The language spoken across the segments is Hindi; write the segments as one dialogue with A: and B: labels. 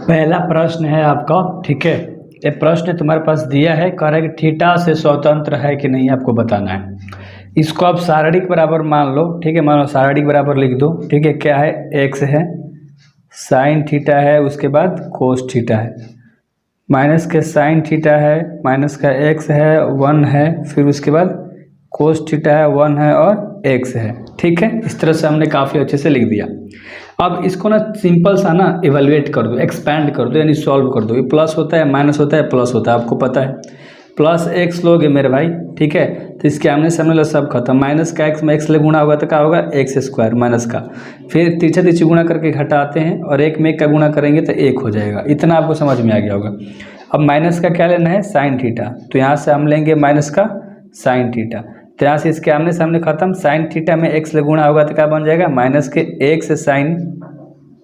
A: पहला प्रश्न है आपका, ठीक है। ये प्रश्न तुम्हारे पास दिया है, कह रहा है कि थीटा से स्वतंत्र है कि नहीं आपको बताना है। इसको आप शारीरिक बराबर मान लो, ठीक है। मान लो शारीरिक बराबर लिख दो, ठीक है। क्या है, एक्स है, साइन थीटा है, उसके बाद कोस थीटा है, माइनस के साइन थीटा है, माइनस का एक्स है, 1 है, फिर उसके बाद कोस थीटा है, 1 है और एक्स है, ठीक है। इस तरह से हमने काफ़ी अच्छे से लिख दिया। अब इसको ना सिंपल सा ना इवेलुएट कर दो, एक्सपैंड कर दो, यानी सॉल्व कर दो। ये प्लस होता है, माइनस होता है, प्लस होता है, आपको पता है। प्लस एक्स लोगे मेरे भाई, ठीक है, तो इसके आमने सामने लो सब खत्म। माइनस का एक्स में एक्स ले गुणा होगा तो क्या होगा, एक्स स्क्वायर माइनस का, फिर तीछे तीछे गुणा करके घटाते हैं और एक में एक का गुणा करेंगे तो एक हो जाएगा। इतना आपको समझ में आ गया होगा। अब माइनस का क्या लेना है, साइन थीटा, तो यहाँ से हम लेंगे माइनस का साइन थीटा, तो यहाँ से इसके आमने सामने खत्म। साइन थीटा में एक्स ले गुणा होगा तो क्या बन जाएगा, माइनस के एक्स साइन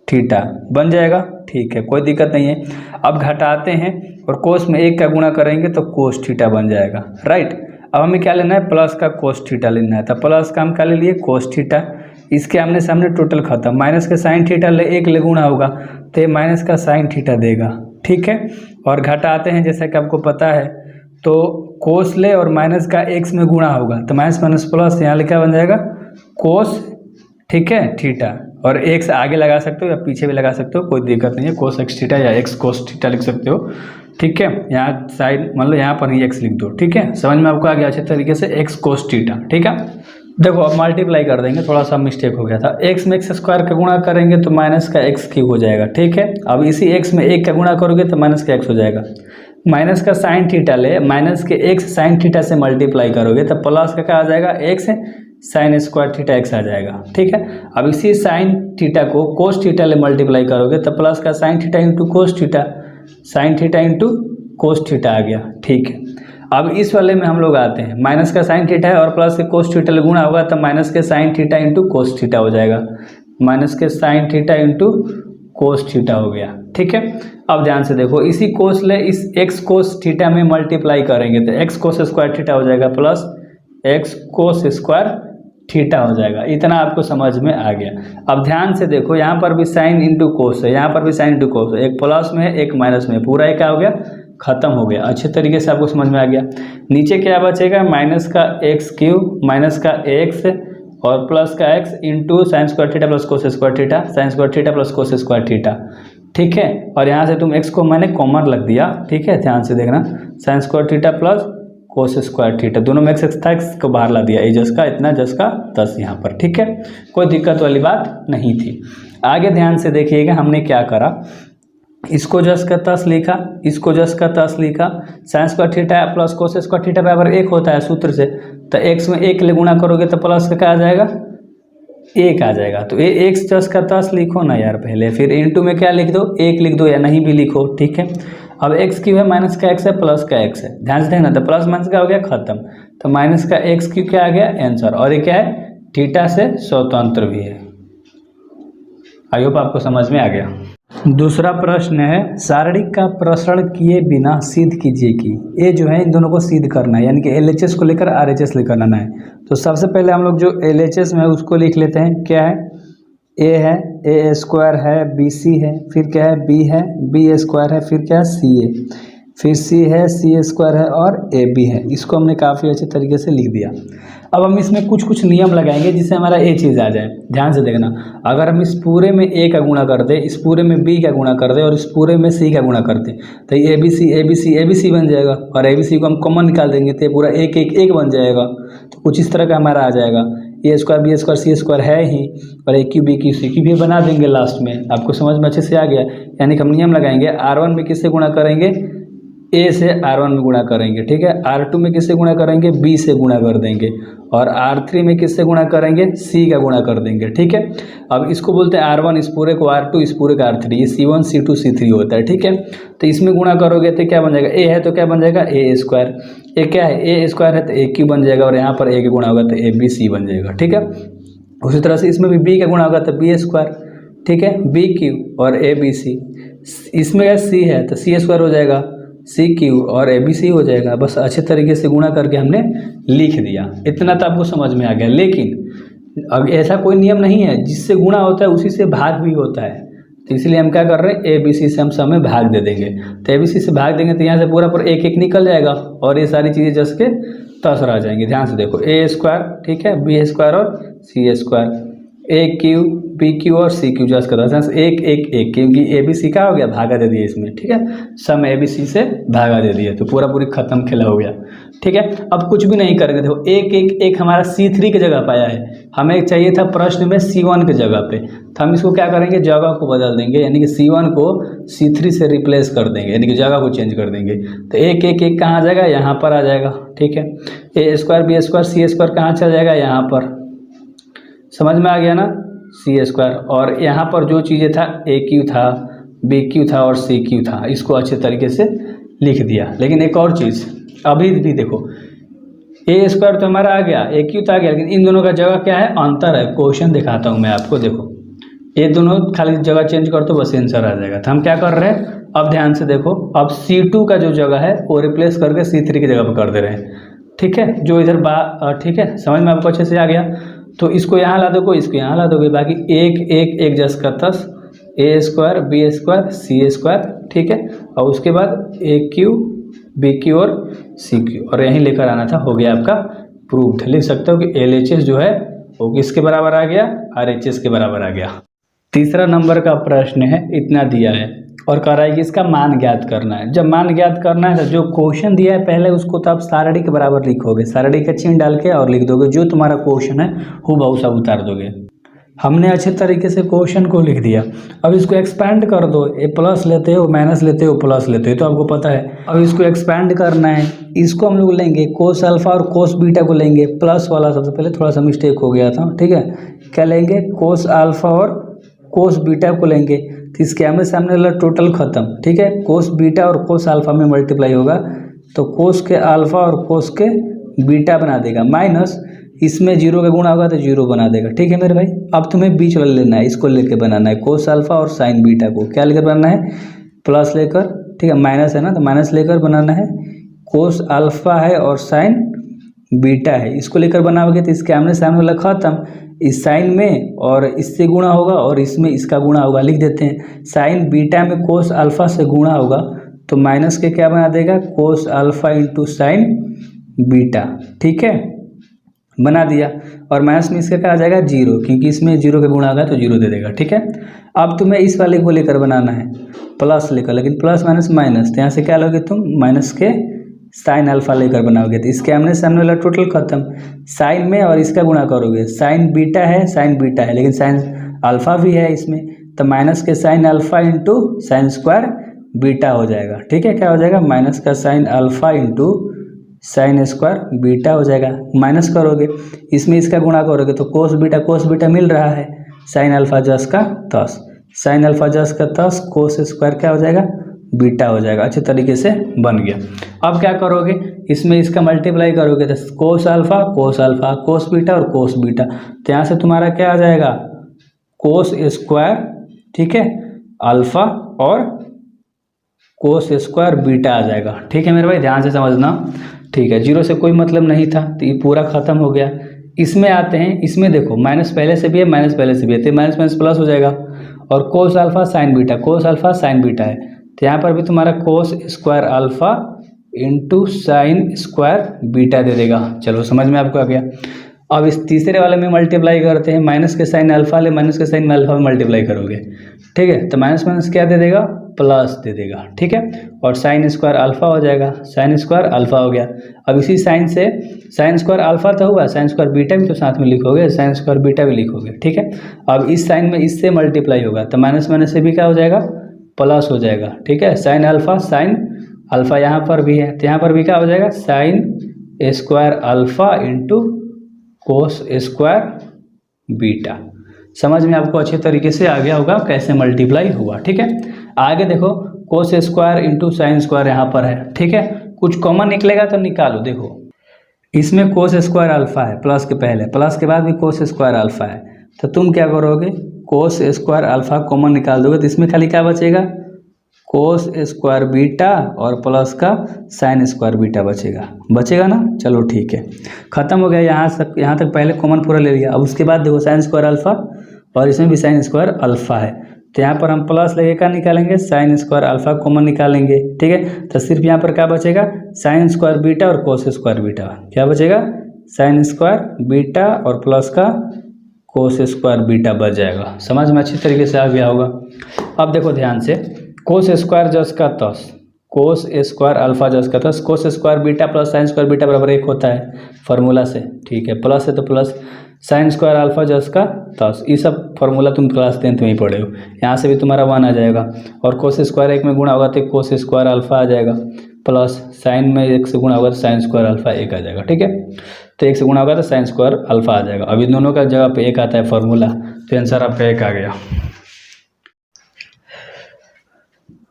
A: थीटा बन जाएगा, ठीक है, कोई दिक्कत नहीं है। अब घटाते हैं और कोस में एक का गुणा करेंगे तो कोस थीटा बन जाएगा, राइट। अब हमें क्या लेना है, प्लस का कोस थीटा लेना है, तो प्लस का हम क्या ले लिए, कोस थीटा। इसके आमने सामने टोटल खत्म। माइनस के साइन थीटा ले एक ले गुणा होगा तो ये माइनस का साइन थीटा देगा, ठीक है। और घटाते हैं जैसा कि आपको पता है, तो कोस ले और माइनस का एक्स में गुणा होगा तो माइनस माइनस प्लस, यहाँ लिखा बन जाएगा कोस, ठीक है, थीटा। और एक्स आगे लगा सकते हो या पीछे भी लगा सकते हो, कोई दिक्कत नहीं है। कोस एक्स थीटा या एक्स कोस थीटा लिख सकते हो, ठीक है। यहाँ साइड मान लो यहाँ पर ही एक्स लिख दो, ठीक है। समझ में आपको आ गया अच्छे तरीके से, एक्स कोस थीटा, ठीक है। देखो अब मल्टीप्लाई कर देंगे, थोड़ा सा मिस्टेक हो गया था। एक्स में एक्स स्क्वायर का गुणा करेंगे तो माइनस का एक्स क्यूब हो जाएगा, ठीक है। अब इसी एक्स में एक का गुणा करोगे तो माइनस का एक्स हो जाएगा। माइनस का साइन थीटा ले, माइनस के एक्स साइन थीटा से मल्टीप्लाई करोगे तो प्लस का क्या आ जाएगा, x sine square theta x आ जाएगा, ठीक है। अब इसी साइन थीटा को कोस थीटा ले मल्टीप्लाई करोगे तो प्लस का sine theta into cos theta, sine theta into cos theta आ गया, ठीक है। अब इस वाले में हम लोग आते हैं, माइनस का साइन थीटा है और प्लस के कोस थीटा ले गुणा होगा तो माइनस के sign theta into cos theta हो जाएगा, माइनस के sign theta into cos theta हो गया, ठीक है। अब ध्यान से देखो, इसी कोस ले इस एक्स कोस थीटा में मल्टीप्लाई करेंगे तो एक्स कोस स्क्वायर थीटा हो जाएगा plus x cos square theta हो जाएगा। इतना आपको समझ में आ गया। अब ध्यान से देखो, यहाँ पर भी साइन इंटू कोस है, यहाँ पर भी साइन इंटू कोस है, एक प्लस में है एक माइनस में, पूरा एक क्या हो गया, खत्म हो गया। अच्छे तरीके से आपको समझ में आ गया। नीचे क्या बचेगा, माइनस का एक्स क्यूब, माइनस का एक्स और प्लस का x into sine square theta plus cos square theta, sign square theta plus cos square theta, ठीक है। और यहाँ से तुम एक्स को मैंने कॉमन लग दिया, ठीक है, ध्यान से देखना, sign square theta plus cos square theta, दोनों में एक्स था, एक्स को बाहर ला दिया, ये जस का इतना जस का 10 यहाँ पर, ठीक है। कोई दिक्कत वाली बात नहीं थी। आगे ध्यान से देखिएगा, हमने क्या करा, इसको जस का 10 लिखा, इसको जस का 10 लिखा। Sign square theta plus cos square theta बराबर 1 होता है सूत्र से, तो एक्स में 1 ले गुणा करोगे तो प्लस का क्या आ जाएगा, 1 आ जाएगा। तो ये एक्स जस का 10 लिखो ना यार पहले, फिर इंटू में क्या लिख दो, 1 लिख दो या नहीं भी लिखो, ठीक है। अब एक्स क्यूब है, माइनस का एक्स है, प्लस का एक्स है, ध्यान से देखना, तो प्लस माइनस का हो गया खत्म, तो माइनस का एक्स क्यूब क्या आ गया, आंसर। और ये क्या है, थीटा से स्वतंत्र भी है। आई होप आपको समझ में आ गया। दूसरा प्रश्न है, सारणी का प्रसरण किए बिना सिद्ध कीजिए कि, ये जो है इन दोनों को सिद्ध करना है, यानी कि एलएचएस को लेकर आरएचएस लेकर आना है। तो सबसे पहले हम लोग जो एलएचएस में है उसको लिख लेते हैं। क्या है, ए है, ए स्क्वायर है, बी सी है, फिर क्या है, बी है, बी स्क्वायर है, फिर क्या है, सी है, फिर सी है, सी स्क्वायर है और ए बी है। इसको हमने काफ़ी अच्छे तरीके से लिख दिया। अब हम इसमें कुछ कुछ नियम लगाएंगे जिससे हमारा ए चीज़ आ जाए। ध्यान से देखना, अगर हम इस पूरे में ए का गुणा कर दें, इस पूरे में बी का गुणा कर दें और इस पूरे में सी का गुणा कर दें तो ये ए बी सी बन जाएगा। और ए बी सी को हम कॉमन निकाल देंगे तो ये पूरा एक एक एक बन जाएगा। तो कुछ इस तरह का हमारा आ जाएगा, A square B square C square है ही, और A cube B cube C cube भी बना देंगे लास्ट में। आपको समझ में अच्छे से आ गया। यानी कि हम नियम लगाएंगे, R1 में किससे गुणा करेंगे, ए से R1 में गुणा करेंगे, ठीक है। R2 में किससे गुणा करेंगे, बी से गुणा कर देंगे। और R3 में किससे गुणा करेंगे, सी का गुणा कर देंगे, ठीक है। अब इसको बोलते हैं R1, इस पूरे को R2, इस पूरे का R3, ये C1 C2 C3 होता है, ठीक है। तो इसमें गुणा करोगे तो क्या बन जाएगा, ए है तो क्या बन जाएगा, ए स्क्वायर, ए क्या है, ए स्क्वायर है तो ए क्यू बन जाएगा, और यहाँ पर ए का गुणा होगा तो ए बी सी बन जाएगा, ठीक है। उसी तरह से इसमें भी बी का गुणा होगा तो बी स्क्वायर, ठीक है, बी क्यू और ए बी सी। इसमें सी है तो सी स्क्वायर हो जाएगा, सी क्यू और ए बी सी हो जाएगा। बस अच्छे तरीके से गुणा करके हमने लिख दिया। इतना तो आपको समझ में आ गया। लेकिन अब ऐसा कोई नियम नहीं है, जिससे गुणा होता है उसी से भाग भी होता है। तो इसलिए हम क्या कर रहे हैं, ए बी सी से हम सब में भाग दे देंगे। तो ए बी सी से भाग देंगे तो यहाँ से पूरा पूरा एक एक निकल जाएगा और ये सारी चीज़ें जस के तस रह जाएंगे। ध्यान से देखो, ए स्क्वायर, ठीक है, बी स्क्वायर और सी स्क्वायर, ए क्यू बी क्यू और सी क्यू जस कर रहा है एक एक एक, क्योंकि ए बी सी का हो गया, भागा दे दिया इसमें, ठीक है, सम ए बी सी से भागा दे दिया, तो पूरा पूरी खत्म खेला हो गया। ठीक है, अब कुछ भी नहीं करेंगे। देखो एक एक एक हमारा C3 की जगह पाया है, हमें चाहिए था प्रश्न में C1 की जगह पे, तो हम इसको क्या करेंगे, जगह को बदल देंगे, यानी कि C1 को C3 से रिप्लेस कर देंगे, यानी कि जगह को चेंज कर देंगे। तो एक एक एक कहाँ आ जाएगा, यहाँ पर आ जाएगा। ठीक है, ए square B square C square कहाँ चल जाएगा, यहाँ पर। समझ में आ गया ना, सी स्क्वायर। और यहाँ पर जो चीज़ें था, ए क्यू था, बी क्यू था और सी क्यू था, इसको अच्छे तरीके से लिख दिया। लेकिन एक और चीज़ अभी भी देखो, ए स्क्वायर तो हमारा आ गया, ए क्यू तो आ गया, लेकिन इन दोनों का जगह क्या है, अंतर है। क्वेश्चन दिखाता हूँ मैं आपको, देखो ये दोनों खाली जगह चेंज कर तो बस आंसर आ जाएगा। तो हम क्या कर रहे हैं, अब ध्यान से देखो, अब C2 का जो जगह है वो रिप्लेस करके C3 की जगह पर कर दे रहे हैं। ठीक है, जो इधर ठीक है, समझ में आपको अच्छे से आ गया। तो इसको यहाँ ला दोगे, इसको यहाँ ला दोगे, बाकी एक एक एक जस का तस, ए square B square C square, ठीक है, और उसके बाद ए क्यू बी क्यू और सी क्यू, और यहीं लेकर आना था, हो गया आपका प्रूव्ड। लिख सकते हो कि LHS जो है वो किसके बराबर आ गया, RHS के बराबर आ गया। तीसरा नंबर का प्रश्न है, इतना दिया है और कह रहा है कि इसका मान ज्ञात करना है। जब मान ज्ञात करना है तो जो क्वेश्चन दिया है पहले उसको तो आप सारणी के बराबर लिखोगे, सारणी का चिन्ह डाल के और लिख दोगे, जो तुम्हारा क्वेश्चन है हूबहू सब उतार दोगे। हमने अच्छे तरीके से क्वेश्चन को लिख दिया। अब इसको एक्सपैंड कर दो, ए प्लस लेते हो माइनस लेते हो प्लस लेते हो, तो आपको पता है। अब इसको एक्सपैंड करना है, इसको हम लोग लेंगे कोस अल्फा और कोस बीटा को लेंगे, प्लस वाला सबसे पहले थोड़ा सा मिस्टेक हो गया था। ठीक है, क्या लेंगे, कोस अल्फा और कोस बीटा को लेंगे, तो इसके आमने सामने वाला टोटल खत्म। ठीक है, कोस बीटा और कोस अल्फा में मल्टीप्लाई होगा तो कोस के अल्फा और कोस के बीटा बना देगा, माइनस इसमें जीरो का गुणा होगा तो जीरो बना देगा। ठीक है मेरे भाई, अब तुम्हें बीच वाला लेना है, इसको लेके बनाना है, कोस अल्फा और साइन बीटा को क्या लेकर बनाना है, प्लस लेकर। ठीक है, माइनस है ना, तो माइनस लेकर बनाना है, कोस अल्फा है और साइन बीटा है, इसको लेकर बनाओगे तो इसके आमने सामने वाला खत्म, इस साइन में और इससे गुणा होगा और इसमें इसका गुणा होगा। लिख देते हैं, साइन बीटा में कोस अल्फा से गुणा होगा तो माइनस के क्या बना देगा, कोस अल्फा इंटू साइन बीटा। ठीक है, बना दिया, और माइनस में इसका क्या आ जाएगा, जीरो, क्योंकि इसमें जीरो का गुणा होगा तो जीरो दे देगा। ठीक है, अब तुम्हें इस वाले को लेकर बनाना है, प्लस लेकर, लेकिन प्लस माइनस माइनस, तो यहाँ से क्या लोगे तुम, माइनस के साइन अल्फा लेकर बनाओगे तो इसके आमने सामने वाला टोटल खत्म, साइन में और इसका गुणा करोगे, साइन बीटा है साइन बीटा है, लेकिन साइन अल्फा भी है इसमें, तो माइनस के sign alpha into sine square beta हो जाएगा। ठीक है, क्या हो जाएगा, माइनस का sign alpha into sine square beta हो जाएगा। माइनस करोगे, इसमें इसका गुणा करोगे तो कोस बीटा मिल रहा है, साइन अल्फा जस का तस, साइन अल्फा जस का तस, कोस स्क्वायर क्या हो जाएगा, बीटा हो जाएगा। अच्छे तरीके से बन गया। अब क्या करोगे, इसमें इसका मल्टीप्लाई करोगे तो कोस अल्फा कोस बीटा और कोस बीटा, तो यहाँ से तुम्हारा क्या आ जाएगा, कोस स्क्वायर, ठीक है, अल्फा और कोस स्क्वायर बीटा आ जाएगा। ठीक है मेरे भाई, ध्यान से समझना। ठीक है, जीरो से कोई मतलब नहीं था तो ये पूरा खत्म हो गया। इसमें आते हैं, इसमें देखो माइनस पहले से भी है माइनस पहले से भी है, तो माइनस माइनस प्लस हो जाएगा, और कोस अल्फा साइन बीटा है, तो यहाँ पर भी तुम्हारा cos square alpha into sine square beta दे देगा। चलो समझ में आपको आ गया। अब इस तीसरे वाले में मल्टीप्लाई करते हैं, माइनस के साइन अल्फा ले माइनस के साइन अल्फा में मल्टीप्लाई करोगे। ठीक है, तो माइनस माइनस क्या दे देगा, प्लस दे देगा। ठीक है, और साइन स्क्वायर अल्फा हो जाएगा, साइन स्क्वायर अल्फा हो गया। अब इसी साइन से साइन स्क्वायर अल्फा तो हुआ, साइन स्क्वायर बीटा भी तो साथ में लिखोगे, साइन स्क्वायर बीटा भी लिखोगे। ठीक है, अब इस साइन में इससे मल्टीप्लाई होगा तो माइनस माइनस से भी क्या हो जाएगा, प्लस हो जाएगा। ठीक है, साइन अल्फा यहाँ पर भी है तो यहाँ पर भी क्या हो जाएगा, sine square alpha into cos square beta. समझ में आपको अच्छे तरीके से आ गया होगा कैसे मल्टीप्लाई हुआ। ठीक है, आगे देखो, cos square into sine square यहाँ पर है। ठीक है, कुछ कॉमन निकलेगा तो निकालो। देखो इसमें कोस स्क्वायर अल्फा है, प्लस के पहले, प्लस के बाद भी कोस स्क्वायर अल्फा है, तो तुम क्या करोगे, कोस स्क्वायर अल्फा कॉमन निकाल दोगे तो इसमें खाली क्या बचेगा, कोस स्क्वायर बीटा और प्लस का साइन स्क्वायर बीटा बचेगा ना। चलो ठीक है, खत्म हो गया। यहाँ तक पहले कॉमन पूरा ले लिया। अब उसके बाद देखो साइन स्क्वायर अल्फा और इसमें भी साइन स्क्वायर अल्फा है, तो यहाँ पर हम प्लस लेके क्या निकालेंगे, साइन स्क्वायर अल्फा कॉमन निकालेंगे, ठीक है। तो सिर्फ यहाँ पर क्या बचेगा, साइन स्क्वायर बीटा और कोस स्क्वायर बीटा। क्या बचेगा, साइन स्क्वायर बीटा और प्लस का कोस स्क्वायर बीटा बच जाएगा। समझ में अच्छी तरीके से आ गया होगा। अब देखो ध्यान से, कोस स्क्वायर जस का तस, कोस स्क्वायर अल्फा जस का तस, cos square beta plus sign square beta बराबर 1 होता है फार्मूला से, ठीक है। प्लस है तो प्लस साइन स्क्वायर अल्फा जस का तस, ये सब फार्मूला तुम क्लास 10th में ही पढ़े हो। यहाँ से भी तुम्हारा 1 आ जाएगा और कोस स्क्वायर 1 में गुणा होगा तो कोस स्क्वायर अल्फा आ जाएगा, प्लस साइन में 1 से गुणा होगा तो साइन स्क्वायर अल्फा 1 आ जाएगा, ठीक है। तो 1 से गुणा होगा तो साइन स्क्वायर अल्फा आ जाएगा। अभी दोनों का जगह पे 1 आता है फार्मूला, तो आंसर आपका 1 आ गया।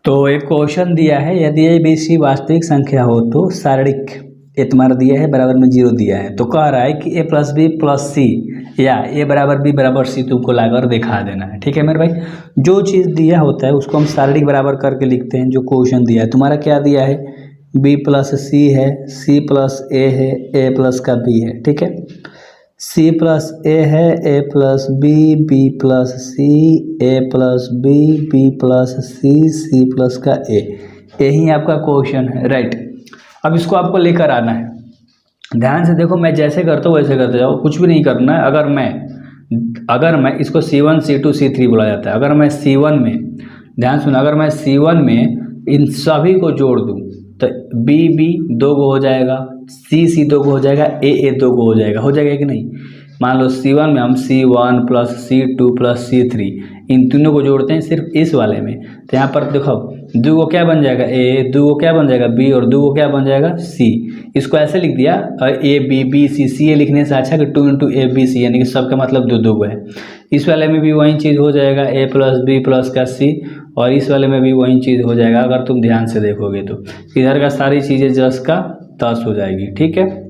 A: तो एक क्वेश्चन दिया है, यदि ए बी सी वास्तविक संख्या हो तो सारणिक ए तुम्हारा दिया है बराबर में 0 दिया है, तो कह रहा है कि ए प्लस बी प्लस सी या ए बराबर बी बराबर सी तुमको लाकर दिखा देना है, ठीक है मेरे भाई। जो चीज़ दिया होता है उसको हम सारणिक बराबर करके लिखते हैं। जो क्वेश्चन दिया है, तुम्हारा क्या दिया है, बी प्लस सी है, सी प्लस ए है, ए प्लस का बी है, ठीक है। सी प्लस ए है, ए प्लस बी, बी प्लस सी, ए प्लस बी, बी प्लस सी, सी प्लस का ए, यही आपका क्वेश्चन है, राइट। अब इसको आपको लेकर आना है। ध्यान से देखो, मैं जैसे करता हूँ वैसे करते जाओ, कुछ भी नहीं करना है। अगर मैं इसको C1 C2 C3 बोला जाता है। अगर मैं C1 में, ध्यान सुनो, अगर मैं C1 में इन सभी को जोड़ दूँ तो B B 2 को हो जाएगा, C C 2 को हो जाएगा, A A 2 को हो जाएगा कि नहीं। मान लो C1 में हम C1 plus C2 plus C3 इन तीनों को जोड़ते हैं सिर्फ इस वाले में, तो यहाँ पर देखो 2 को क्या बन जाएगा A, 2 को क्या बन जाएगा B और 2 को क्या बन जाएगा C। इसको ऐसे लिख दिया A B B C C, लिखने से अच्छा कि 2 × A B C, यानी कि सबका मतलब 2 2 है। इस वाले में भी वही चीज़ हो जाएगा, A प्लस B प्लस का C, और इस वाले में भी वही चीज़ हो जाएगा। अगर तुम ध्यान से देखोगे तो इधर का सारी चीज़ें जस का तस हो जाएगी, ठीक है।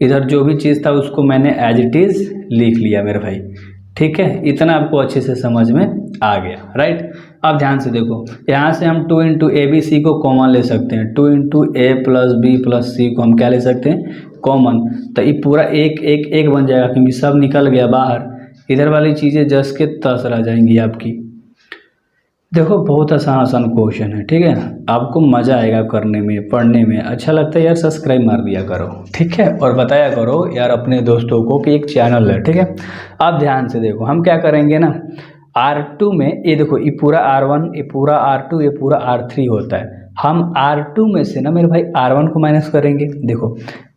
A: इधर जो भी चीज़ था उसको मैंने एज इट इज़ लिख लिया मेरे भाई, ठीक है। इतना आपको अच्छे से समझ में आ गया, राइट। अब ध्यान से देखो, यहाँ से हम 2 × A B C को कॉमन ले सकते हैं। 2 × A plus B plus C को हम क्या ले सकते हैं, कॉमन। तो ये पूरा 1 1 1 बन जाएगा क्योंकि सब निकल गया बाहर। इधर वाली चीज़ें जस के तस रह जाएंगी आपकी। देखो बहुत आसान क्वेश्चन है, ठीक है। आपको मज़ा आएगा करने में, पढ़ने में अच्छा लगता है यार, सब्सक्राइब मार दिया करो, ठीक है। और बताया करो यार अपने दोस्तों को कि एक चैनल है, ठीक है। अब ध्यान से देखो, हम क्या करेंगे ना, R2 में ये देखो, ये पूरा R1, ये पूरा R2, ये पूरा R3 होता है। हम R2 में से ना मेरे भाई R1 को माइनस करेंगे। देखो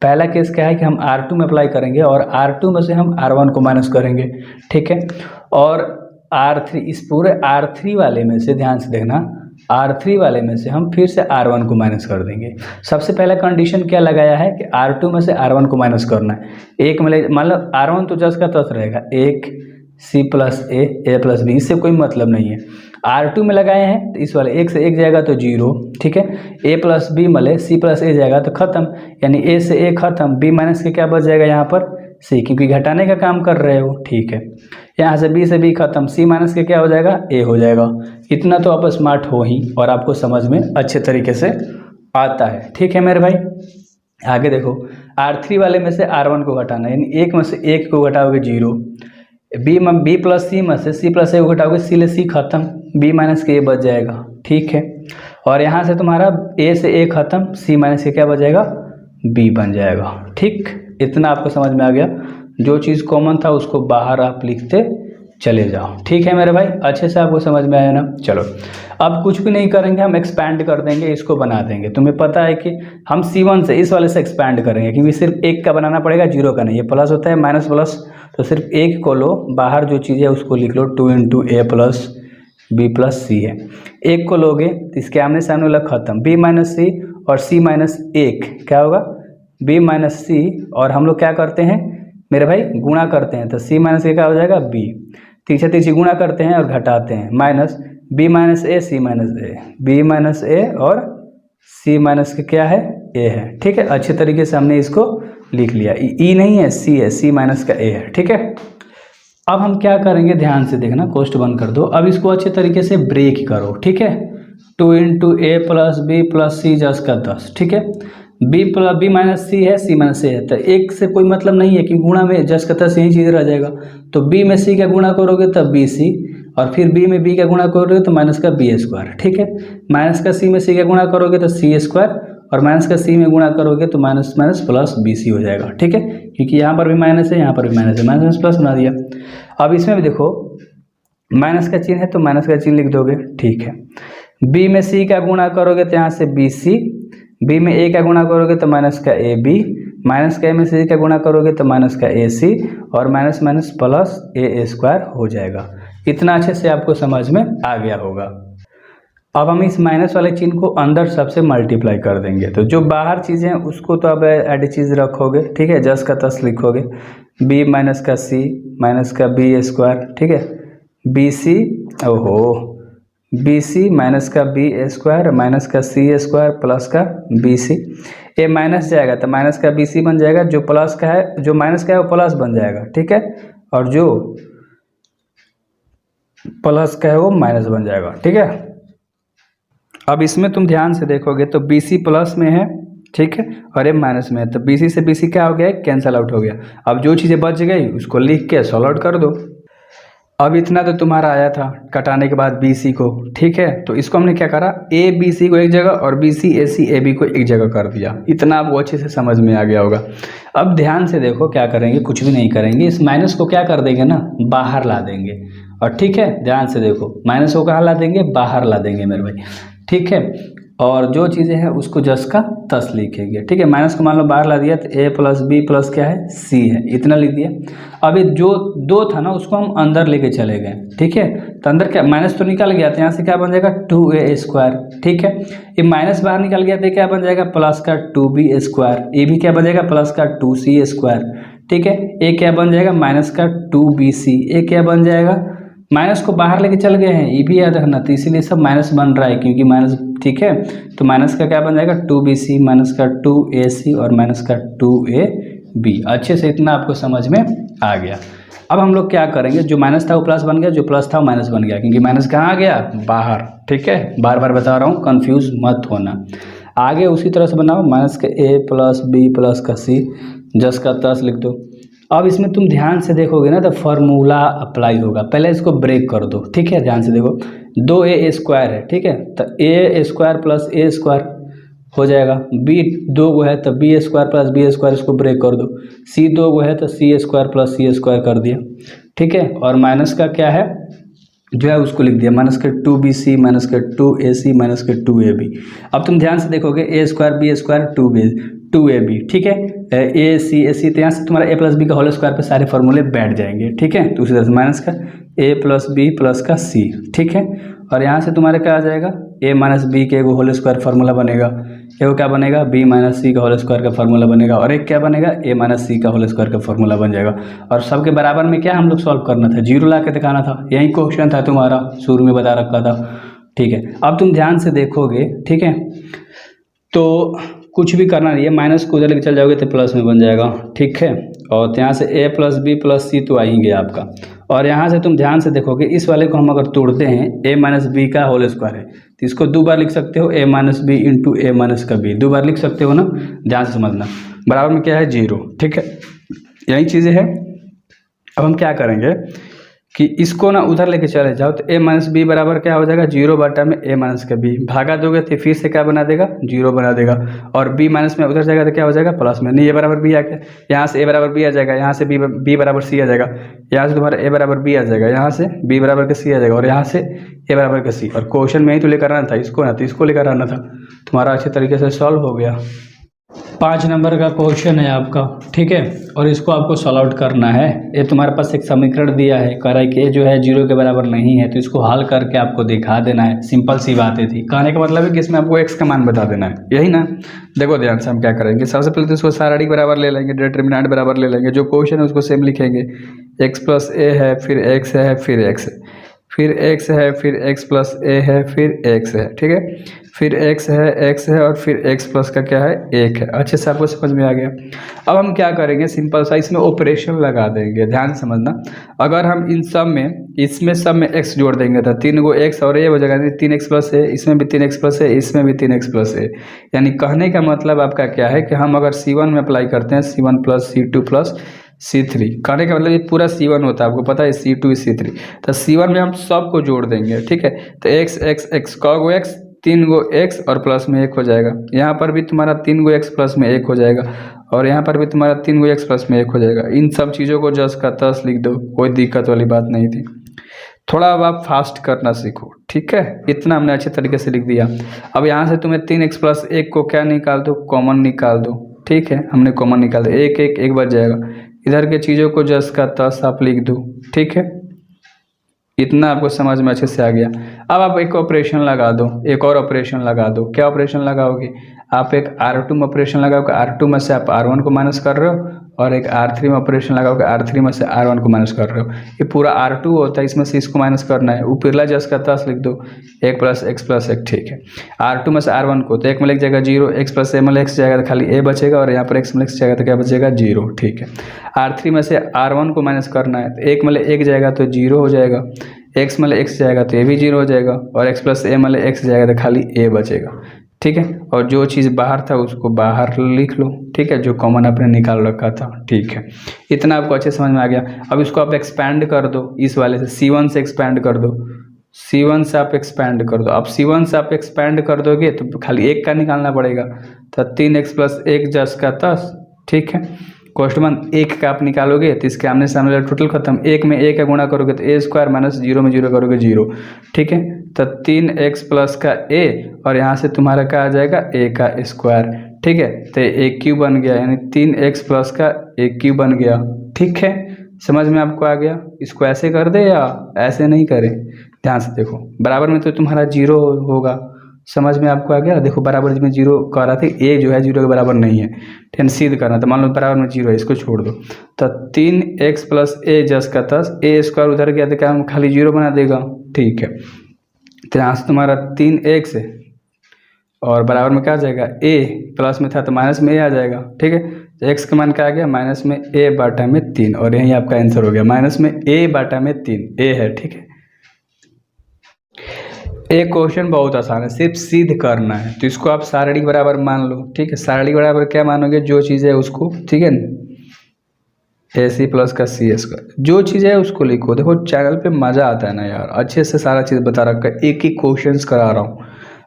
A: पहला केस क्या है कि हम R2 में अप्लाई करेंगे और R2 में से हम R1 को माइनस करेंगे, ठीक है। और R3, इस पूरे R3 वाले में से, ध्यान से देखना, R3 वाले में से हम फिर से R1 को माइनस कर देंगे। सबसे पहला कंडीशन क्या लगाया है कि R2 में से R1 को माइनस करना है। एक मतलब R1 तो जस का तस रहेगा, 1 C plus A plus B, इससे कोई मतलब नहीं है। R2 में लगाए हैं तो इस वाले 1 से 1 जाएगा तो 0, ठीक है। A प्लस B मले C प्लस A जाएगा तो ख़त्म, यानी A से A ख़त्म, B माइनस के क्या बच जाएगा यहाँ पर C, क्योंकि घटाने का काम कर रहे हो, ठीक है। यहाँ से B से B खत्म, C माइनस के क्या हो जाएगा, A हो जाएगा। इतना तो आप स्मार्ट हो ही और आपको समझ में अच्छे तरीके से आता है, ठीक है मेरे भाई। आगे देखो, R3 वाले में से R1 को घटाना, यानी 1 में से 1 को घटाओगे 0, B प्लस C में से C प्लस A को घटाओगे, C ले C खत्म, B माइनस के A बच जाएगा, ठीक है। और यहाँ से तुम्हारा A से A खत्म, C माइनस के क्या बच जाएगा, B बन जाएगा, ठीक। इतना आपको समझ में आ गया। जो चीज़ कॉमन था उसको बाहर आप लिखते चले जाओ, ठीक है मेरे भाई। अच्छे से आपको समझ में आया ना। चलो अब कुछ भी नहीं करेंगे, हम एक्सपैंड कर देंगे, इसको बना देंगे। तुम्हें पता है कि हम C1 से इस वाले से एक्सपैंड करेंगे, क्योंकि सिर्फ 1 का बनाना पड़ेगा, 0 का नहीं। ये प्लस होता है, माइनस प्लस, तो सिर्फ 1 को लो, बाहर जो चीज़ है उसको लिख लो, 2 × A plus B plus C है। 1 को लोगे तो इसके आमने सामने वाला खत्म, B माइनस C और C माइनस 1 क्या होगा, B माइनस C, और हम लोग क्या करते हैं मेरे भाई, गुणा करते हैं, तो C माइनस A क्या हो जाएगा, B। तीसरे तीसरी गुणा करते हैं और घटाते हैं, minus B minus A C minus A, B minus A और C माइनस के क्या है, A है, ठीक है। अच्छे तरीके से हमने इसको लिख लिया। E नहीं है, C है, C माइनस का A है, ठीक है। अब हम क्या करेंगे, ध्यान से देखना, कोष्ट बंद कर दो। अब इसको अच्छे तरीके से ब्रेक करो, ठीक है। 2 × A plus B plus C जस का 10, ठीक है। बी माइनस सी है, सी माइनस ए है, तो एक से कोई मतलब नहीं है कि गुणा में जस का तस यही चीज़ रह जाएगा। तो बी में सी का गुणा करोगे तब बी सी, और फिर बी में बी का गुणा करोगे तो माइनस का बी स्क्वायर, ठीक है। माइनस का सी में सी का गुणा करोगे तो सी स्क्वायर, और माइनस का सी में गुणा करोगे तो minus minus plus B C हो जाएगा, ठीक है। क्योंकि यहाँ पर भी माइनस है, यहाँ पर भी माइनस है, माइनस माइनस प्लस बना दिया। अब इसमें भी देखो माइनस का चिन्ह है तो माइनस का चिन्ह लिख दोगे, ठीक है। बी में सी का गुणा करोगे तो यहाँ से बी सी, बी में ए का गुणा करोगे तो माइनस का ए बी, माइनस का ए में सी का गुणा करोगे तो माइनस का ए सी, और माइनस माइनस प्लस ए स्क्वायर हो जाएगा। इतना अच्छे से आपको समझ में आ गया होगा। अब हम इस माइनस वाले चिन्ह को अंदर सबसे मल्टीप्लाई कर देंगे, तो जो बाहर चीज़ें हैं उसको तो अब एड चीज़ रखोगे, ठीक है, जस का तस लिखोगे, बी माइनस का सी माइनस का बी स्क्वायर, ठीक है, बी सी, ओहो, बी सी माइनस का बी स्क्वायर माइनस का सी स्क्वायर प्लस का बी सी। ए माइनस जाएगा तो माइनस का बी सी बन जाएगा, जो प्लस का है, जो माइनस का है वो प्लस बन जाएगा, ठीक है, और जो प्लस का है वो माइनस बन जाएगा, ठीक है। अब इसमें तुम ध्यान से देखोगे तो बी सी प्लस में है, ठीक है, और ए माइनस में है, तो बी सी से बी सी क्या हो गया, कैंसिल आउट हो गया। अब जो चीज़ें बच गई उसको लिख के सॉल्व आउट कर दो। अब इतना तो तुम्हारा आया था कटाने के बाद बी सी को, ठीक है, तो इसको हमने क्या करा, ए बी सी को एक जगह और बी सी ए बी को एक जगह कर दिया। इतना आपको अच्छे से समझ में आ गया होगा। अब ध्यान से देखो क्या करेंगे, कुछ भी नहीं करेंगे, इस माइनस को क्या कर देंगे ना, बाहर ला देंगे, और ठीक है, ध्यान से देखो, माइनस को कहाँ ला देंगे, बाहर ला देंगे मेरे भाई, ठीक है, और जो चीज़ें हैं उसको जस का तस लिखेंगे, ठीक है। माइनस को मान लो बाहर ला दिया तो ए प्लस बी प्लस क्या है, सी है, इतना लिख दिया। अब ये जो दो था ना उसको हम अंदर लेके चले गए, ठीक है, तो अंदर क्या, माइनस तो निकल गया तो यहाँ से क्या बन जाएगा, 2a स्क्वायर, ठीक है। ये माइनस बाहर निकल गया तो क्या बन जाएगा, प्लस का 2b स्क्वायर, ये भी क्या बन जाएगा, प्लस का 2c स्क्वायर, ठीक है। ये क्या बन जाएगा, माइनस का 2bc, ये क्या बन जाएगा, माइनस को बाहर लेके चल गए हैं, ये भी याद रखना, तो इसीलिए सब माइनस बन रहा है, क्योंकि माइनस, ठीक है, तो माइनस का क्या बन जाएगा, 2bc माइनस का 2ac और माइनस का 2ab। अच्छे से इतना आपको समझ में आ गया। अब हम लोग क्या करेंगे, जो माइनस था वो प्लस बन गया, जो प्लस था वो माइनस बन गया, क्योंकि माइनस कहाँ आ गया, बाहर, ठीक है, बार बार बता रहा हूँ, कंफ्यूज मत होना। आगे उसी तरह से बनाओ, माइनस के a प्लस बी प्लस का c, जस का तस लिख दो। अब इसमें तुम ध्यान से देखोगे ना तो फार्मूला अप्लाई होगा, पहले इसको ब्रेक कर दो, ठीक है, ध्यान से देखो, 2a स्क्वायर है, ठीक है, तो a square plus a square हो जाएगा, b 2 गो है तो b square plus b square, इसको ब्रेक कर दो, c 2 गो है तो c square plus c square कर दिया, ठीक है, और माइनस का क्या है जो है उसको लिख दिया, माइनस के 2bc माइनस के 2ac माइनस के 2ab। अब तुम ध्यान से देखोगे, a square B square 2ab, ठीक है, ए सी तो यहाँ से तुम्हारा a प्लस बी का होल स्क्वायर पे सारे फॉर्मूले बैठ जाएंगे, ठीक है। तो उसी तरह से माइनस का a प्लस बी प्लस का c, ठीक है, और यहाँ से तुम्हारे क्या आ जाएगा, a माइनस बी के एगो होल स्क्वायर फार्मूला बनेगा, एगो क्या बनेगा, b माइनस सी का होल स्क्वायर का फार्मूला बनेगा, और एक क्या बनेगा, a माइनस सी का होल स्क्वायर का फार्मूला बन जाएगा। और सबके बराबर में क्या हम लोग सॉल्व करना था, जीरो ला के दिखाना था, यही क्वेश्चन था तुम्हारा, शुरू में बता रखा था, ठीक है। अब तुम ध्यान से देखोगे, ठीक है, तो कुछ भी करना नहीं है, माइनस को उधर लेके चल जाओगे तो प्लस में बन जाएगा, ठीक है, और यहाँ से a प्लस बी प्लस सी तो आ ही गया आपका। और यहाँ से तुम ध्यान से देखोगे, इस वाले को हम अगर तोड़ते हैं, a माइनस बी का होल स्क्वायर है तो इसको 2 बार लिख सकते हो, a minus B into a minus का b, 2 बार लिख सकते हो ना, ध्यान से समझना। बराबर में क्या है, 0, ठीक है, यही चीज़ें हैं। अब हम क्या करेंगे कि इसको ना उधर लेके चले जाओ तो a माइनस बी बराबर क्या हो जाएगा, 0 बटा में a माइनस का b, भागा दोगे तो फिर से क्या बना देगा, 0 बना देगा, और b माइनस में उधर जाएगा तो क्या हो जाएगा, प्लस में, नहीं a बराबर b आ गया, यहाँ से a बराबर b आ जाएगा, यहाँ से b बराबर c आ जाएगा, यहाँ से तुम्हारा a बराबर b आ जाएगा, यहाँ से b बराबर का c आ जाएगा, और यहाँ से a बराबर का c। और क्वेश्चन में ही तो लेकर आना था इसको ना, तो इसको लेकर आना था, तुम्हारा अच्छे तरीके से सॉल्व हो गया। 5 नंबर का क्वेश्चन है आपका, ठीक है, और इसको आपको सॉल्व आउट करना है। ये तुम्हारे पास एक समीकरण दिया है, कह रहा है कि ये जो है 0 के बराबर नहीं है, तो इसको हल करके आपको दिखा देना है। सिंपल सी बातें थी, कहने का मतलब है कि इसमें आपको x का मान बता देना है, यही ना। देखो ध्यान से हम क्या करेंगे, सबसे पहले तो इसको साराड़ी बराबर ले लेंगे, डिटर्मिनेंट बराबर ले लेंगे, जो क्वेश्चन है उसको सेम लिखेंगे, x प्लस a है, फिर x है, फिर x है, फिर x है, फिर x प्लस a है, फिर x है, ठीक है, फिर x है और फिर x प्लस का क्या है 1 है। अच्छे से आपको समझ में आ गया। अब हम क्या करेंगे, सिंपल सा इसमें ऑपरेशन लगा देंगे, ध्यान से समझना। अगर हम इन सब में इसमें सब में x जोड़ देंगे तो 3 गो x और ये हो जाएगा 3x प्लस है, इसमें भी 3x प्लस है, इसमें भी 3x प्लस है। यानी कहने का मतलब आपका क्या है कि हम अगर C1 में अप्लाई करते हैं C1 plus C2 plus C3, कहने का मतलब ये पूरा C1 होता है, आपको पता है C2 C3, तो C1 में हम सबको जोड़ देंगे, ठीक है। तो x कौ x 3 गो x और प्लस में 1 हो जाएगा। यहाँ पर भी तुम्हारा 3 गो x प्लस में 1 हो जाएगा और यहाँ पर भी तुम्हारा 3 गो x प्लस में 1 हो जाएगा। इन सब चीज़ों को जस का तस लिख दो, कोई दिक्कत वाली बात नहीं थी। थोड़ा अब आप फास्ट करना सीखो, ठीक है। इतना हमने अच्छे तरीके से लिख दिया। अब यहाँ से तुम्हें 3x प्लस 1 को क्या निकाल दो, कॉमन निकाल दो, ठीक है। हमने कॉमन निकाल दिया, 1 बच जाएगा। इधर के चीज़ों को जस का तस आप लिख दो, ठीक है। इतना आपको समझ में अच्छे से आ गया। अब आप एक ऑपरेशन लगा दो, एक और ऑपरेशन लगा दो। क्या ऑपरेशन लगाओगे, आप एक R2 में ऑपरेशन लगाओगे, R2 में से आप R1 को माइनस कर रहे हो, और एक R3 में ऑपरेशन लगाओगे, R3 में से R1 को माइनस कर रहे हो। ये पूरा R2 होता है, इसमें से इसको माइनस करना है। ऊपरला जस का तस लिख दो, 1 प्लस x प्लस 1, ठीक है। R2 में से R1 को, तो 1 में लिख जाएगा 0, x प्लस a में x जाएगा तो खाली a बचेगा, और यहाँ पर x में x जाएगा तो क्या बचेगा 0, ठीक है। R3 में से R1 को माइनस करना है, तो 1 में 1 जाएगा तो 0 हो जाएगा, x में x जाएगा तो ये भी 0 हो जाएगा, और x प्लस a में x जाएगा तो खाली a बचेगा, ठीक है। और जो चीज़ बाहर था उसको बाहर लिख लो, ठीक है, जो कॉमन आपने निकाल रखा था, ठीक है। इतना आपको अच्छे समझ में आ गया। अब इसको आप एक्सपैंड कर दो, इस वाले से C1 से एक्सपैंड कर दो, C1 से आप एक्सपैंड कर दो। अब C1 से आप एक्सपैंड कर दोगे तो खाली 1 का निकालना पड़ेगा, तो 3x प्लस 1 जस का तस, ठीक है। कोष्टमान 1 का आप निकालोगे तो इसके आमने सामने टोटल खत्म, 1 में 1 का गुणा करोगे तो a स्क्वायर माइनस 0 में 0 करोगे 0, ठीक है। तो 3x प्लस का a और यहाँ से तुम्हारा क्या आ जाएगा a का स्क्वायर, ठीक है। तो a क्यूब बन गया, यानी 3x प्लस का a क्यूब बन गया, ठीक है। समझ में आपको आ गया। इसको ऐसे कर दे या ऐसे नहीं करें, ध्यान से देखो। बराबर में तो तुम्हारा 0 होगा, समझ में आपको आ गया। देखो बराबर में 0 कह रहा था, a जो है 0 के बराबर नहीं है, टेन सीध करना। तो मान लो बराबर में 0 है, इसको छोड़ दो, तो 3x प्लस a जस का तस a स्क्वायर उधर गया तो क्या हम खाली 0 बना देगा, ठीक है। तो यहाँ से तुम्हारा 3x है और बराबर में क्या आ जाएगा a, प्लस में था तो माइनस में a आ जाएगा, ठीक है। तो x का मान क्या आ गया, माइनस में a बटा में 3, और यही आपका आंसर हो गया, माइनस में a बटा में 3, a है, ठीक है। एक क्वेश्चन बहुत आसान है, सिर्फ सिद्ध करना है। तो इसको आप सारणी बराबर मान लो, ठीक है। सारणी बराबर क्या मानोगे, जो चीज़ है उसको, ठीक है ना, AC प्लस का CS का जो चीज़ है उसको लिखो। देखो चैनल पे मज़ा आता है ना यार, अच्छे से सारा चीज़ बता रखा है, एक ही क्वेश्चंस करा रहा हूँ।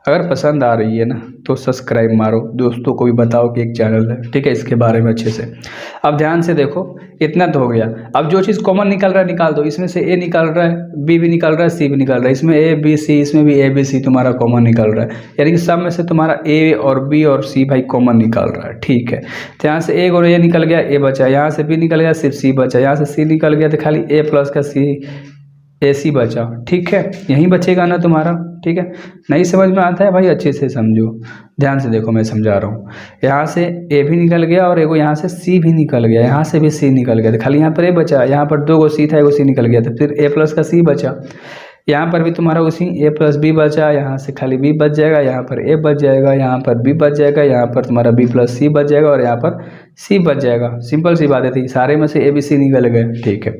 A: अगर पसंद आ रही है ना तो सब्सक्राइब मारो, दोस्तों को भी बताओ कि एक चैनल है, ठीक है, इसके बारे में अच्छे से। अब ध्यान से देखो, इतना तो हो गया। अब जो चीज़ कॉमन निकल रहा है निकाल दो। इसमें से a निकल रहा है, b भी निकल रहा है, c भी निकल रहा है। इसमें a b c, इसमें भी a b c तुम्हारा कॉमन निकल रहा है, यानी कि सब में से तुम्हारा a और b और c भाई कॉमन निकल रहा है, ठीक है। तो यहाँ से a और a निकल गया, a बचा, यहाँ से b निकल गया, सिर्फ c बचा, यहाँ से c निकल गया तो खाली a प्लस का c AC बचा, ठीक है। यहीं बचेगा ना तुम्हारा, ठीक है। नहीं समझ में आता है भाई, अच्छे से समझो, ध्यान से देखो, मैं समझा रहा हूँ। यहाँ से A भी निकल गया और एगो यहाँ से C भी निकल गया, यहाँ से भी C निकल गया, तो खाली यहाँ पर A बचा। यहाँ पर 2 गो C था, एगो C निकल गया, तो फिर A प्लस का C बचा। यहाँ पर भी तुम्हारा उसी a प्लस b बचा, यहाँ से खाली b बच जाएगा, यहाँ पर a बच जाएगा, यहाँ पर b बच जाएगा, यहाँ पर तुम्हारा b प्लस c बच जाएगा और यहाँ पर c बच जाएगा। सिंपल सी बातें थी, सारे में से a b c निकल गए, ठीक है।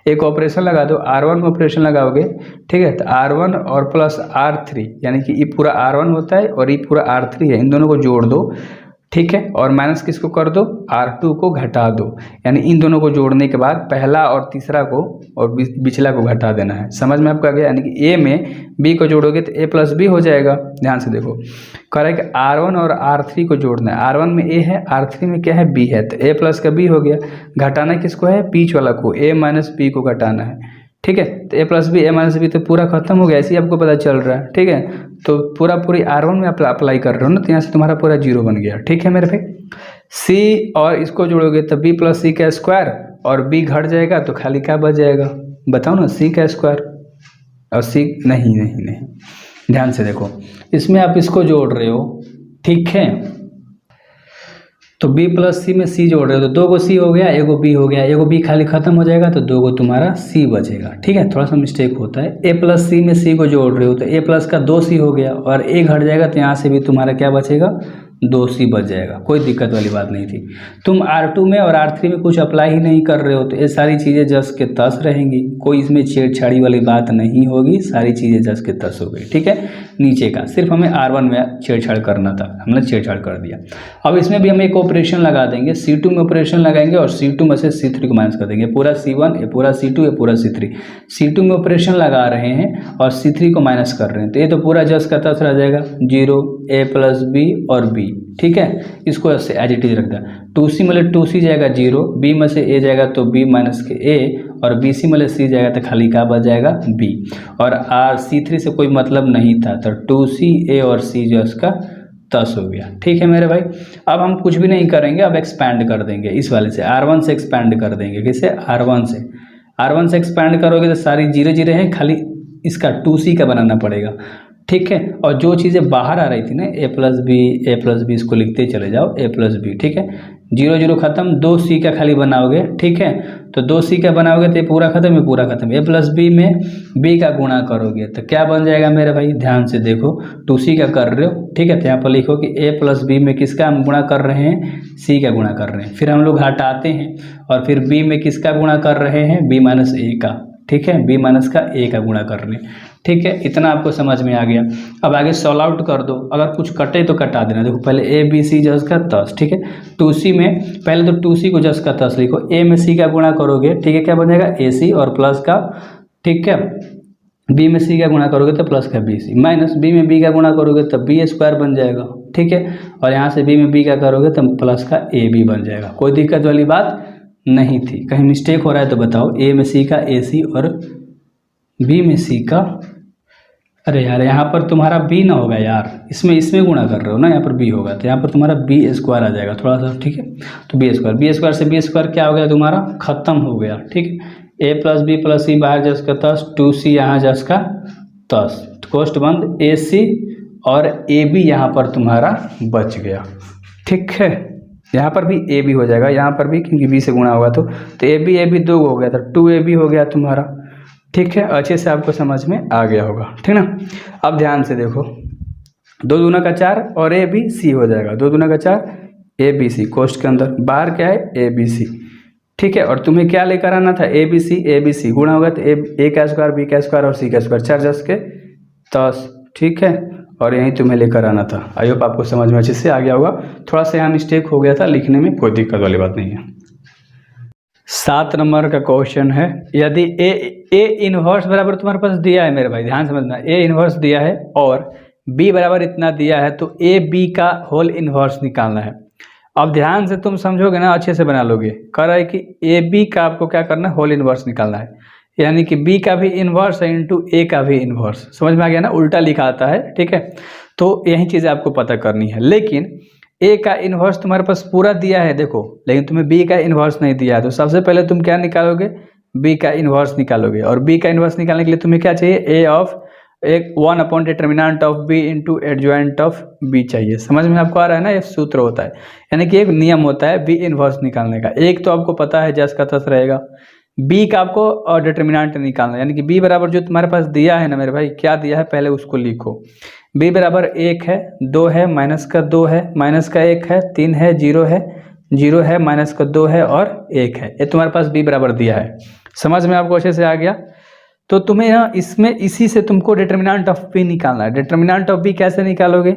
A: एक ऑपरेशन लगा दो, R1 में ऑपरेशन लगाओगे, ठीक है। तो R1 और प्लस R3, यानी कि ये पूरा R1 होता है और ये पूरा R3 है, इन दोनों को जोड़ दो, ठीक है। और माइनस किसको कर दो, R2 को घटा दो, यानी इन दोनों को जोड़ने के बाद पहला और तीसरा को और पिछला को घटा देना है। समझ में आपको आ गया, यानी कि A में B को जोड़ोगे तो A प्लस B हो जाएगा। ध्यान से देखो, कह रहा है कि R1 और R3 को जोड़ना है। R1 में A है, R3 में क्या है, B है, तो A प्लस का B हो गया। घटाना किसको है, बीच वाला को, A माइनस B को घटाना है, ठीक है। तो a plus B, a minus B, तो पूरा खत्म हो गया, ऐसे ही आपको पता चल रहा है, ठीक है। तो पूरी R1 में आप अप्लाई कर रहे हो ना, तो यहाँ से तुम्हारा पूरा 0 बन गया, ठीक है मेरे भाई। C और इसको जोड़ोगे तो b प्लस सी का स्क्वायर, और b घट जाएगा तो खाली क्या बच जाएगा, बताओ ना, c का स्क्वायर। और c नहीं, ध्यान से देखो, इसमें आप इसको जोड़ रहे हो, ठीक है। तो b प्लस सी में c जोड़ रहे हो तो 2 को c हो गया, एगो b हो गया, एगो b खाली खत्म हो जाएगा तो 2 को तुम्हारा c बचेगा। ठीक है, थोड़ा सा मिस्टेक होता है। a प्लस सी में c को जोड़ रहे हो तो a प्लस का 2c हो गया और a घट जाएगा तो यहाँ से भी तुम्हारा क्या बचेगा, 2c बच जाएगा। कोई दिक्कत वाली बात नहीं थी। तुम R2 में और R3 में कुछ अप्लाई ही नहीं कर रहे हो तो ये सारी चीज़ें जस के तस रहेंगी, कोई इसमें छेड़छाड़ी वाली बात नहीं होगी, सारी चीज़ें जस के तस हो गई। ठीक है, नीचे का सिर्फ हमें R1 में छेड़छाड़ करना था, हमने छेड़छाड़ कर दिया। अब इसमें भी हम एक ऑपरेशन लगा देंगे, C2 में ऑपरेशन लगाएंगे और C2 में से C3 को माइनस कर देंगे। पूरा C1, ये पूरा C2, ये पूरा C3। C2 में ऑपरेशन लगा रहे हैं और C3 को माइनस कर रहे हैं तो ये तो पूरा जस का तस रह जाएगा, 0 a प्लस b और b। ठीक है, इसको ऐसे एज इट इज रख दिया। 2c मतलब 2c जाएगा 0, b में से a जाएगा तो b माइनस के a और bc मतलब c जाएगा तो खाली का बच जाएगा b और C3 से कोई मतलब नहीं था तो 2c a और c जो इसका 10 हो गया। ठीक है मेरे भाई, अब हम कुछ भी नहीं करेंगे, अब एक्सपैंड कर देंगे इस वाले से, R1 से एक्सपैंड कर देंगे। किसे, R1 से। R1 से एक्सपैंड करोगे तो सारी 0 0 हैं, खाली इसका 2c का बनाना पड़ेगा। ठीक है, और जो चीज़ें बाहर आ रही थी ना a प्लस बी इसको लिखते चले जाओ a प्लस बी। ठीक है, 0 0 खत्म, 2c का खाली बनाओगे। ठीक है, तो 2c का बनाओगे तो ये पूरा खत्म, ये पूरा खत्म। a प्लस बी में b का गुणा करोगे तो क्या बन जाएगा मेरे भाई, ध्यान से देखो, 2c का कर रहे हो। ठीक है, तो यहाँ पर लिखो कि a प्लस बी में किसका हम गुणा कर रहे हैं, c का गुणा कर रहे हैं। फिर हम लोग हटाते हैं और फिर b में किसका गुणा कर रहे हैं, b माइनस a का। ठीक है, b माइनस का a का गुणा कर रहे हैं। ठीक है, इतना आपको समझ में आ गया। अब आगे सॉल्व आउट कर दो, अगर कुछ कटे तो कटा देना। देखो पहले a b c जस का 10। ठीक है, 2c में पहले तो 2c को जस का 10 लिखो, a में c का गुणा करोगे। ठीक है, क्या बन जाएगा ac और प्लस का। ठीक है, b में c का गुणा करोगे तो प्लस का bc, माइनस b में b का गुणा करोगे तो b स्क्वायर बन जाएगा। ठीक है, और यहाँ से b में b का करोगे तो प्लस का ab बन जाएगा। कोई दिक्कत वाली बात नहीं थी। कहीं मिस्टेक हो रहा है तो बताओ, a में c का ac और b में c का, अरे यार यहाँ पर तुम्हारा b ना होगा यार, इसमें गुणा कर रहे हो ना, यहाँ पर b होगा तो यहाँ पर तुम्हारा b स्क्वायर आ जाएगा थोड़ा सा। ठीक है, तो b स्क्वायर से b स्क्वायर क्या हो गया तुम्हारा, खत्म हो गया। ठीक है, a प्लस बी प्लस सी बाहर जस का 10, 2c यहाँ जस का 10, कोष्ट बंद ac और ab यहाँ पर तुम्हारा बच गया। ठीक है, यहाँ पर भी ab हो जाएगा, यहाँ पर भी क्योंकि b से गुणा होगा तो ab 2 हो गया था, 2ab हो गया तुम्हारा। ठीक है, अच्छे से आपको समझ में आ गया होगा। ठीक ना, अब ध्यान से देखो, 2 दूना का 4 और a b c हो जाएगा, 2 दूना का 4 a b c, कोष्ट के अंदर बाहर क्या है a b c। ठीक है, और तुम्हें क्या लेकर आना था, a b c गुणा होगा तो a का स्क्वायर b का स्क्वायर और c का स्क्वायर, 4 जस के 10। ठीक है, और यही तुम्हें लेकर आना था। आई होप आपको समझ में अच्छे से आ गया होगा। थोड़ा सा यहाँ मिस्टेक हो गया था लिखने में, कोई दिक्कत वाली बात नहीं है। 7 नंबर का क्वेश्चन है, यदि ए इनवर्स बराबर तुम्हारे पास दिया है मेरे भाई, ध्यान समझना, ए इनवर्स दिया है और बी बराबर इतना दिया है तो ए बी का होल इनवर्स निकालना है। अब ध्यान से तुम समझोगे ना, अच्छे से बना लोगे। कह रहा है कि ए बी का आपको क्या करना है, होल इनवर्स निकालना है, यानी कि बी का भी इनवर्स है इंटू ए का भी इनवर्स। समझ में आ गया ना, उल्टा लिखा आता है। ठीक है, तो यही चीज़ आपको पता करनी है। लेकिन ए का इन्वर्स तुम्हारे पास पूरा दिया है देखो, लेकिन तुम्हें बी का इन्वर्स नहीं दिया है, तो सबसे पहले तुम क्या निकालोगे, बी का इन्वर्स निकालोगे। और बी का इन्वर्स निकालने के लिए तुम्हें क्या चाहिए, ए ऑफ एक 1 determinant of B into adjoint of B चाहिए। समझ में आपको आ रहा है ना, ये सूत्र होता है, यानी कि एक नियम होता है बी इन्वर्स निकालने का। एक तो आपको पता है जस का तस रहेगा, बी का आपको और डिटर्मिनेंट निकालना है, यानी कि बी बराबर जो तुम्हारे पास दिया है ना मेरे भाई, क्या दिया है पहले उसको लिखो। बी बराबर 1 है, 2 है, माइनस का 2 है, माइनस का 1 है, 3 है, 0 है, 0 है, माइनस का 2 है और 1 है। ये तुम्हारे पास बी बराबर दिया है। समझ में आपको अच्छे से आ गया। तो तुम्हें ना इसमें इसी से तुमको डिटर्मिनेंट ऑफ बी निकालना है। डिटर्मिनेंट ऑफ बी कैसे निकालोगे,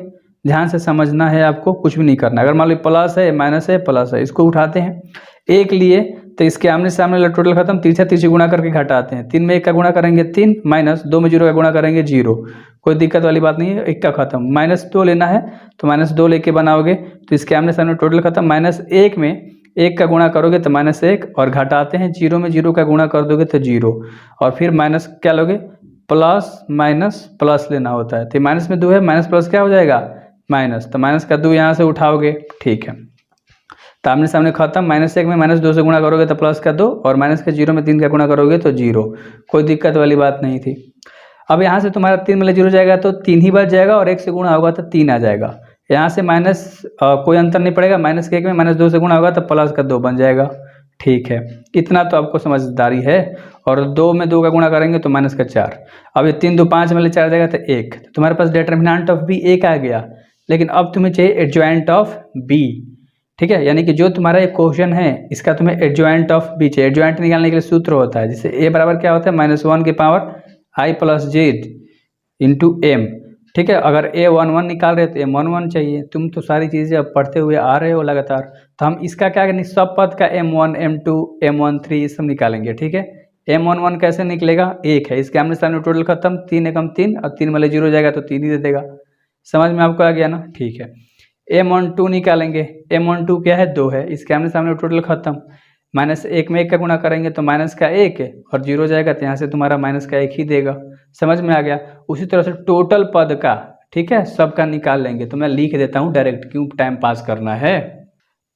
A: ध्यान से समझना है आपको, कुछ भी नहीं करना। अगर मान लो प्लस है, माइनस है, प्लस है, इसको उठाते हैं एक लिए तो इसके आमने सामने टोटल खत्म, तिरछा तिरछी गुणा करके घटाते हैं। 3 में 1 का गुणा करेंगे 3, माइनस 2 में 0 का गुणा करेंगे 0, कोई दिक्कत वाली बात नहीं है। 1 का खत्म, -2 लेना है तो -2 लेके बनाओगे तो इसके आमने सामने टोटल खत्म। -1 में 1 का गुणा करोगे तो -1 और घटाते हैं 0 में 0 का गुणा कर दोगे तो 0 और फिर माइनस क्या लोगे, प्लस माइनस प्लस लेना होता है। तो माइनस में 2 है, माइनस प्लस क्या हो जाएगा माइनस, तो माइनस का 2 यहाँ से उठाओगे। ठीक है, तो आमने सामने खत्म। -1 में -2 से गुणा करोगे तो प्लस का 2 और माइनस के 0 में 3 का गुणा करोगे तो 0, कोई दिक्कत वाली बात नहीं थी। अब यहाँ से तुम्हारा 3 में 0 जाएगा तो 3 ही बच जाएगा और 1 से गुणा होगा तो 3 आ जाएगा। यहाँ से माइनस कोई अंतर नहीं पड़ेगा, माइनस के 1 में -2 से गुणा होगा तो प्लस का 2 बन जाएगा। ठीक है, इतना तो आपको समझदारी है। और 2 में 2 का गुणा करेंगे तो माइनस का 4। अब ये 3 2 5 में 4 जाएगा तो 1, तो तुम्हारे पास डिटर्मिनेंट ऑफ बी 1 आ गया। लेकिन अब तुम्हें चाहिए एडजॉइंट ऑफ बी। ठीक है, यानी कि जो तुम्हारा एक क्वेश्चन है इसका तुम्हें एडजॉइंट ऑफ बी चाहिए। एडजॉइंट निकालने के लिए सूत्र होता है, जिससे ए बराबर क्या होता है, -1 की power i plus Z into M. ठीक है, अगर a11 निकाल रहे हो तो m11 चाहिए। तुम तो सारी चीज़ें अब पढ़ते हुए आ रहे हो लगातार, तो हम इसका क्या करेंगे, सब पद का m1 m2 m13 ये सब निकालेंगे। ठीक है, m11 कैसे निकलेगा, 1 है, इसके आमने सामने टोटल खत्म, 3 एकम 3 और 3 वाले 0 जाएगा तो 3 ही दे देगा। समझ में आपको आ गया ना। ठीक है, m12 निकालेंगे, m12 क्या है, 2 है, इसके आमने सामने टोटल खत्म, -1 में 1 का गुणा करेंगे तो माइनस का 1 है और 0 जाएगा तो यहाँ से तुम्हारा माइनस का 1 ही देगा। समझ में आ गया। उसी तरह से टोटल पद का, ठीक है, सबका निकाल लेंगे। तो मैं लिख देता हूँ डायरेक्ट, क्यों टाइम पास करना है।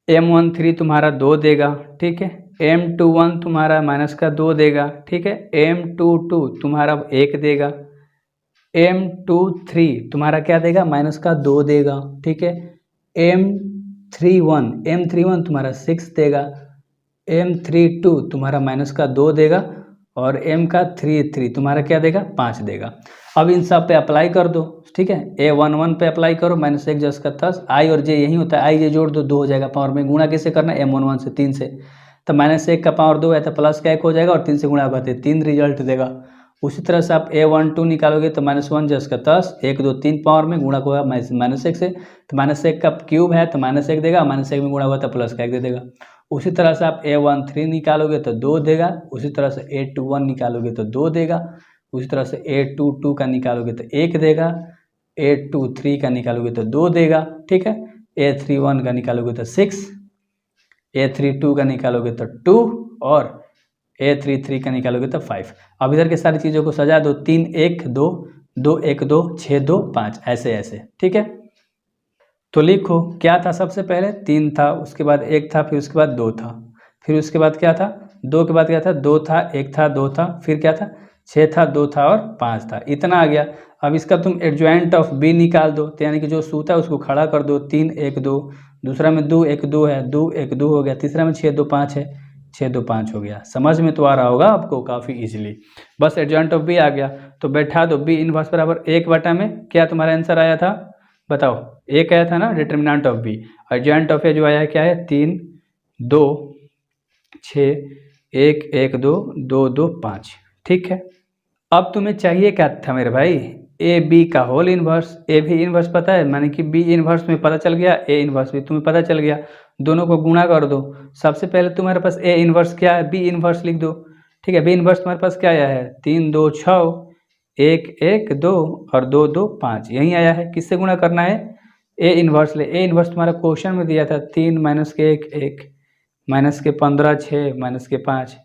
A: m13 तुम्हारा 2 देगा। ठीक है, m21 तुम्हारा माइनस का 2 देगा। ठीक है, m22 तुम्हारा 1 देगा। m23 तुम्हारा क्या देगा, माइनस का 2 देगा। ठीक है, m31 तुम्हारा 6 देगा। m32 तुम्हारा माइनस का 2 देगा और m का 3 तुम्हारा क्या देगा, 5 देगा। अब इन सब पे अप्लाई कर दो। ठीक है, a11 पे अप्लाई करो, -1 10 का 10, i और j यही होता है, i j जोड़ दो, 2 हो जाएगा पावर में। गुणा कैसे करना है, m11 से 3 से, तो -1 का पावर 2 है तो प्लस का 1 हो जाएगा और 3 से गुणा होगा तो 3 रिजल्ट देगा। उसी तरह से आप a12 निकालोगे तो -1 10 का 10, 1 2 3 पावर में गुणा होगा -1 से, तो -1 का क्यूब है तो -1 देगा, -1 में गुणा हुआ तो प्लस का 1 दे देगा। उसी तरह से आप a13 निकालोगे तो 2 देगा। उसी तरह से a21 निकालोगे तो 2 देगा। उसी तरह से a22 का निकालोगे तो 1 देगा। a23 का निकालोगे तो 2 देगा। ठीक है, a31 का निकालोगे तो 6, a32 का निकालोगे तो 2 और a33 का निकालोगे तो 5। अब इधर के सारी चीज़ों को सजा दो, 3 1 2 2 1 2 6 2 5, ऐसे ऐसे। ठीक है, तो लिखो क्या था, सबसे पहले 3 था, उसके बाद 1 था, फिर उसके बाद 2 था, फिर उसके बाद क्या था, 2 के बाद क्या था, 2 था, 1 था, 2 था, फिर क्या था, 6 था, 2 था और 5 था, इतना आ गया। अब इसका तुम एडजॉइंट ऑफ बी निकाल दो, तो यानी कि जो सूता है उसको खड़ा कर दो, 3 1 2, दूसरा में 2 1 2 है, 2 1 2 हो गया, तीसरा में 6 2 5 है, 6 2 5 हो गया। समझ में तो आ रहा होगा आपको काफ़ी इजीली। बस एडजॉइंट ऑफ बी आ गया तो बैठा दो, बी इनवर्स बराबर 1 बटा में क्या तुम्हारा आंसर आया था, बताओ, 1 आया था ना determinant of B. Adjoint of A जो आया है क्या है, 3 2 6 1 1 2 2 2 5। ठीक है, अब तुम्हें चाहिए क्या था मेरे भाई, ए बी का होल इन्वर्स। ए भी इन्वर्स पता है, माने कि बी इन्वर्स में पता चल गया, ए इन्वर्स भी तुम्हें पता चल गया, दोनों को गुणा कर दो। सबसे पहले तुम्हारे पास ए इन्वर्स क्या है, बी इन्वर्स लिख दो। ठीक है, बी इन्वर्स तुम्हारे पास क्या आया है, 3 2 6 1 1 2 और 2 2 5, यही आया है। किससे गुणा करना है, ए इन्वर्स ले। ए इन्वर्स तुम्हारा क्वेश्चन में दिया था, 3 -1 1 -15 6 -5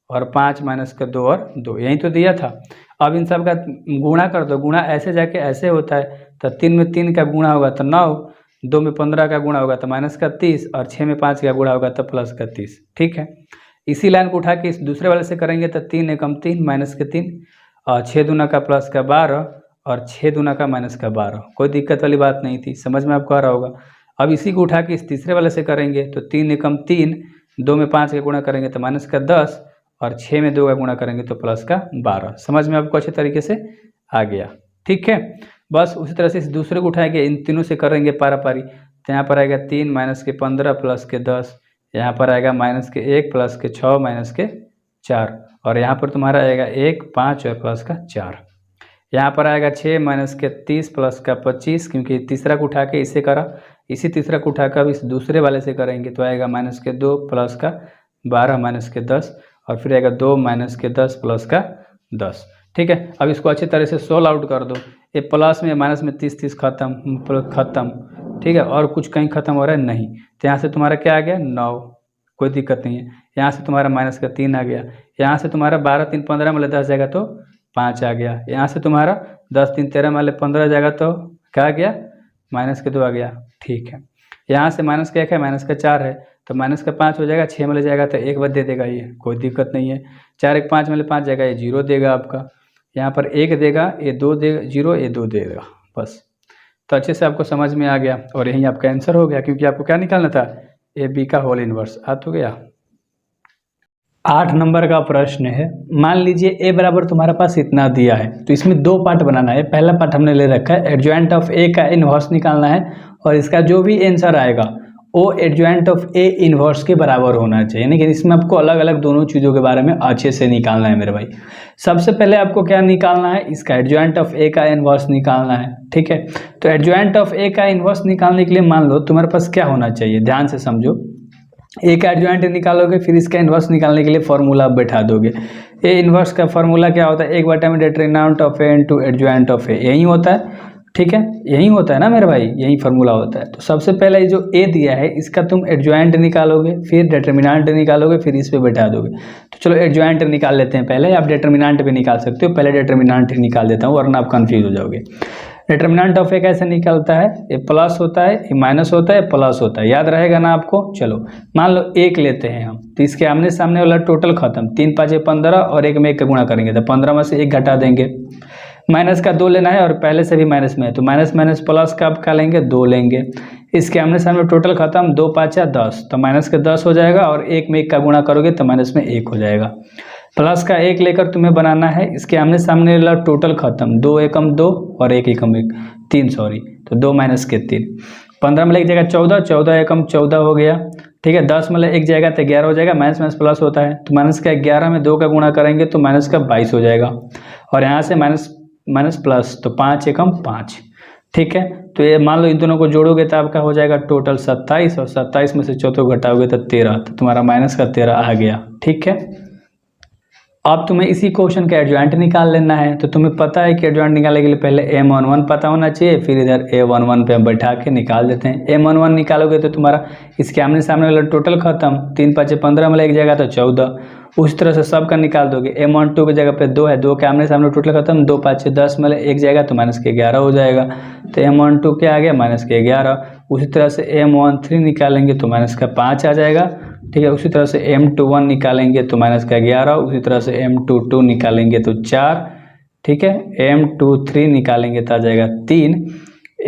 A: और 5 -2 और 2, यही तो दिया था। अब इन सब का गुणा कर दो, गुणा ऐसे जाके ऐसे होता है, तो 3 में 3 का गुणा होगा तो 9, 2 में 15 का गुणा होगा तो -30 और 6 में 5 का गुणा होगा तो +30। ठीक है, इसी लाइन को उठा के इस दूसरे वाले से करेंगे तो 3 एकम 3 -3 और 6 दूना का +12 और 6 दूना का -12, कोई दिक्कत वाली बात नहीं थी। समझ में आपको आ रहा होगा। अब इसी को उठा के इस तीसरे वाले से करेंगे तो 3 एकम 3, 2 में 5 का गुणा करेंगे तो -10 और 6 में 2 का गुणा करेंगे तो +12। समझ में आपको अच्छे तरीके से आ गया। ठीक है, बस उसी तरह से इस दूसरे को उठाएंगे, इन तीनों से करेंगे पारा पारी, तो यहाँ पर आएगा 3 -15 +10, यहाँ पर आएगा -1 +6 -4 और यहाँ पर तुम्हारा आएगा 1 5 और +4। यहाँ पर आएगा 6 -30 +25, क्योंकि तीसरा को उठा के इससे करा, इसी तीसरा को उठा कर इस दूसरे वाले से करेंगे तो आएगा -2 +12 -10 और फिर आएगा 2 -10 +10। ठीक है, अब इसको अच्छी तरह से सोल्व आउट कर दो। ये प्लस में माइनस में 30 30 खत्म। ठीक है, और कुछ कहीं खत्म हो रहा है नहीं, तो यहाँ से तुम्हारा क्या आ गया, 9, कोई दिक्कत नहीं है। यहाँ से तुम्हारा -3 आ गया, यहाँ से तुम्हारा 12 3 15 में 10 जाएगा तो 5 आ गया, यहाँ से तुम्हारा 10 3 13 में 15 जाएगा तो क्या आ गया, -2 आ गया। ठीक है, यहाँ से -1 है, -4 है तो -5 हो जाएगा, 6 में ले जाएगा तो 1 दे देगा, ये कोई दिक्कत नहीं है। 4 1 5 में 5 जाएगा, ये 0 देगा आपका, यहाँ पर 1 देगा, ये 2 देगा 0, ये 2 देगा बस। तो अच्छे से आपको समझ में आ गया और यही आपका आंसर हो गया, क्योंकि आपको क्या निकालना था, ए बी का होल इनवर्स। आ तो गया। 8 नंबर का प्रश्न है, मान लीजिए ए बराबर तुम्हारे पास इतना दिया है, तो इसमें दो पार्ट बनाना है। पहला पार्ट हमने ले रखा है एडजॉइंट ऑफ ए का इन्वर्स निकालना है, और इसका जो भी आंसर आएगा वो एडजॉइंट ऑफ ए इन्वर्स के बराबर होना चाहिए। यानी कि इसमें आपको अलग अलग दोनों चीज़ों के बारे में अच्छे से निकालना है मेरे भाई। सबसे पहले आपको क्या निकालना है, इसका एडजॉइंट ऑफ ए का इन्वर्स निकालना है। ठीक है, तो एडजॉइंट ऑफ ए का इन्वर्स निकालने के लिए मान लो तुम्हारे पास क्या होना चाहिए, ध्यान से समझो। ए का एडजॉइंट निकालोगे, फिर इसका इन्वर्स निकालने के लिए फॉर्मूला बैठा दोगे। ए इन्वर्स का फॉर्मूला क्या होता है, 1/में determinant of A into adjoint of A, यही होता है। ठीक है, यही होता है ना मेरे भाई, यही फॉर्मूला होता है। तो सबसे पहले जो ए दिया है इसका तुम एडजॉइंट निकालोगे, फिर डिटरमिनेंट निकालोगे, फिर इस पे बैठा दोगे। तो चलो एडजॉइंट निकाल लेते हैं पहले, आप डिटरमिनेंट भी निकाल सकते हो, पहले डिटरमिनेंट निकाल देता हूँ वरना आप कंफ्यूज हो जाओगे। डिटरमिनेंट ऑफ ए कैसे निकलता है, ए प्लस होता है, ए माइनस होता है, प्लस होता है, याद रहेगा ना आपको। चलो मान लो 1 लेते हैं हम, तो इसके आमने सामने वाला टोटल खत्म, 3 5 15 और 1 में 1 का गुणा करेंगे तो 15 में से 1 घटा देंगे। माइनस का 2 लेना है और पहले से भी माइनस में है, तो माइनस माइनस प्लस का आप क्या लेंगे, 2 लेंगे। इसके आमने सामने टोटल खत्म, 2 5 10, तो माइनस का 10 हो जाएगा और 1 में 1 का गुणा करोगे तो माइनस में 1 हो जाएगा। प्लस का 1 लेकर तुम्हें बनाना है, इसके आमने सामने वाला टोटल खत्म, 2 एकम 2 और 1 एकम 1 3 सॉरी, तो 2 माइनस के 3, 15 में लग जाएगा 14, 14 एकम 14 हो गया। ठीक है, 10 में एक जाएगा तो 11 हो जाएगा, माइनस माइनस प्लस होता है, तो माइनस का 11 में 2 का गुणा करेंगे तो माइनस का 22 हो जाएगा, और यहाँ से माइनस माइनस प्लस, तो 5 एकम 5। ठीक है, तो ये मान लो इन दोनों को जोड़ोगे तो आपका हो जाएगा टोटल 27, और 27 में से 14 घटाओगे तो 13, तो तुम्हारा माइनस का 13 आ गया। ठीक है, अब तुम्हें इसी क्वेश्चन का एडजॉइंट निकाल लेना है। तो तुम्हें पता है कि एडजॉइंट निकालने के लिए पहले m11 पता होना चाहिए, फिर इधर a11 पे हम बैठा के निकाल देते हैं। m11 निकालोगे तो तुम्हारा इसके आमने सामने वाला टोटल खत्म, 3 5 15 में लग जाएगा तो 14, उस तरह से सब का निकाल दोगे। m12 की जगह पे 2 है, 2 के आमने सामने टोटल खत्म, 2 5 10 में 1 जाएगा तो माइनस के 11 हो जाएगा, तो m12 क्या आ गया, माइनस के 11। उसी तरह से m13 निकालेंगे तो माइनस का 5 आ जाएगा। ठीक है, उसी तरह से m21 निकालेंगे तो माइनस का 11, उसी तरह से m22 निकालेंगे तो 4। ठीक है, m23 निकालेंगे तो आ जाएगा 3,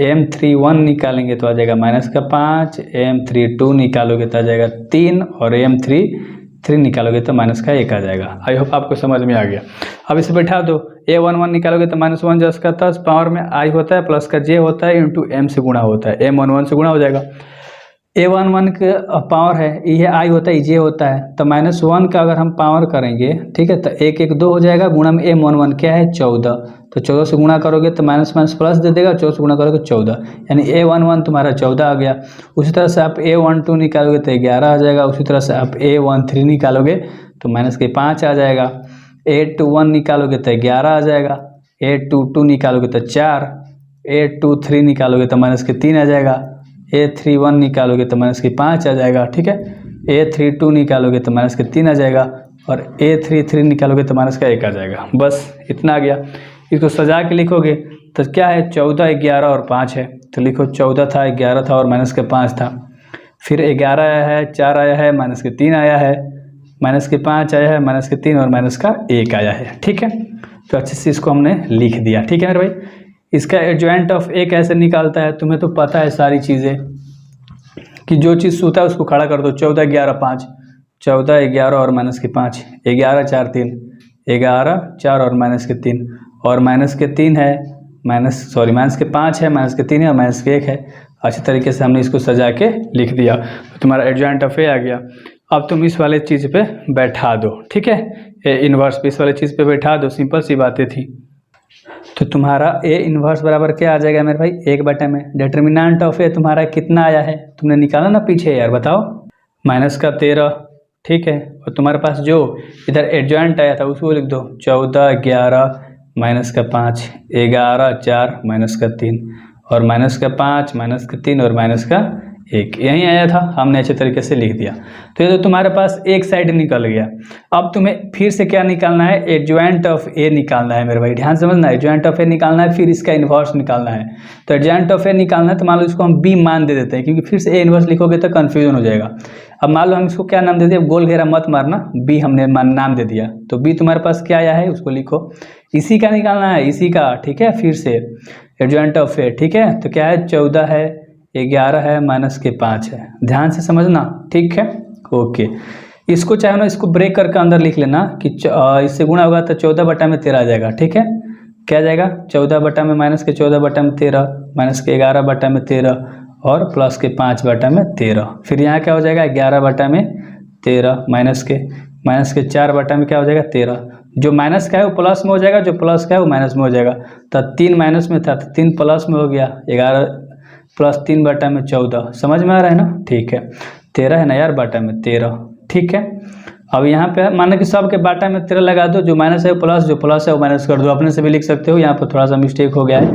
A: m31 निकालेंगे तो आ जाएगा माइनस का 5, m32 निकालोगे तो आ जाएगा 3, और m33 निकालोगे तो माइनस का 1 आ जाएगा। आई होप आपको समझ में आ गया। अब इसे बैठा दो, a11 निकालोगे तो -1 10 का 10, पावर में i होता है प्लस का j होता है इंटू m से गुणा होता है, m11 से गुणा हो जाएगा। a11 का पावर है, ये i होता है, j होता है, तो -1 का अगर हम पावर करेंगे, ठीक है, तो 1 1 2 हो जाएगा, गुणा में m11 क्या है 14, तो 14 से गुणा करोगे तो माइनस माइनस प्लस दे देगा, 14 से गुणा करोगे 14, यानी a11 तुम्हारा 14 आ गया। उसी तरह से आप a12 निकालोगे तो 11 आ जाएगा, उसी तरह से आप a13 निकालोगे तो माइनस के 5 आ जाएगा, a21 निकालोगे तो 11 आ जाएगा, a22 निकालोगे तो 4, a23 निकालोगे तो माइनस के 3 आ जाएगा, a31 निकालोगे तो माइनस के 5 आ जाएगा। ठीक है, a32 निकालोगे तो माइनस के 3 आ जाएगा, और a33 निकालोगे तो माइनस का 1 आ जाएगा। बस इतना आ गया। इसको सजा के लिखोगे तो क्या है, 14 11 और 5 है, तो लिखो 14 था, 11 था और माइनस के 5 था, फिर 11 आया है, 4 आया है, माइनस के 3 आया है, माइनस के 5 आया है, माइनस के 3 और माइनस का 1 आया है। ठीक है, तो अच्छे से इसको हमने लिख दिया। ठीक है मेरे भाई, इसका एडजॉइंट ऑफ ए कैसे निकालता है तुम्हें तो पता है सारी चीज़ें, कि जो चीज़ होता है उसको खड़ा कर दो, 14 11 5, 14 11 और माइनस के 5, 11 4 3, 11 4 और माइनस के 3, और माइनस के 3 है, माइनस के 5 है, माइनस के 3 है और माइनस के 1 है। अच्छी तरीके से हमने इसको सजा के लिख दिया, तो तुम्हारा एडजॉइंट ऑफ ए आ गया। अब तुम इस वाले चीज़ पे बैठा दो, ठीक है, ए इन्वर्स पे इस वाले चीज़ पे बैठा दो, सिंपल सी बातें थी। तो तुम्हारा ए इन्वर्स बराबर क्या आ जाएगा मेरे भाई, 1/में डिटरमिनेंट ऑफ ए तुम्हारा कितना आया है, तुमने निकाला ना पीछे यार, बताओ, माइनस का 13। ठीक है, और तुम्हारे पास जो इधर एडजॉइंट आया था उसको लिख दो, 14 11 माइनस का 5, 11 4 माइनस का 3, और माइनस का 5 माइनस का 3 और माइनस का 1, यही आया था, हमने अच्छे तरीके से लिख दिया। तो ये तो तुम्हारे पास एक साइड निकल गया। अब तुम्हें फिर से क्या निकालना है, एडजॉइंट ऑफ ए निकालना है मेरे भाई, ध्यान समझना, एडजॉइंट ऑफ ए निकालना है, फिर इसका इन्वर्स निकालना है। तो एडजॉइंट ऑफ ए निकालना है, तो मान लो इसको हम बी मान दे देते हैं, क्योंकि फिर से ए इन्वर्स लिखोगे तो कन्फ्यूजन हो जाएगा। अब मान लो हम इसको क्या नाम दे दिया, गोल घेरा मत मारना, बी हमने नाम दे दिया, तो बी तुम्हारे पास क्या आया है उसको लिखो, इसी का निकालना है, इसी का। ठीक है, फिर से एडजॉइंट ऑफ ए, ठीक है। तो क्या है, 14 है, 11 है, माइनस के 5 है। ध्यान से समझना, ठीक है, ओके। इसको चाहे ना इसको ब्रेक करके अंदर लिख लेना कि इससे गुणा होगा तो 14/13 आ जाएगा, ठीक है। क्या जाएगा, 14 में माइनस के 14/13, माइनस के 11/13 और प्लस के 5/13। फिर यहाँ क्या हो जाएगा, 11/13 माइनस के 4 में क्या हो जाएगा 13। जो माइनस का है वो प्लस में हो जाएगा, जो प्लस का है वो माइनस में हो जाएगा। तो 3 माइनस में था तो 3 प्लस में हो गया, 11 प्लस 3/14। समझ में आ रहा है ना, ठीक है। 13 है ना यार, बाटा में 13, ठीक है। अब यहाँ पे मानो कि सब के बाटा में 13 लगा दो, जो माइनस है वो प्लस, जो प्लस है वो माइनस कर दो। अपने से भी लिख सकते हो, यहाँ पर थोड़ा सा मिस्टेक हो गया है,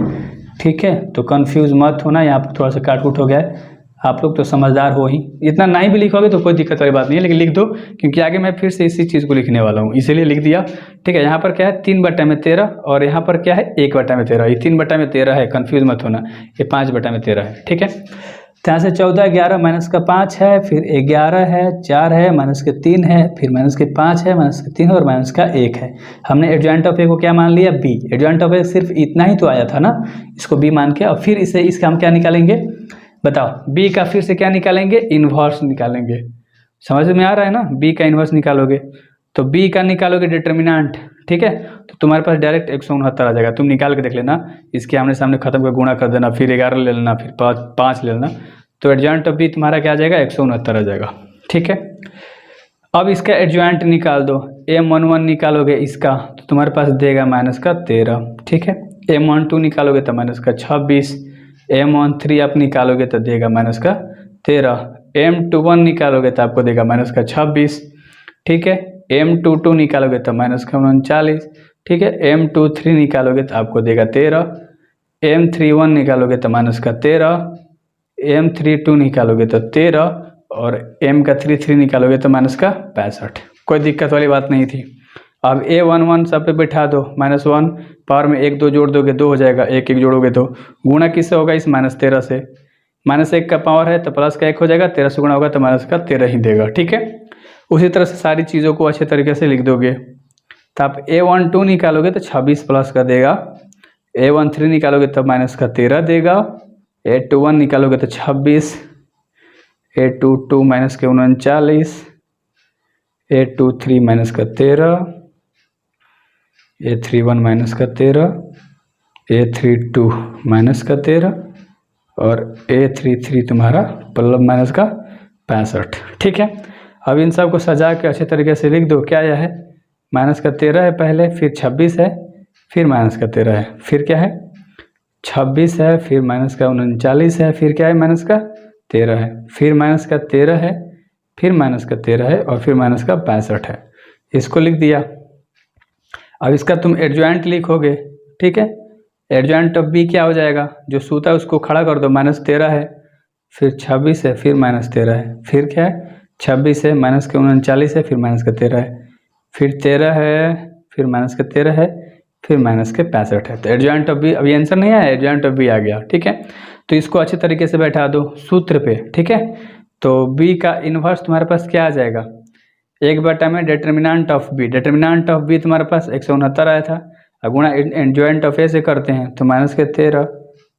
A: ठीक है। तो कंफ्यूज मत होना, यहाँ पर थोड़ा सा काट कूट हो गया है। आप लोग तो समझदार हो ही, इतना नहीं भी लिखोगे तो कोई दिक्कत वाली बात नहीं है, लेकिन लिख दो क्योंकि आगे मैं फिर से इसी चीज़ को लिखने वाला हूँ, इसीलिए लिख दिया, ठीक है। यहाँ पर क्या है 3/13 और यहाँ पर क्या है 1/13। ये 3/13 है, कन्फ्यूज मत होना, ये 5/13 है, ठीक है। तो यहाँ से 14, 11 माइनस का 5 है, फिर 11 है, 4 है, माइनस के 3 है, फिर माइनस के 5 है, माइनस के 3 और माइनस का 1 है। हमने एडजॉइंट ऑफ ए को क्या मान लिया, बी। एडजॉइंट ऑफ ए सिर्फ इतना ही तो आया था ना, इसको बी मान के, और फिर इसे इसका हम क्या निकालेंगे बताओ, बी का फिर से क्या निकालेंगे, इन्वर्स निकालेंगे। समझ में आ रहा है ना, बी का इन्वर्स निकालोगे तो बी का निकालोगे डिटर्मिनेंट, ठीक है। तो तुम्हारे पास डायरेक्ट 169 आ जाएगा। तुम निकाल के देख लेना, इसके आमने सामने खत्म कर गुणा कर देना, फिर 11 ले लेना, फिर 5 ले लेना, तो एडजॉइंट ऑफ बी तुम्हारा क्या आ जाएगा 169 आ जाएगा, ठीक है। अब इसका एडजॉइंट निकाल दो, M11 निकालोगे इसका तो तुम्हारे पास देगा माइनस का 13, ठीक है। M12 निकालोगे तो माइनस का 26, M13 आप निकालोगे तो देगा माइनस का 13, M21 निकालोगे तो आपको देगा माइनस का 26, ठीक है। M22 निकालोगे तो माइनस का 39, ठीक है। M23 निकालोगे तो आपको देगा 13, M31 निकालोगे तो माइनस का 13, M32 निकालोगे तो 13 और M का 33 निकालोगे तो माइनस का 65। कोई दिक्कत वाली बात नहीं थी। अब A11 सब पे बैठा दो, -1 पावर में 1 2 जोड़ दोगे 2 हो जाएगा, 1 1 जोड़ोगे तो गुणा किससे होगा, इस -13 से। -1 का पावर है तो प्लस का 1 हो जाएगा, 13 से गुणा होगा तो माइनस का 13 ही देगा, ठीक है। उसी तरह से सारी चीज़ों को अच्छे तरीके से लिख दोगे। तो आप A12 निकालोगे तो 26 प्लस का देगा, A13 निकालोगे तो माइनस का 13 देगा, A21 निकालोगे तो 26, A22 माइनस के 39, A23 माइनस का 13, A31 माइनस का 13, A32 माइनस का 13 और A33 तुम्हारा मतलब माइनस का 65, ठीक है। अब इन सब को सजा के अच्छे तरीके से लिख दो। क्या आया है, माइनस का 13 है पहले, फिर 26 है, फिर माइनस का 13 है, फिर क्या है 26 है, फिर माइनस का 39 है, फिर क्या है माइनस का 13 है, फिर माइनस का 13 है, फिर माइनस का 13 है और फिर माइनस का 65 है। इसको लिख दिया। अब इसका तुम एडजॉइंट लिखोगे, ठीक है। एडजॉइंट ऑफ बी क्या हो जाएगा, जो सूता है उसको खड़ा कर दो, -13 है, फिर 26 है, फिर -13 है, फिर क्या है 26 है, माइनस के 39 है, फिर माइनस का 13 है, फिर 13 है, फिर माइनस का 13 है, फिर माइनस के 65 है। तो एडजॉइंट ऑफ बी, अभी आंसर नहीं आया, एडजॉइंट ऑफ बी आ गया, ठीक है। तो इसको अच्छे तरीके से बैठा दो सूत्र पे, ठीक है। तो बी का इन्वर्स तुम्हारे पास क्या आ जाएगा, 1 में determinant of B. Determinant of B तुम्हारे पास 169 आया था, गुणा एडजॉइंट ऑफ ए से करते हैं तो माइनस के 13,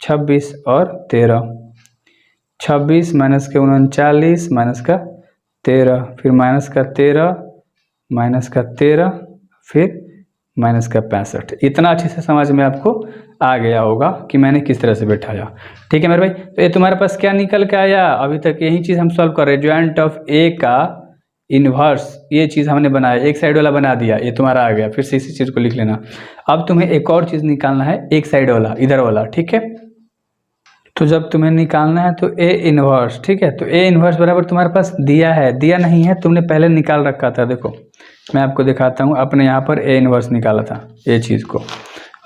A: 26 और 13, 26 माइनस के 39 माइनस का 13, फिर माइनस का 13, माइनस का 13, फिर माइनस का 65। इतना अच्छे से समझ में आपको आ गया होगा कि मैंने किस तरह से बैठाया, ठीक है मेरे भाई। तो ये तुम्हारे पास क्या निकल के आया, अभी तक यही चीज़ हम सॉल्व कर रहे हैं। एडजॉइंट ऑफ ए का इन्वर्स, ये चीज़ हमने बनाया, एक साइड वाला बना दिया, ये तुम्हारा आ गया। फिर से इसी चीज़ को लिख लेना। अब तुम्हें एक और चीज़ निकालना है, एक साइड वाला, इधर वाला, ठीक है। तो जब तुम्हें निकालना है तो ए इन्वर्स, ठीक है। तो ए इन्वर्स बराबर तुम्हारे पास दिया है, दिया नहीं है, तुमने पहले निकाल रखा था। देखो मैं आपको दिखाता हूँ, अपने यहाँ पर ए इन्वर्स निकाला था, ये चीज़ को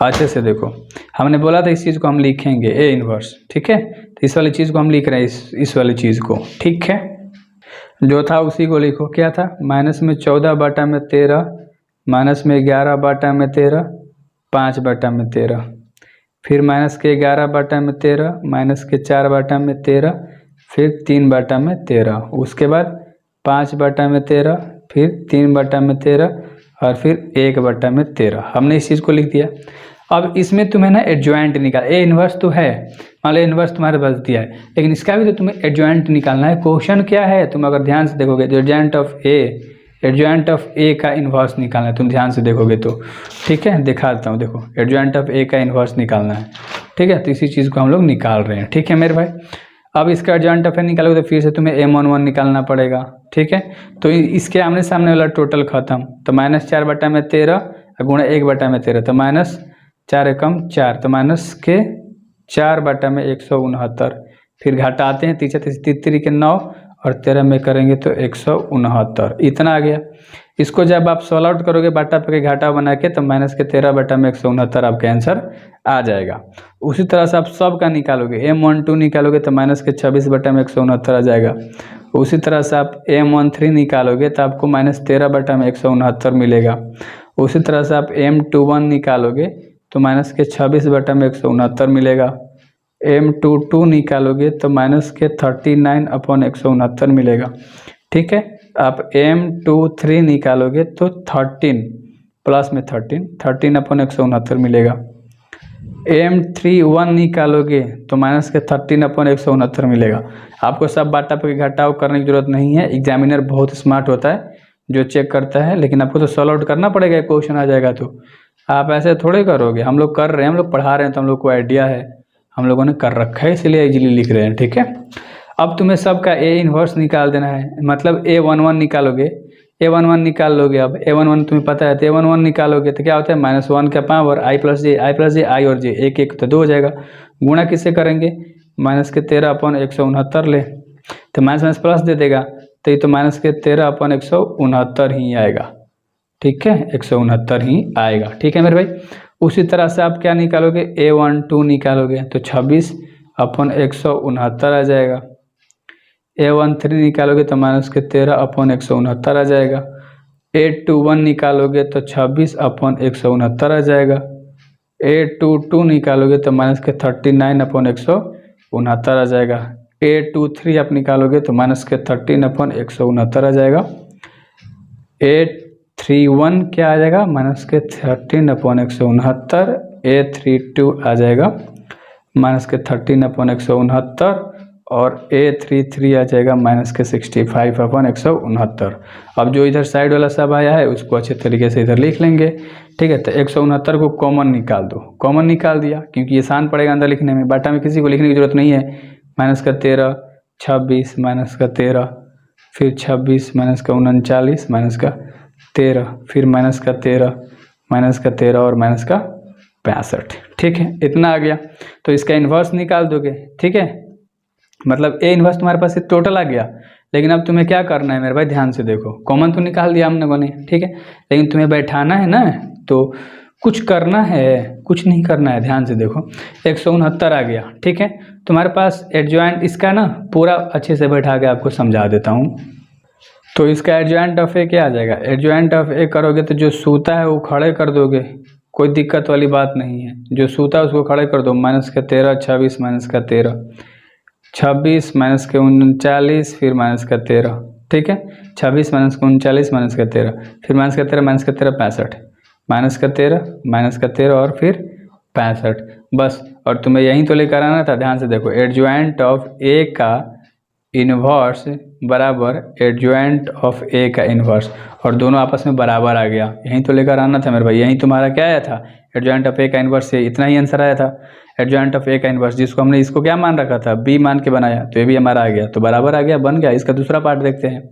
A: अच्छे से देखो। हमने बोला था इस चीज़ को हम लिखेंगे ए इन्वर्स, ठीक है। तो इस वाली चीज़ को हम लिख रहे हैं, इस वाली चीज़ को, ठीक है। जो था उसी को लिखो। क्या था, माइनस में 14/13, माइनस में 11/13, 5/13, फिर माइनस के 11/13, माइनस के 4/13, फिर 3/13, उसके बाद 5/13, फिर 3/13 और फिर 1/13। हमने इस चीज़ को लिख दिया। अब इसमें तुम्हें ना एडजॉइंट निकाल, ए इन्वर्स तो है, मान लो इन्वर्स तुम्हारे पास दिया है, लेकिन इसका भी तो तुम्हें एडजॉइंट निकालना है। क्वेश्चन क्या है, तुम अगर ध्यान से देखोगे तो एडजॉइंट ऑफ ए का इन्वर्स निकालना है, तुम ध्यान से देखोगे तो। ठीक है, दिखा देता हूँ, देखो एडजॉइंट ऑफ ए का इन्वर्स निकालना है। ठीक है, तो इसी चीज़ को हम लोग निकाल रहे हैं। ठीक है मेरे भाई, अब इसका एडजॉइंट ऑफ ए निकालोगे तो फिर से तुम्हें M11 निकालना पड़ेगा। ठीक है, तो इसके आमने सामने वाला टोटल खत्म, तो -4/13 गुणा 1/13, तो -4 एकम 4, तो -4/169। फिर घटाते हैं, 3 के 9 और 13 में करेंगे तो 169, इतना आ गया। इसको जब आप सॉल्व आउट करोगे बाटा पे घाटा बना के, तो -13/169 आपका आंसर आ जाएगा। उसी तरह से आप सब का निकालोगे, M12 निकालोगे तो -26/169 आ जाएगा। उसी तरह से आप M13 निकालोगे तो आपको -13/169 मिलेगा। उसी तरह से आप M21 निकालोगे तो -26/169 मिलेगा। M22 निकालोगे तो -39/169 मिलेगा। ठीक है, आप M23 निकालोगे तो 13 प्लस में 13/169 मिलेगा। M31 निकालोगे तो -13/169 मिलेगा। आपको सब बाटा पे घटाव करने की जरूरत नहीं है, एग्जामिनर बहुत स्मार्ट होता है जो चेक करता है, लेकिन आपको तो सॉल्व आउट करना पड़ेगा, क्वेश्चन आ जाएगा तो आप ऐसे थोड़े करोगे। हम लोग कर रहे हैं, हम लोग पढ़ा रहे हैं, तो हम लोग को आइडिया है, हम लोगों ने कर रखा है, इसलिए इजीली लिख रहे हैं। ठीक है, अब तुम्हें सबका ए इन्वर्स निकाल देना है, मतलब A11 निकालोगे, A11 निकाल लोगे। अब A11 तुम्हें पता है, तो A11 निकालोगे तो क्या होता है, -1 का पावर i प्लस जे, आई और जे, एक एक तो 2 हो जाएगा। गुणा किससे करेंगे, -13/169 ले, तो माइनस प्लस दे देगा, तो ये तो -13/169 ही आएगा। ठीक है, 169 ही आएगा। ठीक है मेरे भाई, उसी तरह से आप क्या निकालोगे, A12 निकालोगे तो 26/169 आ जाएगा। A13 निकालोगे तो -13/169 आ जाएगा। A21 निकालोगे तो 26/169 आ जाएगा। A22 निकालोगे तो -39/169 आ जाएगा। A23 आप निकालोगे तो -13/169 आ जाएगा। A31 क्या आ जाएगा, -13/169। A32 आ जाएगा -13/169 और A33 आ जाएगा -65/169। अब जो इधर साइड वाला सब आया है उसको अच्छे तरीके से इधर लिख लेंगे। ठीक है, तो 169 को कॉमन निकाल दो, कॉमन निकाल दिया क्योंकि आसान पड़ेगा अंदर लिखने में, बाटा में किसी को लिखने की जरूरत नहीं है। -13, 26, -13, फिर 26, -39, -13, फिर -13, -13 और -65। ठीक है, इतना आ गया, तो इसका इन्वर्स निकाल दोगे। ठीक है, मतलब ए इन्वर्स तुम्हारे पास टोटल आ गया, लेकिन अब तुम्हें क्या करना है मेरे भाई, ध्यान से देखो, कॉमन तो निकाल दिया हम लोगों ने। ठीक है, लेकिन तुम्हें बैठाना है ना, तो कुछ करना है, कुछ नहीं करना है, ध्यान से देखो। 169 आ गया। ठीक है, तुम्हारे पास एडजॉइंट इसका ना पूरा अच्छे से बैठा के आपको समझा देता हूँ। तो इसका एडजॉइंट ऑफ ए क्या आ जाएगा, एडजॉइंट ऑफ ए करोगे तो जो सूता है वो खड़े कर दोगे, कोई दिक्कत वाली बात नहीं है। जो सूता है उसको खड़े कर दो, -13, 26, -13, 26, -39, फिर -13। ठीक है, 26, -39, -13, फिर -13, -13, 65, -13 और फिर 65, बस। और तुम्हें यहीं तो लेकर आना था, ध्यान से देखो, एडजॉइंट ऑफ ए का इन्वर्स बराबर एडजॉइंट ऑफ ए का इन्वर्स, और दोनों आपस में बराबर आ गया। यहीं तो लेकर आना था मेरे भाई, यहीं तुम्हारा क्या आया था, एडजॉइंट ऑफ ए का इन्वर्स से इतना ही आंसर आया था। एडजॉइंट ऑफ ए का इन्वर्स, जिसको हमने इसको क्या मान रखा था, बी मान के बनाया, तो ये भी हमारा आ गया, तो बराबर आ गया, बन गया। इसका दूसरा पार्ट देखते हैं।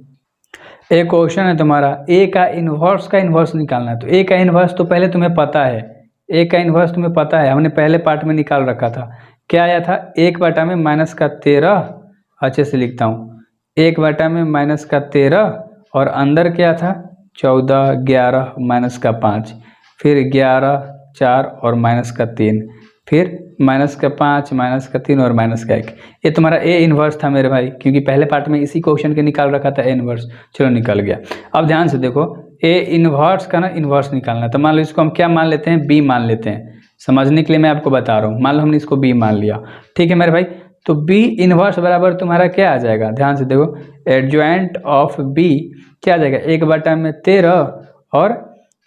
A: एक क्वेश्चन है तुम्हारा, ए का इन्वर्स निकालना है। तो ए का इन्वर्स तो पहले तुम्हें पता है, ए का इन्वर्स तुम्हें पता है, हमने पहले पार्ट में निकाल रखा था। क्या आया था, 1/-13, अच्छे से लिखता हूँ, 1/-13 और अंदर क्या था, 14, 11, -5, फिर 11, 4 और -3, फिर -5, -3 और -1। ये तुम्हारा ए इन्वर्स था मेरे भाई, क्योंकि पहले पार्ट में इसी क्वेश्चन के निकाल रखा था ए इन्वर्स। चलो निकल गया। अब ध्यान से देखो, ए इन्वर्स का ना इन्वर्स निकालना है, तो मान लो इसको हम क्या मान लेते हैं, बी मान लेते हैं। समझने के लिए मैं आपको बता रहा हूँ, मान लो हमने इसको बी मान लिया। ठीक है मेरे भाई, तो बी इन्वर्स बराबर तुम्हारा क्या आ जाएगा, ध्यान से देखो, एडजॉइंट ऑफ बी क्या आ जाएगा, 1/13 और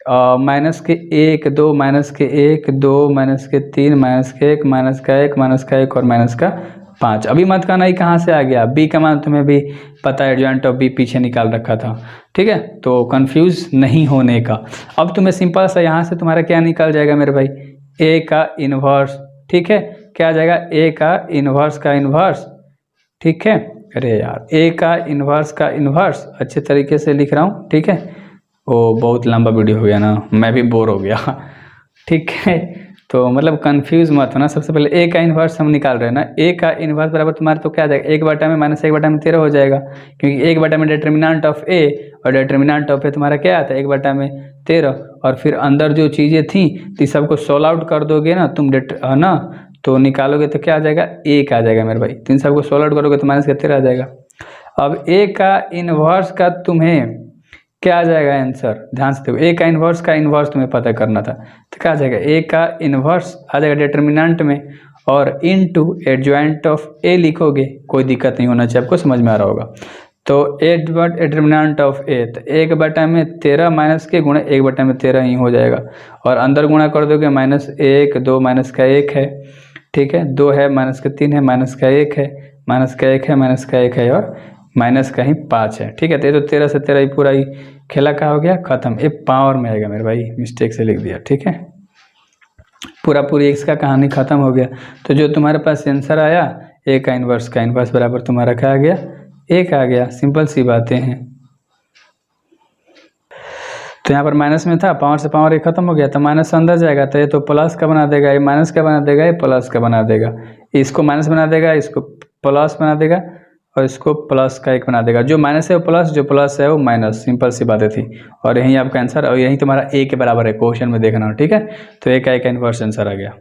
A: माइनस के एक दो, माइनस के एक दो, माइनस के तीन, माइनस के एक, माइनस का एक, माइनस का एक और माइनस का 5। अभी मत कहना ही कहाँ से आ गया, बी का मान तुम्हें भी पता है, एडजॉइंट ऑफ बी पीछे निकाल रखा था, ठीक है। तो कंफ्यूज नहीं होने का। अब तुम्हें सिंपल सा यहाँ से तुम्हारा क्या निकल जाएगा मेरे भाई, ए का इन्वर्स, ठीक है। क्या आ जाएगा, ए का इन्वर्स, ठीक है। अरे यार, ए का इन्वर्स अच्छे तरीके से लिख रहा हूँ, ठीक है। ओ बहुत लंबा वीडियो हो गया ना, मैं भी बोर हो गया, ठीक है। तो मतलब कंफ्यूज मत होना। सबसे पहले ए का इन्वर्स हम निकाल रहे हैं ना, ए का इन्वर्स बराबर तुम्हारा तो क्या आ जाएगा, 1 में माइनस 1/13 हो जाएगा, क्योंकि 1 में डिटर्मिनेंट ऑफ ए, और डिटर्मिनेंट ऑफ ए तुम्हारा क्या आता है 1/13। और फिर अंदर जो चीज़ें थी तो सबको सोल्व आउट कर दोगे ना तुम, है ना, तो निकालोगे तो क्या आ जाएगा, एक आ जाएगा मेरे भाई। तीन सबको सोल्व आउट करोगे तो माइनस 13 आ जाएगा। अब ए का इन्वर्स का तुम्हें क्या आ जाएगा आंसर, ध्यान से देखो, ए का इन्वर्स तुम्हें पता करना था, तो क्या आ जाएगा, ए का इन्वर्स आ जाएगा डिटर्मिनेंट में, और इनटू एडजॉइंट ऑफ ए लिखोगे, कोई दिक्कत नहीं होना चाहिए, आपको समझ में आ रहा होगा। तो डिटर्मिनेंट ऑफ ए, तो 1/13 माइनस के गुणा 1/13 ही हो जाएगा, और अंदर गुणा कर दोगे, -1 2 माइनस का 1 है, ठीक है, 2 है, माइनस का 3 है, माइनस का 1 है, माइनस का 1 है, माइनस का 1 है, और माइनस का ही 5 है, ठीक है। तो 13 से 13 ही पूरा ही खेला का हो गया, खत्म। ये पावर में आएगा मेरे भाई, मिस्टेक से लिख दिया, ठीक है। पूरी एक्स का कहानी खत्म हो गया। तो जो तुम्हारे पास आंसर आया, ए का इन्वर्स बराबर तुम्हारा क्या आ गया, एक आ गया। सिंपल सी बातें हैं। तो यहाँ पर माइनस में था, पावर से पावर ये खत्म हो गया, तो माइनस अंदर जाएगा, तो ये तो प्लस का बना देगा, ये माइनस का बना देगा, ये प्लस का बना देगा, इसको माइनस बना देगा, इसको प्लस बना देगा, और इसको प्लस का 1 बना देगा। जो माइनस है वो प्लस, जो प्लस है वो माइनस, सिंपल सी बातें थी। और यही आपका आंसर, और यही तुम्हारा ए के बराबर है, क्वेश्चन में देखना, ठीक है। तो ए का इन्वर्स आंसर आ गया।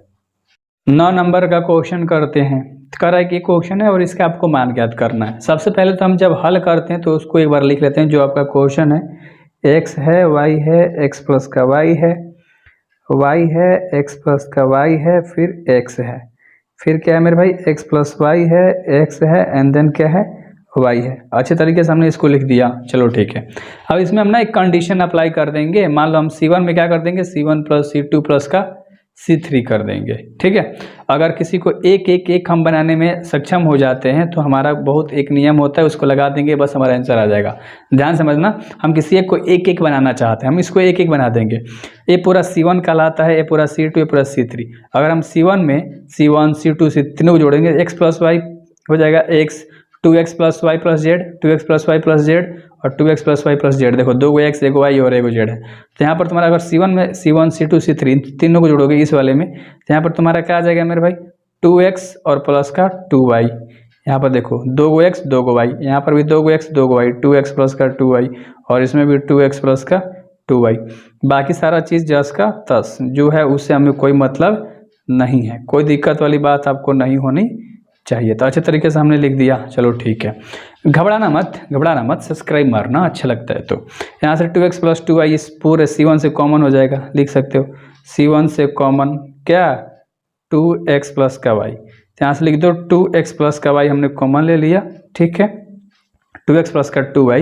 A: 9 नंबर का क्वेश्चन करते हैं। कह रहा है कि क्वेश्चन है और इसका आपको मान ज्ञात करना है। सबसे पहले तो हम जब हल करते हैं तो उसको एक बार लिख लेते हैं। जो आपका क्वेश्चन है, एक्स है, वाई है, एक्स प्लस का वाई है, वाई है, एक्स प्लस का वाई है, फिर एक्स है, फिर क्या है मेरे भाई, एक्स प्लस वाई है, एक्स है, एंड देन क्या है, वाई है। अच्छे तरीके से हमने इसको लिख दिया, चलो ठीक है। अब इसमें हम ना एक कंडीशन अप्लाई कर देंगे। मान लो हम C1 में क्या कर देंगे, C1 प्लस C2 प्लस का C3 कर देंगे, ठीक है। अगर किसी को एक हम बनाने में सक्षम हो जाते हैं तो हमारा बहुत एक नियम होता है, उसको लगा देंगे, बस हमारा आंसर आ जाएगा। ध्यान समझना, हम किसी एक को एक बनाना चाहते हैं, हम इसको एक बना देंगे। ये पूरा C1 कहलाता है, ये पूरा C2, ये पूरा C3। अगर हम C1 में C1 C2 C तीनों को जोड़ेंगे, एक्स प्लस वाई हो जाएगा X, 2x plus Y plus Z, 2x plus Y plus Z, और 2x plus Y plus Z. देखो 2 एक्स, 1 वाई और 1 जेड है। तो यहाँ पर तुम्हारा अगर C1 में C1 C2 C3 तीनों को जोड़ोगे इस वाले में, तो यहाँ पर तुम्हारा क्या आ जाएगा मेरे भाई, 2x और प्लस का 2y। यहाँ पर देखो 2 एक्स 2 वाई, यहाँ पर भी 2 एक्स 2 वाई, 2x प्लस का 2y, और इसमें भी 2x प्लस का 2y। बाकी सारा चीज़ जस का तस जो है, उससे हमें कोई मतलब नहीं है, कोई दिक्कत वाली बात आपको नहीं होनी चाहिए। तो अच्छे तरीके से हमने लिख दिया, चलो ठीक है। घबराना मत, सब्सक्राइब मारना, अच्छा लगता है। तो यहाँ से 2x प्लस 2y इस पूरे C1 से कॉमन हो जाएगा, लिख सकते हो C1 से कॉमन क्या, 2x प्लस का y। यहाँ से लिख दो 2x प्लस का y हमने कॉमन ले लिया, ठीक है। 2x प्लस का 2y,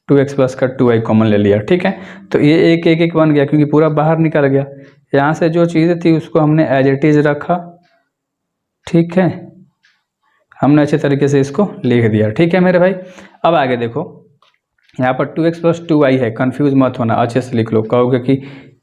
A: 2x प्लस का 2y कॉमन ले लिया, ठीक है। तो ये एक बन गया, क्योंकि पूरा बाहर निकल गया। यहाँ से जो चीज़ें थी उसको हमने एज इट इज रखा, ठीक है। हमने अच्छे तरीके से इसको लिख दिया, ठीक है मेरे भाई। अब आगे देखो, यहाँ पर 2x प्लस 2y है, कंफ्यूज मत होना, अच्छे से लिख लो। कहोगे कि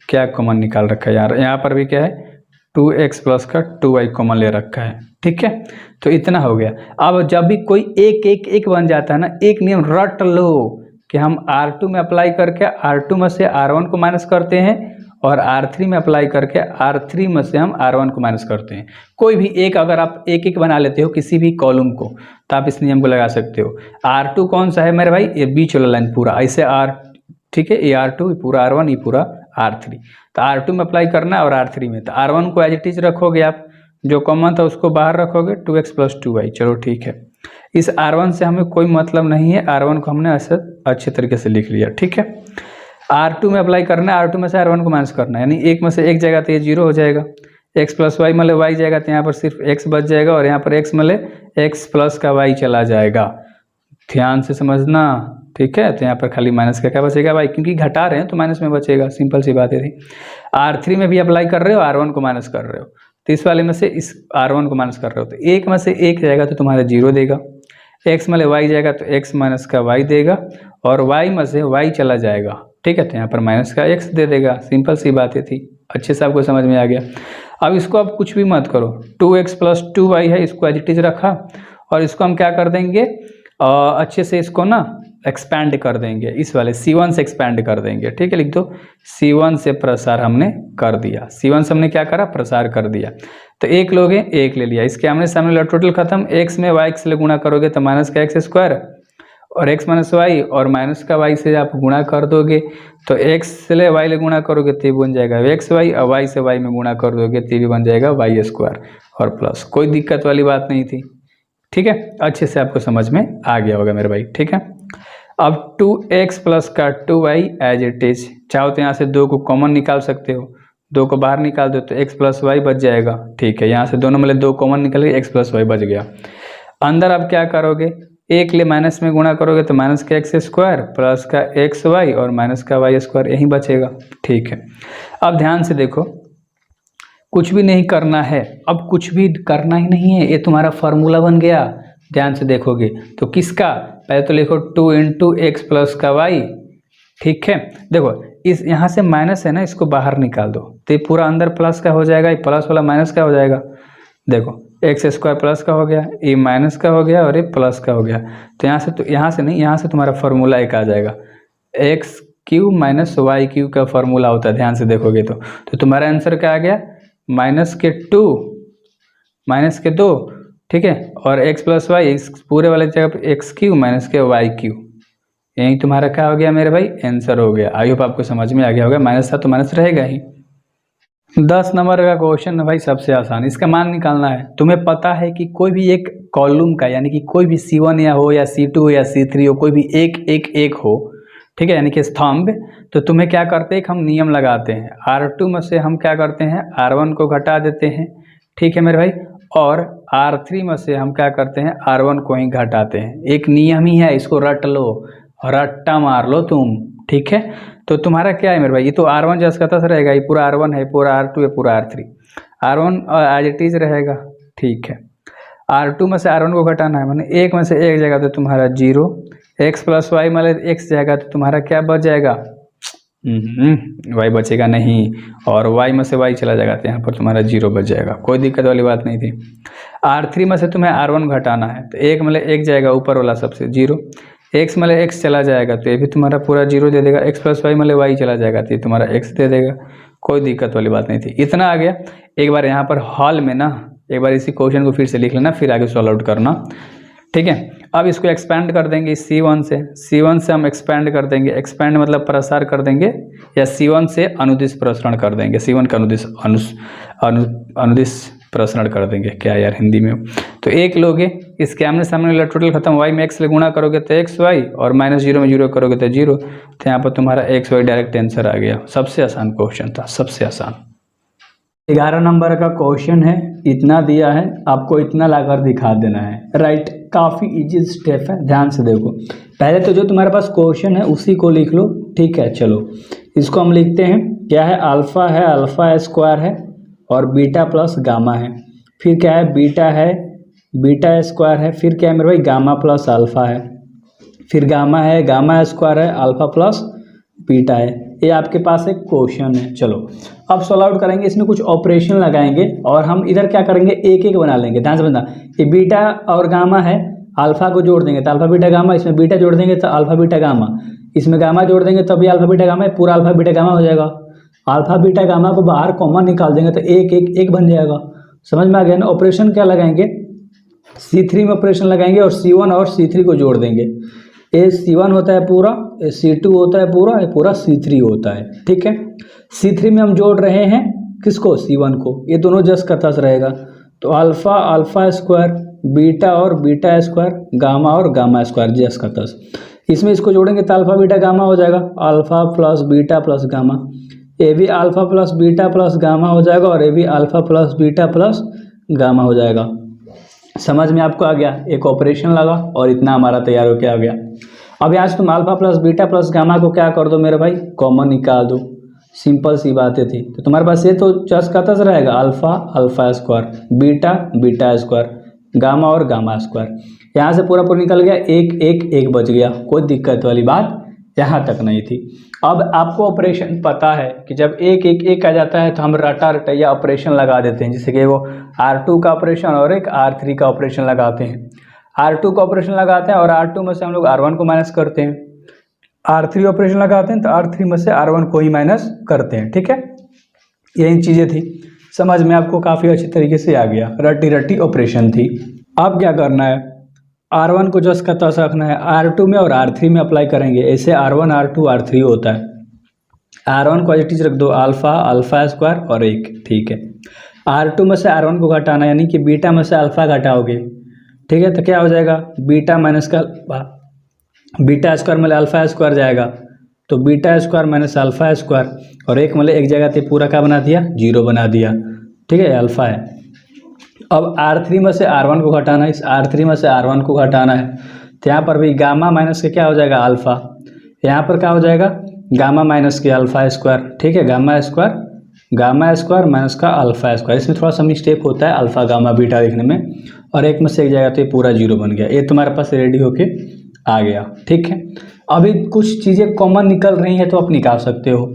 A: क्या कॉमन निकाल रखा है यार, यहाँ पर भी क्या है, 2x प्लस का 2y कॉमन ले रखा है, ठीक है। तो इतना हो गया। अब जब भी कोई एक बन जाता है ना, एक नियम रट लो कि हम R2 में अप्लाई करके R2 में से R1 को माइनस करते हैं, और R3 में अप्लाई करके R3 में से हम R1 को माइनस करते हैं। कोई भी एक अगर आप एक बना लेते हो किसी भी कॉलम को, तो आप इस नियम को लगा सकते हो। R2 कौन सा है मेरे भाई, ये बीच वाला लाइन पूरा ऐसे R, ठीक है, ये R2, ये पूरा R1, ये पूरा R3। तो R2 में अप्लाई करना है और R3 में, तो R1 को एज इट इज रखोगे आप, जो कॉमन था उसको बाहर रखोगे, 2x प्लस 2y, चलो ठीक है। इस R1 से हमें कोई मतलब नहीं है, R1 को हमने ऐसे अच्छे तरीके से लिख लिया, ठीक है। R2 में अप्लाई करना है, R2 में से R1 को माइनस करना है, यानी एक में से एक जाएगा तो ये 0 हो जाएगा। x प्लस वाई मतलब y जाएगा, तो यहाँ पर सिर्फ x बच जाएगा, और यहाँ पर x मतलब x प्लस का y चला जाएगा। ध्यान से समझना, ठीक है। तो यहाँ पर खाली माइनस का क्या बचेगा भाई, क्योंकि घटा रहे हैं तो माइनस में बचेगा, सिंपल सी बात है थी। R3 में भी अप्लाई कर रहे हो, R1 को माइनस कर रहे हो, तो इस वाले में से इस R1 को माइनस कर रहे हो, तो एक में से एक जाएगा तो तुम्हारा 0 देगा, x में y जाएगा तो x माइनस का y देगा, और y में से y चला जाएगा, ठीक है। तो यहाँ पर माइनस का x दे देगा, सिंपल सी बातें थी, अच्छे से आपको समझ में आ गया। अब इसको आप कुछ भी मत करो, 2x प्लस 2y है, इसको एज इट इज रखा, और इसको हम क्या कर देंगे, अच्छे से इसको ना एक्सपैंड कर देंगे, इस वाले C1 से एक्सपैंड कर देंगे, ठीक है। लिख दो C1 से प्रसार हमने कर दिया, C1 से हमने क्या करा, प्रसार कर दिया। तो एक लोगे एक ले लिया, इसके आमने सामने टोटल खत्म, x में y से गुणा करोगे तो माइनस का x स्क्वायर, और x माइनस वाई, और माइनस का y से आप गुणा कर दोगे तो x से y ले गुणा करोगे तो बन जाएगा x y, और y से y में गुणा कर दोगे तो भी बन जाएगा y स्क्वायर, और प्लस, कोई दिक्कत वाली बात नहीं थी, ठीक है। अच्छे से आपको समझ में आ गया होगा मेरे भाई, ठीक है। अब 2x प्लस का 2y एज इट इज, चाहो तो यहाँ से 2 को कॉमन निकाल सकते हो, 2 को बाहर निकाल दो तो x प्लस वाई बच जाएगा, ठीक है। यहाँ से दोनों में 2 कॉमन निकल गए, x प्लस वाई बच गया। अंदर आप क्या करोगे, एक ले माइनस में गुणा करोगे तो माइनस का x स्क्वायर प्लस का x वाई और माइनस का y स्क्वायर, यही बचेगा, ठीक है। अब ध्यान से देखो, कुछ भी नहीं करना है, अब कुछ भी करना ही नहीं है, ये तुम्हारा फार्मूला बन गया। ध्यान से देखोगे तो किसका, पहले तो लिखो 2 इंटू एक्स प्लस का वाई, ठीक है। देखो इस यहाँ से माइनस है ना, इसको बाहर निकाल दो तो ये पूरा अंदर प्लस का हो जाएगा, ये प्लस वाला माइनस का हो जाएगा। देखो एक्स स्क्वायर प्लस का हो गया, ये माइनस का हो गया और ये प्लस का हो गया। तो यहाँ से नहीं, यहाँ से तुम्हारा फार्मूला एक आ जाएगा, X Q minus Y Q का फार्मूला होता है, ध्यान से देखोगे तो तुम्हारा आंसर क्या आ गया, -2 -2, ठीक है। और x प्लस वाई, इस पूरे वाले जगह पे एक्स क्यू माइनस के वाई क्यू, यही तुम्हारा क्या हो गया मेरे भाई, आंसर हो गया। आई होप आपको समझ में आ गया होगा, माइनस था तो माइनस रहेगा ही। 10 नंबर का क्वेश्चन है भाई, सबसे आसान, इसका मान निकालना है। तुम्हें पता है कि कोई भी एक कॉलम का, यानी कि कोई भी C1 या हो या C2 हो या C3 हो, कोई भी एक हो, ठीक है, यानी कि स्तंभ, तो तुम्हें क्या करते हैं, हम नियम लगाते हैं, R2 में से हम क्या करते हैं, R1 को घटा देते हैं, ठीक है मेरे भाई, और R3 में से हम क्या करते हैं, R1 को ही घटाते हैं। एक नियम ही है, इसको रट लो, रट्टा मार लो तुम, ठीक है। तो तुम्हारा क्या है मेरे भाई, ये तो R1 जैसा का तैसा रहेगा, ये पूरा R1 है, पूरा R2 है, पूरा R3, R1 as it is रहेगा, ठीक है। R2 में से R1 को घटाना है, मैंने एक में से एक जाएगा तो तुम्हारा 0, x प्लस वाई में x जाएगा तो तुम्हारा क्या बच जाएगा, y बचेगा नहीं, और y में से y चला जाएगा तो यहाँ पर तुम्हारा 0 बच जाएगा, कोई दिक्कत वाली बात नहीं थी। R3 में से तुम्हें R1 घटाना है, तो एक में एक जाएगा ऊपर वाला सबसे 0, x में x चला जाएगा तो ये भी तुम्हारा पूरा 0 दे देगा, x प्लस वाई में y चला जाएगा तो ये तुम्हारा x दे देगा, कोई दिक्कत वाली बात नहीं थी। इतना आ गया। एक बार यहाँ पर हॉल में ना, एक बार इसी क्वेश्चन को फिर से लिख लेना, फिर आगे सॉल्व आउट करना, ठीक है। अब इसको एक्सपैंड कर देंगे C1 से हम एक्सपैंड कर देंगे, एक्सपैंड मतलब प्रसार कर देंगे, या C1 से अनुदिश प्रसारण कर देंगे, C1 का अनुदिश प्रसारण कर देंगे, क्या यार हिंदी में। तो एक लोगे, इसके आमने सामने टोटल खत्म, y में x से गुणा करोगे तो एक्स वाई, और -0 में 0 करोगे तो 0, तो यहाँ पर तुम्हारा एक्स वाई डायरेक्ट आंसर आ गया। सबसे आसान क्वेश्चन था, सबसे आसान। 11 नंबर का क्वेश्चन है, इतना दिया है, आपको इतना लाकर दिखा देना है, राइट। काफ़ी इजी स्टेप है, ध्यान से देखो। पहले तो जो तुम्हारे पास क्वेश्चन है उसी को लिख लो, ठीक है। चलो इसको हम लिखते हैं, क्या है, अल्फ़ा है, अल्फ़ा स्क्वायर है, और बीटा प्लस गामा है, फिर क्या है, बीटा स्क्वायर है, फिर क्या है मेरे भाई, गामा प्लस अल्फ़ा है, फिर गामा है, गामा स्क्वायर है, अल्फ़ा प्लस बीटा है। ये आपके पास एक क्वेश्चन है। चलो अब सॉल्व आउट करेंगे, इसमें कुछ ऑपरेशन लगाएंगे, और हम इधर क्या करेंगे, एक एक बना लेंगे। ध्यान से समझना, ये बीटा और गामा है, अल्फ़ा को जोड़ देंगे तो अल्फ़ा बीटा गामा, इसमें बीटा जोड़ देंगे तो अल्फ़ा बीटा गामा, इसमें गामा जोड़ देंगे तो भी अल्फ़ा बीटा गामा, पूरा अल्फ़ा बीटा गामा हो जाएगा। अल्फ़ा बीटा गामा को बाहर कॉमन निकाल देंगे तो एक बन जाएगा। समझ में आ गया ना। ऑपरेशन क्या लगाएंगे, C3 में ऑपरेशन लगाएंगे, और C1 और C3 को जोड़ देंगे। ये C1 होता है पूरा, ये C2 होता है पूरा, ये पूरा C3 होता है, ठीक है। C3 में हम जोड़ रहे हैं किसको, C1 को, ये दोनों जस का तस रहेगा। तो अल्फ़ा स्क्वायर, बीटा और बीटा स्क्वायर, गामा और गामा स्क्वायर, जस का तस। इसमें इसको जोड़ेंगे तो अल्फ़ा बीटा गामा हो जाएगा, alpha plus beta plus gamma, ये भी alpha plus beta plus gamma हो जाएगा, और ये भी alpha plus beta plus gamma हो जाएगा। समझ में आपको आ गया, एक ऑपरेशन लगा और इतना हमारा तैयार होकर आ गया। अब यहाँ से तुम alpha plus beta plus gamma को क्या कर दो मेरे भाई, कॉमन निकाल दो। सिंपल सी बातें थी। तो तुम्हारे पास ये तो जस का तस रहेगा, alpha alpha square, beta beta square, gamma और गामा स्क्वायर। यहाँ से पूरा पूरा निकल गया, एक एक एक बच गया, कोई दिक्कत वाली बात यहाँ तक नहीं थी। अब आपको ऑपरेशन पता है कि जब एक एक एक आ जाता है तो हम रटा रटैया ऑपरेशन लगा देते हैं, जैसे कि वो R2 का ऑपरेशन और एक R3 का ऑपरेशन लगाते हैं। R2 का ऑपरेशन लगाते हैं और R2 में से हम लोग R1 को माइनस करते हैं, R3 ऑपरेशन लगाते हैं तो R3 में से R1 को ही माइनस करते हैं। ठीक है, यही चीज़ें थी, समझ में आपको काफ़ी अच्छी तरीके से आ गया, रटी रटी ऑपरेशन थी। अब क्या करना है, R1 को जस का तस रखना है, R2 में और R3 में अप्लाई करेंगे। ऐसे R1 R2 R3 होता है। R1 को एज इट इज रख दो, अल्फा अल्फा स्क्वायर और एक। ठीक है, R2 में से R1 को घटाना, यानी कि बीटा में से अल्फा घटाओगे। ठीक है, तो क्या हो जाएगा, बीटा माइनस का बीटा स्क्वायर में अल्फा स्क्वायर जाएगा, तो beta square minus alpha square और एक मतलब एक जगह पे पूरा क्या बना दिया, जीरो बना दिया। ठीक है, अल्फा है। अब R3 में से R1 को घटाना है, इस R3 में से R1 को घटाना है, तो यहाँ पर भी गामा माइनस के क्या हो जाएगा, अल्फा। यहाँ पर क्या हो जाएगा, गामा माइनस के अल्फा स्क्वायर। ठीक है, गामा स्क्वायर माइनस का अल्फा स्क्वायर। इसमें थोड़ा सा मिस्टेक होता है अल्फा गामा बीटा लिखने में, और एक में से एक जाएगा तो ये पूरा जीरो बन गया। ये तुम्हारे पास रेडी होके आ गया। ठीक है, अभी कुछ चीज़ें कॉमन निकल रही हैं तो आप निकाल सकते हो।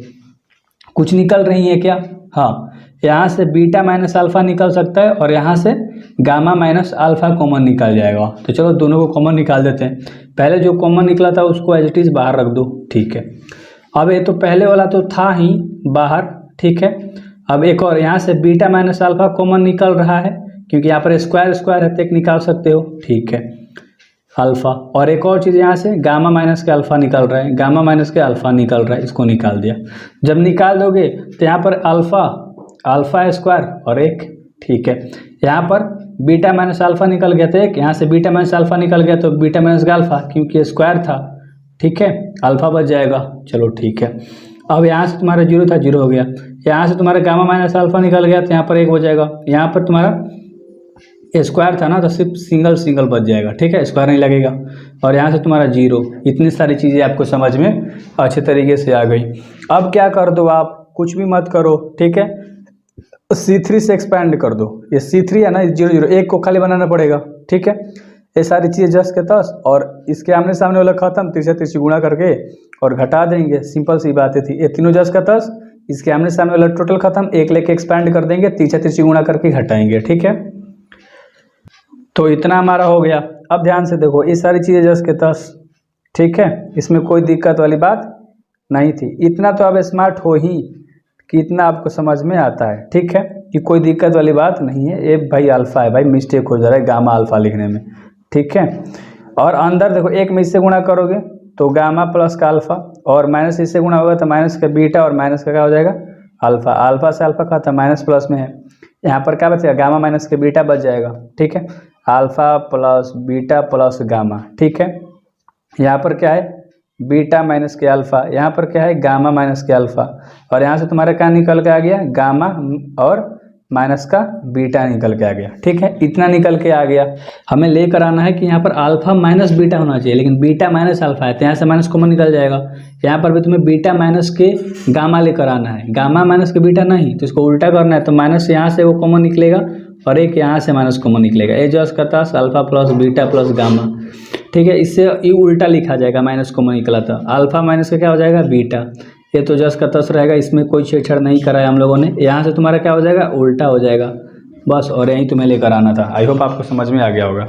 A: कुछ निकल रही है क्या, हाँ, यहाँ से बीटा माइनस अल्फा निकल सकता है और यहाँ से गामा माइनस अल्फा कॉमन निकल जाएगा। तो चलो दोनों को कॉमन निकाल देते हैं। पहले जो कॉमन निकला था उसको एज इट इज बाहर रख दो। ठीक है, अब ये तो पहले वाला तो था ही बाहर। ठीक है, अब एक और यहाँ से बीटा माइनस अल्फा कॉमन निकल रहा है, क्योंकि यहाँ पर स्क्वायर स्क्वायर है तो एक निकाल सकते हो। ठीक है, अल्फा, और एक और चीज़ यहाँ से गामा माइनस के अल्फा निकल रहा है, गामा माइनस के अल्फा निकल रहा है, इसको निकाल दिया। जब निकाल दोगे तो यहाँ पर अल्फा स्क्वायर और एक। ठीक है, यहाँ पर बीटा माइनस अल्फा निकल गया था एक, यहाँ से बीटा माइनस अल्फा निकल गया तो बीटा माइनस का अल्फा, क्योंकि स्क्वायर था। ठीक है, अल्फा बच जाएगा। चलो ठीक है, अब यहाँ से तुम्हारा जीरो था, जीरो हो गया। यहाँ से तुम्हारा गामा माइनस अल्फा निकल गया तो यहाँ पर एक हो जाएगा। यहाँ पर तुम्हारा स्क्वायर था ना, तो सिर्फ सिंगल सिंगल बच जाएगा। ठीक है, स्क्वायर नहीं लगेगा। और यहाँ से तुम्हारा जीरो। इतनी सारी चीज़ें आपको समझ में अच्छे तरीके से आ गई। अब क्या कर दो, आप कुछ भी मत करो। ठीक है, C3 से एक्सपैंड कर दो। ये C3 है ना, 0 0 एक को खाली बनाना पड़ेगा। ठीक है, ये सारी चीज़ें जस के तस, और इसके आमने सामने वाला खत्म, तिरछा तिरछी गुणा करके और घटा देंगे। सिंपल सी बातें थी। ये तीनों जस का तस, इसके आमने सामने वाला टोटल खत्म, एक लेके एक्सपैंड कर देंगे, तिरछा तिरछी गुणा करके घटाएंगे। ठीक है, तो इतना हमारा हो गया। अब ध्यान से देखो, ये सारी चीज़ें जस के तस। ठीक है, इसमें कोई दिक्कत वाली बात नहीं थी। इतना तो अब स्मार्ट हो ही कि इतना आपको समझ में आता है। ठीक है, कि कोई दिक्कत वाली बात नहीं है। ये भाई अल्फा है, भाई मिस्टेक हो जा रहा है गामा अल्फा लिखने में। ठीक है, और अंदर देखो, एक में इससे गुणा करोगे तो गामा प्लस का अल्फा, और माइनस इससे गुणा होगा तो माइनस का बीटा, और माइनस का क्या हो जाएगा, अल्फा। अल्फा से अल्फा खत्म, माइनस प्लस में है, यहाँ पर क्या बचेगा, गामा माइनस के बीटा बच जाएगा। ठीक है, alpha plus beta plus gamma. ठीक है, यहाँ पर क्या है, बीटा माइनस के अल्फा, यहाँ पर क्या है, गामा माइनस के अल्फा, और यहाँ से तुम्हारा क्या निकल के आ गया, गामा और माइनस का बीटा निकल के आ गया। ठीक है, इतना निकल के आ गया। हमें लेकर आना है कि यहाँ पर अल्फा माइनस बीटा होना चाहिए, लेकिन बीटा माइनस अल्फा है तो यहाँ से माइनस कॉमन निकल जाएगा। यहाँ पर भी तुम्हें बीटा माइनस के गामा लेकर आना है, गामा माइनस के बीटा नहीं, तो इसको उल्टा करना है। तो माइनस यहाँ से वो कॉमन निकलेगा और एक यहाँ से माइनस कॉमन निकलेगा। ए जस का तस alpha plus beta plus gamma. ठीक है, इससे ये उल्टा लिखा जाएगा, माइनस कॉमन निकला था, अल्फा माइनस का क्या हो जाएगा, बीटा। ये तो जस का तस रहेगा, इसमें कोई छेड़छाड़ नहीं करा है हम लोगों ने। यहाँ से तुम्हारा क्या हो जाएगा, उल्टा हो जाएगा बस, और यहीं तुम्हें लेकर आना था। आई होप आपको समझ में आ गया होगा।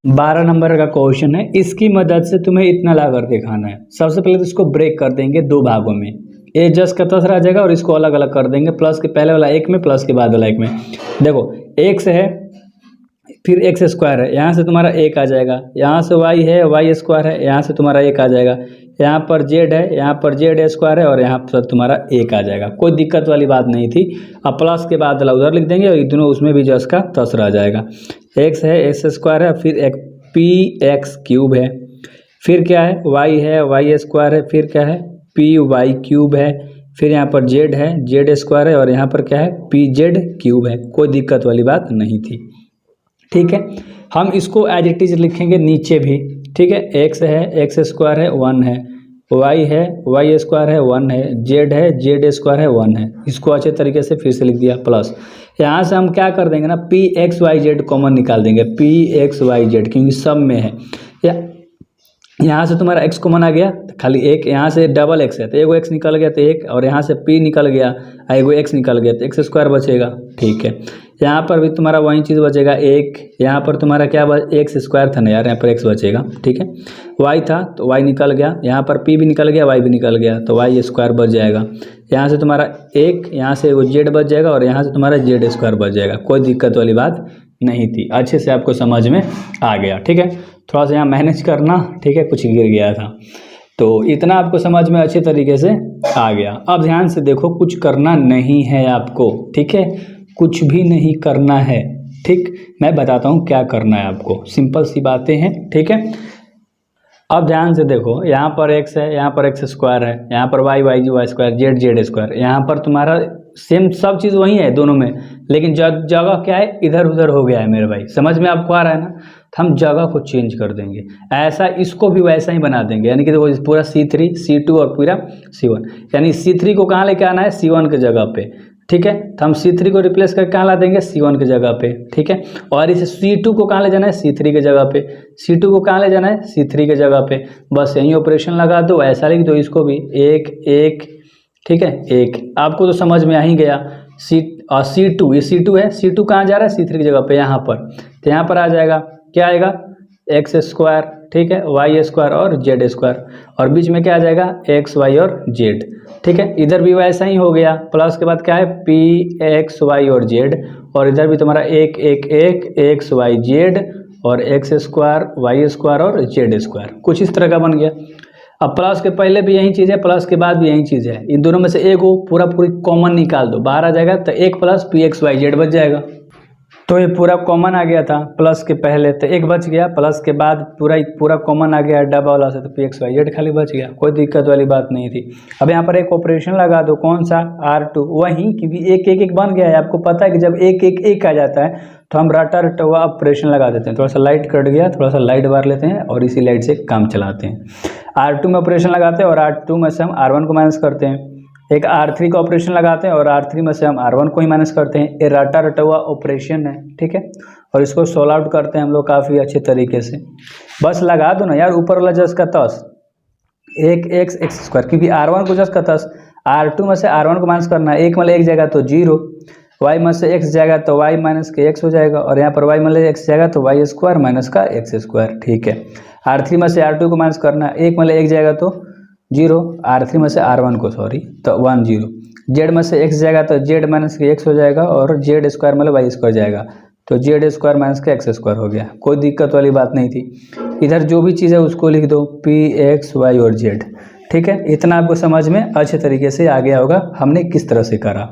A: 12 नंबर का क्वेश्चन है, इसकी मदद से तुम्हें इतना ला कर दिखाना है। सबसे पहले तो इसको ब्रेक कर देंगे दो भागों में, ए जस का तस रह जाएगा और इसको अलग अलग कर देंगे, प्लस के पहले वाला एक में, प्लस के बाद वाला एक में। देखो, एक्स है, फिर एक्स स्क्वायर है, यहाँ से तुम्हारा एक आ जाएगा, यहाँ से वाई है, वाई स्क्वायर है, यहाँ से तुम्हारा एक आ जाएगा, यहाँ पर जेड है, यहाँ पर जेड स्क्वायर है, और यहाँ पर तुम्हारा एक आ जाएगा। कोई दिक्कत वाली बात नहीं थी। अब प्लस के बाद वाला उधर लिख देंगे, और दोनों उसमें भी जस का तस रह जाएगा। एक्स है, एक्स स्क्वायर है, फिर एक पी एक्स क्यूब है, फिर क्या है, वाई है, वाई स्क्वायर है, फिर क्या है, पी वाई क्यूब है, फिर यहाँ पर जेड है, जेड स्क्वायर है, और यहाँ पर क्या है, पी जेड क्यूब है। कोई दिक्कत वाली बात नहीं थी। ठीक है, हम इसको एज इट इज लिखेंगे नीचे भी, ठीक है, एक्स है, एक्स स्क्वायर है 1 है, वाई है, वाई स्क्वायर है 1 है, जेड है, जेड स्क्वायर है 1 है। इसको अच्छे तरीके से फिर से लिख दिया प्लस। यहाँ से हम क्या कर देंगे ना, P X Y Z common निकाल देंगे, पी एक्स वाई जेड, क्योंकि सब में है। या यहाँ से तुम्हारा x कॉमन आ गया, तो खाली एक, यहाँ से डबल x है तो एगो x निकल गया तो एक, और यहाँ से p निकल गया एगो x निकल गया तो x स्क्वायर बचेगा। ठीक है, यहाँ पर भी तुम्हारा वही चीज़ बचेगा एक, यहाँ पर तुम्हारा क्या x स्क्वायर था ना यार, यहाँ पर x बचेगा। ठीक है, y था तो y निकल गया, यहाँ पर p भी निकल गया, y भी निकल गया तो y स्क्वायर बच जाएगा। यहाँ से तुम्हारा एक, यहाँ से वो z बच जाएगा और यहाँ से तुम्हारा z स्क्वायर बच जाएगा। कोई दिक्कत वाली बात नहीं थी, अच्छे से आपको समझ में आ गया। ठीक है, थोड़ा सा यहाँ मैनेज करना, ठीक है, कुछ गिर गया था तो इतना आपको समझ में अच्छे तरीके से आ गया। अब ध्यान से देखो, कुछ करना नहीं है आपको, ठीक है, कुछ भी नहीं करना है। ठीक, मैं बताता हूँ क्या करना है आपको, सिंपल सी बातें हैं। ठीक है, अब ध्यान से देखो, यहाँ पर x है, यहाँ पर x स्क्वायर है, यहाँ पर y Y square, Z Z square, यहाँ पर तुम्हारा सेम सब चीज़ वही है दोनों में, लेकिन जगह क्या है, इधर उधर हो गया है मेरे भाई। समझ में आपको आ रहा है ना, तो हम जगह को चेंज कर देंगे, ऐसा इसको भी वैसा ही बना देंगे। यानी कि देखो पूरा C3 C2 और पूरा C1, यानी C3 को कहाँ लेके आना है, C1 के जगह पे। ठीक है, तो हम C3 को रिप्लेस करके कहाँ ला देंगे, C1 के जगह पे। ठीक है, और इसे C2 को कहाँ ले जाना है, C3 के जगह पे। C2 को कहाँ ले जाना है, C3 के जगह पे। बस यही ऑपरेशन लगा दो, ऐसा लिख दो इसको भी, एक एक, ठीक है, एक। आपको तो समझ में आ ही गया। C2, ये C2 है, C2 कहाँ जा रहा है, C3 की जगह पे, यहाँ पर। तो यहाँ पर आ जाएगा, क्या आएगा, एक्स स्क्वायर, ठीक है, वाई स्क्वायर और जेड स्क्वायर, और बीच में क्या आ जाएगा, एक्स वाई और जेड। ठीक है, इधर भी वैसा ही हो गया, प्लस के बाद क्या है, पी एक्स वाई और जेड, और इधर भी तुम्हारा एक एक एक एक्स वाई जेड और एक्स स्क्वायर वाई स्क्वायर और जेड स्क्वायर, कुछ इस तरह का बन गया। अब प्लस के पहले भी यही चीज़ है, प्लस के बाद भी यही चीज़ है, इन दोनों में से एक को पूरी कॉमन निकाल दो, बाहर आ जाएगा, तो एक plus P X Y Z बच जाएगा। तो ये पूरा कॉमन आ गया था प्लस के पहले, तो एक बच गया, प्लस के बाद पूरा कॉमन आ गया डबल वाला से, तो पी एक्स वाई जेड खाली बच गया, कोई दिक्कत वाली बात नहीं थी। अब यहाँ पर एक ऑपरेशन लगा दो, कौन सा, R2, वही, क्योंकि एक एक एक बन गया है। आपको पता है कि जब एक एक एक आ जाता है तो हम रटा रटवा ऑपरेशन लगा देते हैं। थोड़ा सा लाइट कट गया, थोड़ा सा लाइट बार लेते हैं और इसी लाइट से काम चलाते हैं। R2 में ऑपरेशन लगाते हैं और R2 में से हम R1 को माइनस करते हैं। एक R3 का ऑपरेशन लगाते हैं और R3 में से हम R1 को ही माइनस करते हैं। ये रटा रटवा ऑपरेशन है, ठीक है, और इसको सॉल्व आउट करते हैं हम लोग काफ़ी अच्छे तरीके से। बस लगा दो ना यार, ऊपर वाला जस का तस, एक एक्स एक्स स्क्वायर, क्योंकि R1 को जस का तस, R2 में से R1 को माइनस करना है, एक मतलब एक जाएगा तो 0, y में से x जाएगा तो y माइनस के x हो जाएगा, और यहाँ पर y मतलब x जाएगा तो y स्क्वायर माइनस का x स्क्वायर। ठीक है, R3 में से R2 को माइनस करना है, एक मतलब एक जाएगा तो 0, R3 में से R1 को सॉरी तो 1 0, z में से x जाएगा तो z माइनस के x हो जाएगा, और z स्क्वायर मतलब y स्क्वायर जाएगा, तो z स्क्वायर माइनस का x स्क्वायर हो गया। कोई दिक्कत वाली बात नहीं थी। इधर जो भी चीज़ है उसको लिख दो, p x y और z। ठीक है, इतना आपको समझ में अच्छे तरीके से आ गया होगा हमने किस तरह से करा।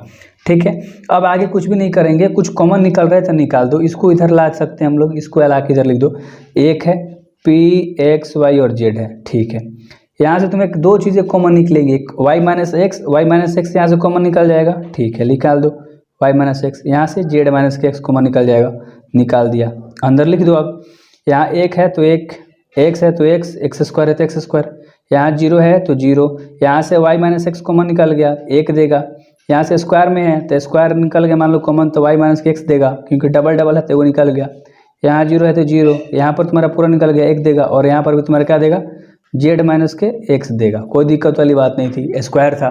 A: ठीक है, अब आगे कुछ भी नहीं करेंगे, कुछ कॉमन निकल रहा है तो निकाल दो, इसको इधर ला सकते हैं हम लोग, इसको ला के इधर लिख दो, एक है p x y और z है। ठीक है, यहाँ से तुम्हें दो चीज़ें कॉमन निकलेंगी, एक y माइनस एक्स यहाँ से कॉमन निकल जाएगा। ठीक है, निकाल दो y माइनस एक्स, यहाँ से z माइनस के एक्स कॉमन निकल जाएगा, निकाल दिया, अंदर लिख दो। अब यहाँ एक है तो एक, एक्स है तो एक्स, एक्स स्क्वायर है तो एक्स स्क्वायर, यहाँ 0 है तो 0, यहाँ से y माइनस एक्स कॉमन निकल गया, एक देगा, यहाँ से स्क्वायर में है तो स्क्वायर निकल गया मान लो कॉमन, तो y माइनस के एक्स देगा, क्योंकि डबल डबल है तो वो निकल गया। यहाँ 0 है तो 0, यहाँ पर तुम्हारा पूरा निकल गया, एक देगा, और यहाँ पर भी तुम्हारा क्या देगा, z माइनस के x देगा। कोई दिक्कत वाली बात नहीं थी, स्क्वायर था।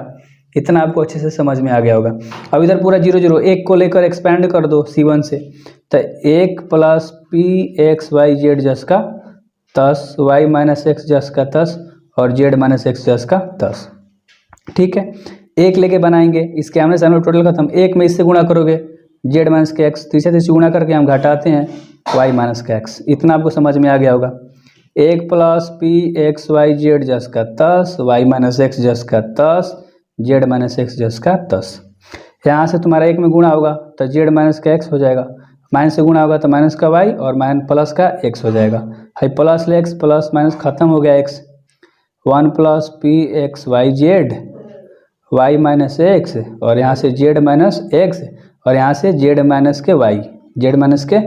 A: इतना आपको अच्छे से समझ में आ गया होगा। अब इधर पूरा 0 0, एक को लेकर एक्सपेंड कर दो C1 से, तो 1 plus P X Y Z जस का 10, y माइनस एक्स जस का 10 और z माइनस एक्स जस का 10। ठीक है, एक लेके बनाएंगे, इसके आमने सामने टोटल खत्म, एक में इससे गुणा करोगे z माइनस के x, तीसरे से गुणा करके हम घटाते हैं y माइनस का x। इतना आपको समझ में आ गया होगा। 1 plus P X Y Z जस का 10, y माइनस एक्स जस का 10, z माइनस एक्स जस का 10। यहाँ से तुम्हारा एक में गुणा होगा तो z माइनस का x हो जाएगा, माइनस से गुणा होगा तो माइनस का y और प्लस का x हो जाएगा। हाई प्लस ले x, प्लस माइनस खत्म हो गया x, 1 plus P X Y Z y minus X, और यहाँ से z माइनस एक्स, और यहाँ से z माइनस के y, z माइनस के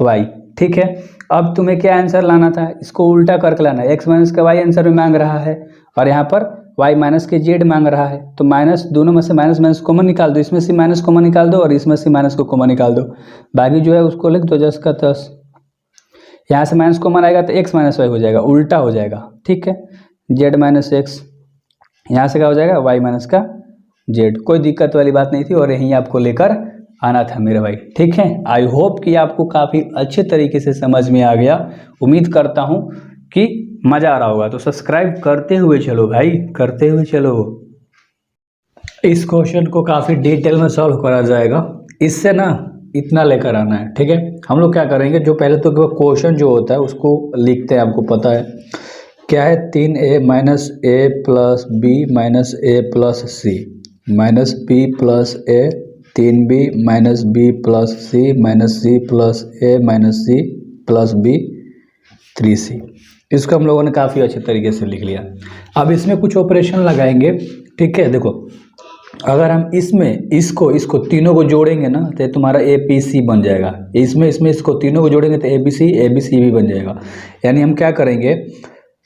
A: y। ठीक है, अब तुम्हें क्या आंसर लाना था, इसको उल्टा करके लाना है। एक्स माइनस का वाई आंसर में मांग रहा है और यहाँ पर वाई माइनस के जेड मांग रहा है, तो माइनस दोनों में से माइनस माइनस कॉमन निकाल दो, इसमें से माइनस कॉमन निकाल दो और इसमें से माइनस को कॉमन निकाल दो, बाकी जो है उसको लिख दो 10 का 10। यहाँ से माइनस कॉमन आएगा तो एक्स माइनस वाई हो जाएगा, उल्टा हो जाएगा, ठीक है। जेड माइनस एक्स, यहाँ से क्या हो जाएगा वाई माइनस का जेड। कोई दिक्कत वाली बात नहीं थी और यहीं आपको लेकर आना था मेरे भाई, ठीक है। आई होप कि आपको काफ़ी अच्छे तरीके से समझ में आ गया, उम्मीद करता हूँ कि मज़ा आ रहा होगा। तो सब्सक्राइब करते हुए चलो भाई, करते हुए चलो। इस क्वेश्चन को काफ़ी डिटेल में सॉल्व करा जाएगा, इससे ना इतना लेकर आना है, ठीक है। हम लोग क्या करेंगे, जो पहले तो क्वेश्चन जो होता है उसको लिखते हैं, आपको पता है क्या है, 3a minus A plus B minus A plus C minus B plus A, 3b minus B plus C minus C plus A minus C plus B 3c। इसको हम लोगों ने काफ़ी अच्छे तरीके से लिख लिया। अब इसमें कुछ ऑपरेशन लगाएंगे, ठीक है। देखो अगर हम इसमें इसको तीनों को जोड़ेंगे ना तो तुम्हारा ए पी सी बन जाएगा। इसमें इसको तीनों को जोड़ेंगे तो ए बी सी भी बन जाएगा। यानी हम क्या करेंगे,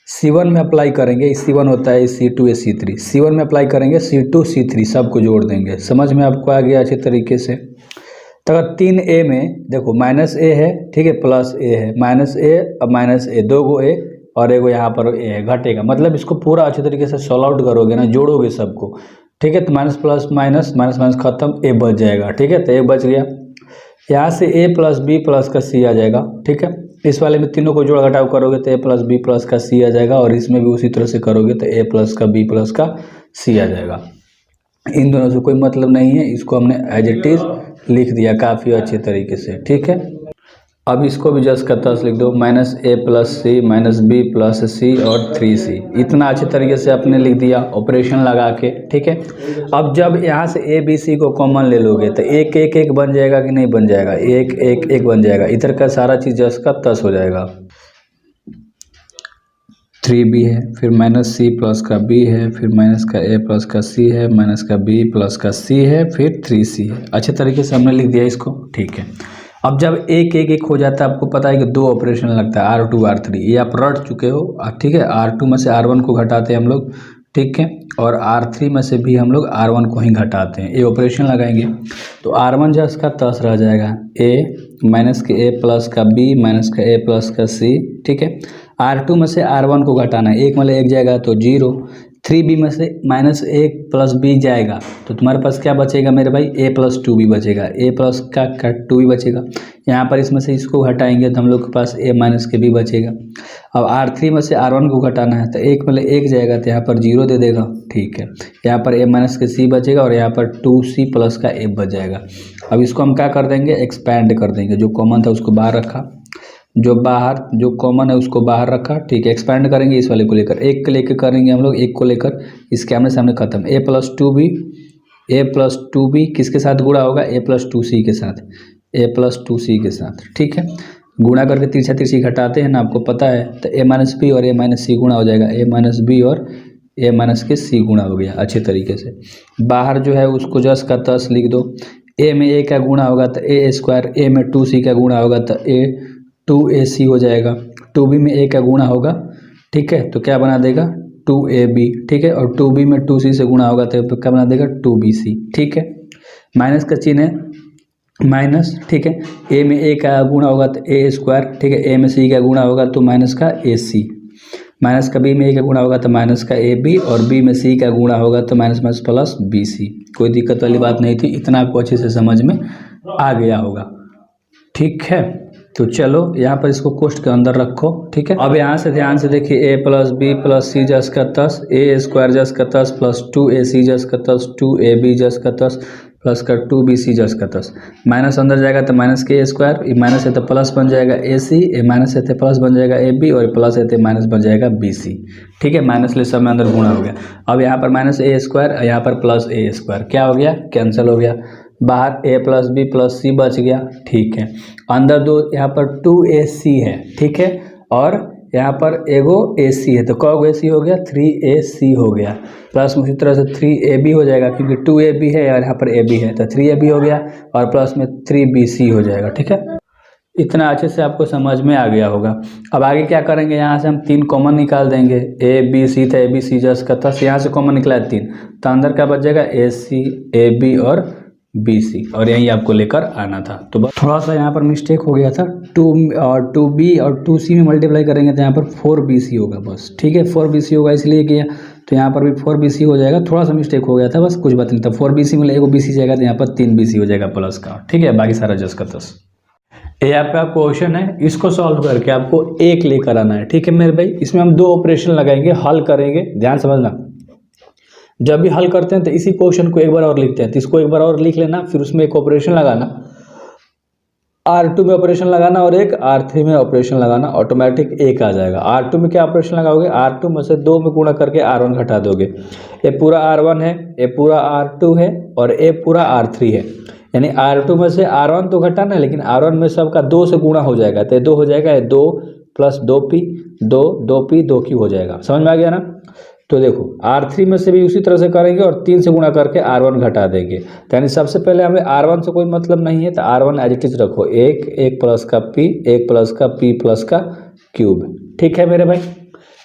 A: C1 में अप्लाई करेंगे, C1 होता है C2 C3, C1 में अप्लाई करेंगे C2 C3 सबको जोड़ देंगे। समझ में आपको आ गया अच्छे तरीके से। तो अगर 3a में देखो माइनस ए है, ठीक है, प्लस ए है, माइनस ए अब माइनस ए, दो गो ए और एगो यहाँ पर ए है, घटेगा। मतलब इसको पूरा अच्छे तरीके से सॉल्व आउट करोगे ना, जोड़ोगे सबको, ठीक है। तो minus plus minus minus minus खत्म, ए बच जाएगा, ठीक है। तो ए बच गया, यहाँ से ए प्लस बी प्लस का सी आ जाएगा, ठीक है। इस वाले में तीनों को जोड़ घटाव करोगे तो ए प्लस बी प्लस का सी आ जाएगा और इसमें भी उसी तरह से करोगे तो ए प्लस का बी प्लस का सी आ जाएगा। इन दोनों से कोई मतलब नहीं है, इसको हमने एज इट इज लिख दिया काफ़ी अच्छे तरीके से, ठीक है। अब इसको भी जस्ट का तस लिख दो, minus A plus C minus B plus सी और 3c। इतना अच्छे तरीके से आपने लिख दिया ऑपरेशन लगा के, ठीक है। अब जब यहाँ से ए बी सी को कॉमन ले लोगे तो एक एक एक बन जाएगा कि नहीं बन जाएगा, एक एक एक बन जाएगा। इधर का सारा चीज़ जस्ट का तस हो जाएगा। 3b है, फिर माइनस सी प्लस का b है, फिर माइनस का a प्लस का c है, माइनस का b प्लस का c है, फिर 3c है। अच्छे तरीके से हमने लिख दिया इसको, ठीक है। अब जब एक एक एक हो जाता है, आपको पता है कि दो ऑपरेशन लगता है R2 R3, ये आप रट चुके हो, ठीक है। R2 में से R1 को घटाते हैं हम लोग, ठीक है, और R3 में से भी हम लोग R1 को ही घटाते हैं। ये ऑपरेशन लगाएंगे तो R1 जो इसका तस रह जाएगा a माइनस के a प्लस का b माइनस का a प्लस का c, ठीक है। R2 में से R1 को घटाना है, एक में एक जाएगा तो 0, 3b में से माइनस एक प्लस b जाएगा तो तुम्हारे पास क्या बचेगा मेरे भाई, a प्लस 2b बचेगा, a प्लस का 2b बचेगा। यहाँ पर इसमें से इसको घटाएंगे तो हम लोग के पास a माइनस के b बचेगा। अब R3 में से R1 को घटाना है तो एक में एक जाएगा तो यहाँ पर 0 दे देगा, ठीक है। यहाँ पर a माइनस के c बचेगा और यहाँ पर 2c प्लस का a बच जाएगा। अब इसको हम क्या कर देंगे, एक्सपैंड कर देंगे। जो कॉमन था उसको बाहर रखा, जो कॉमन है उसको बाहर रखा, ठीक है। एक्सपैंड करेंगे इस वाले को लेकर, एक को लेकर करेंगे हम लोग, एक को लेकर इसके आमने सामने खत्म। a प्लस टू बी किसके साथ गुणा होगा, a प्लस 2c के साथ, a प्लस 2c के साथ, ठीक है। गुणा करके तिरछा तिरछी घटाते हैं ना, आपको पता है। तो a माइनस बी और a माइनस सी गुणा हो जाएगा, a माइनस बी और a माइनस के c गुणा हो गया अच्छे तरीके से। बाहर जो है उसको जस का तस लिख दो, a में a का गुणा होगा तो a स्क्वायर, a में 2c का गुणा होगा तो a 2ac हो जाएगा, 2b में a का गुणा होगा, ठीक है, तो क्या बना देगा 2ab, ठीक है। और 2b में 2c से गुणा होगा तो क्या बना देगा 2bc, ठीक है। माइनस का चिन्ह है माइनस, ठीक है। a में a का गुणा होगा तो a स्क्वायर, ठीक है। a में c का गुणा होगा तो माइनस का ac, माइनस का b में a का गुणा होगा तो माइनस का ab और b में c का गुणा होगा तो माइनस माइनस प्लस bc। कोई दिक्कत वाली बात नहीं थी, इतना आपको अच्छे से समझ में आ गया होगा, ठीक है। तो चलो यहाँ पर इसको कोष्ठ के अंदर रखो, ठीक है। अब यहाँ से ध्यान से देखिए, a प्लस बी प्लस सी जस का तस, a स्क्वायर जस का तस प्लस 2ac जस का तस 2ab जस का तस प्लस का 2bc जस का तस। माइनस अंदर जाएगा तो माइनस के स्क्वायर, माइनस है तो प्लस बन जाएगा ac, माइनस है तो प्लस बन जाएगा ab और प्लस है तो माइनस बन जाएगा bc, ठीक है। माइनस ले सब में अंदर गुणा हो गया। अब यहाँ पर माइनस a स्क्वायर, यहाँ पर प्लस a स्क्वायर, क्या हो गया, कैंसिल हो गया। बाहर a प्लस बी प्लस सी बच गया, ठीक है। अंदर दो, यहाँ पर 2ac है, ठीक है, और यहाँ पर एगो ac है तो कौगो ac हो गया 3ac हो गया। प्लस उसी तरह से 3ab हो जाएगा क्योंकि 2ab है और यहाँ पर ab है तो 3ab हो गया और प्लस में 3bc हो जाएगा, ठीक है। इतना अच्छे से आपको समझ में आ गया होगा। अब आगे क्या करेंगे, यहाँ से हम 3 कॉमन निकाल देंगे। ए बी सी था, ए बी सी जस का था, यहाँ से कॉमन निकला है 3, तो अंदर क्या बच जाएगा, ए सी ए बी और बी सी, और यही आपको लेकर आना था। तो बस थोड़ा सा यहाँ पर मिस्टेक हो गया था, 2b और 2c में मल्टीप्लाई करेंगे तो यहाँ पर 4bc होगा बस, ठीक है। 4bc होगा इसलिए किया, तो यहाँ पर भी 4bc हो जाएगा। थोड़ा सा मिस्टेक हो गया था, बस कुछ बात नहीं था। 4bc में एगो bc जाएगा तो यहाँ पर 3bc हो जाएगा प्लस का, ठीक है। बाकी सारा जस का तस। ये आपका क्वेश्चन है, इसको सॉल्व करके आपको 1 लेकर आना है, ठीक है मेरे भाई। इसमें हम 2 ऑपरेशन लगाएंगे, हल करेंगे, ध्यान समझना। जब भी हल करते हैं तो इसी क्वेश्चन को एक बार और लिखते हैं, तो इसको एक बार और लिख लेना, फिर उसमें एक ऑपरेशन लगाना, R2 में ऑपरेशन लगाना और एक R3 में ऑपरेशन लगाना, ऑटोमेटिक 1 आ जाएगा। R2 में क्या ऑपरेशन लगाओगे, R2 में से 2 में गुणा करके R1 घटा दोगे। ये पूरा R1 है, ये पूरा R2 है और ये पूरा R3 है, यानी R2 में से R1 तो घटाना है, लेकिन R1 में सबका 2 से गुणा हो जाएगा, तो ये 2 हो जाएगा, ये 2 प्लस 2p 2p 2q हो जाएगा। समझ में आ गया ना। तो देखो R3 में से भी उसी तरह से करेंगे और 3 से गुणा करके R1 घटा देंगे। तो यानी सबसे पहले हमें R1 से कोई मतलब नहीं है, तो R1 एज इट इज रखो, 1 प्लस का p 1 प्लस का p प्लस का क्यूब, ठीक है मेरे भाई।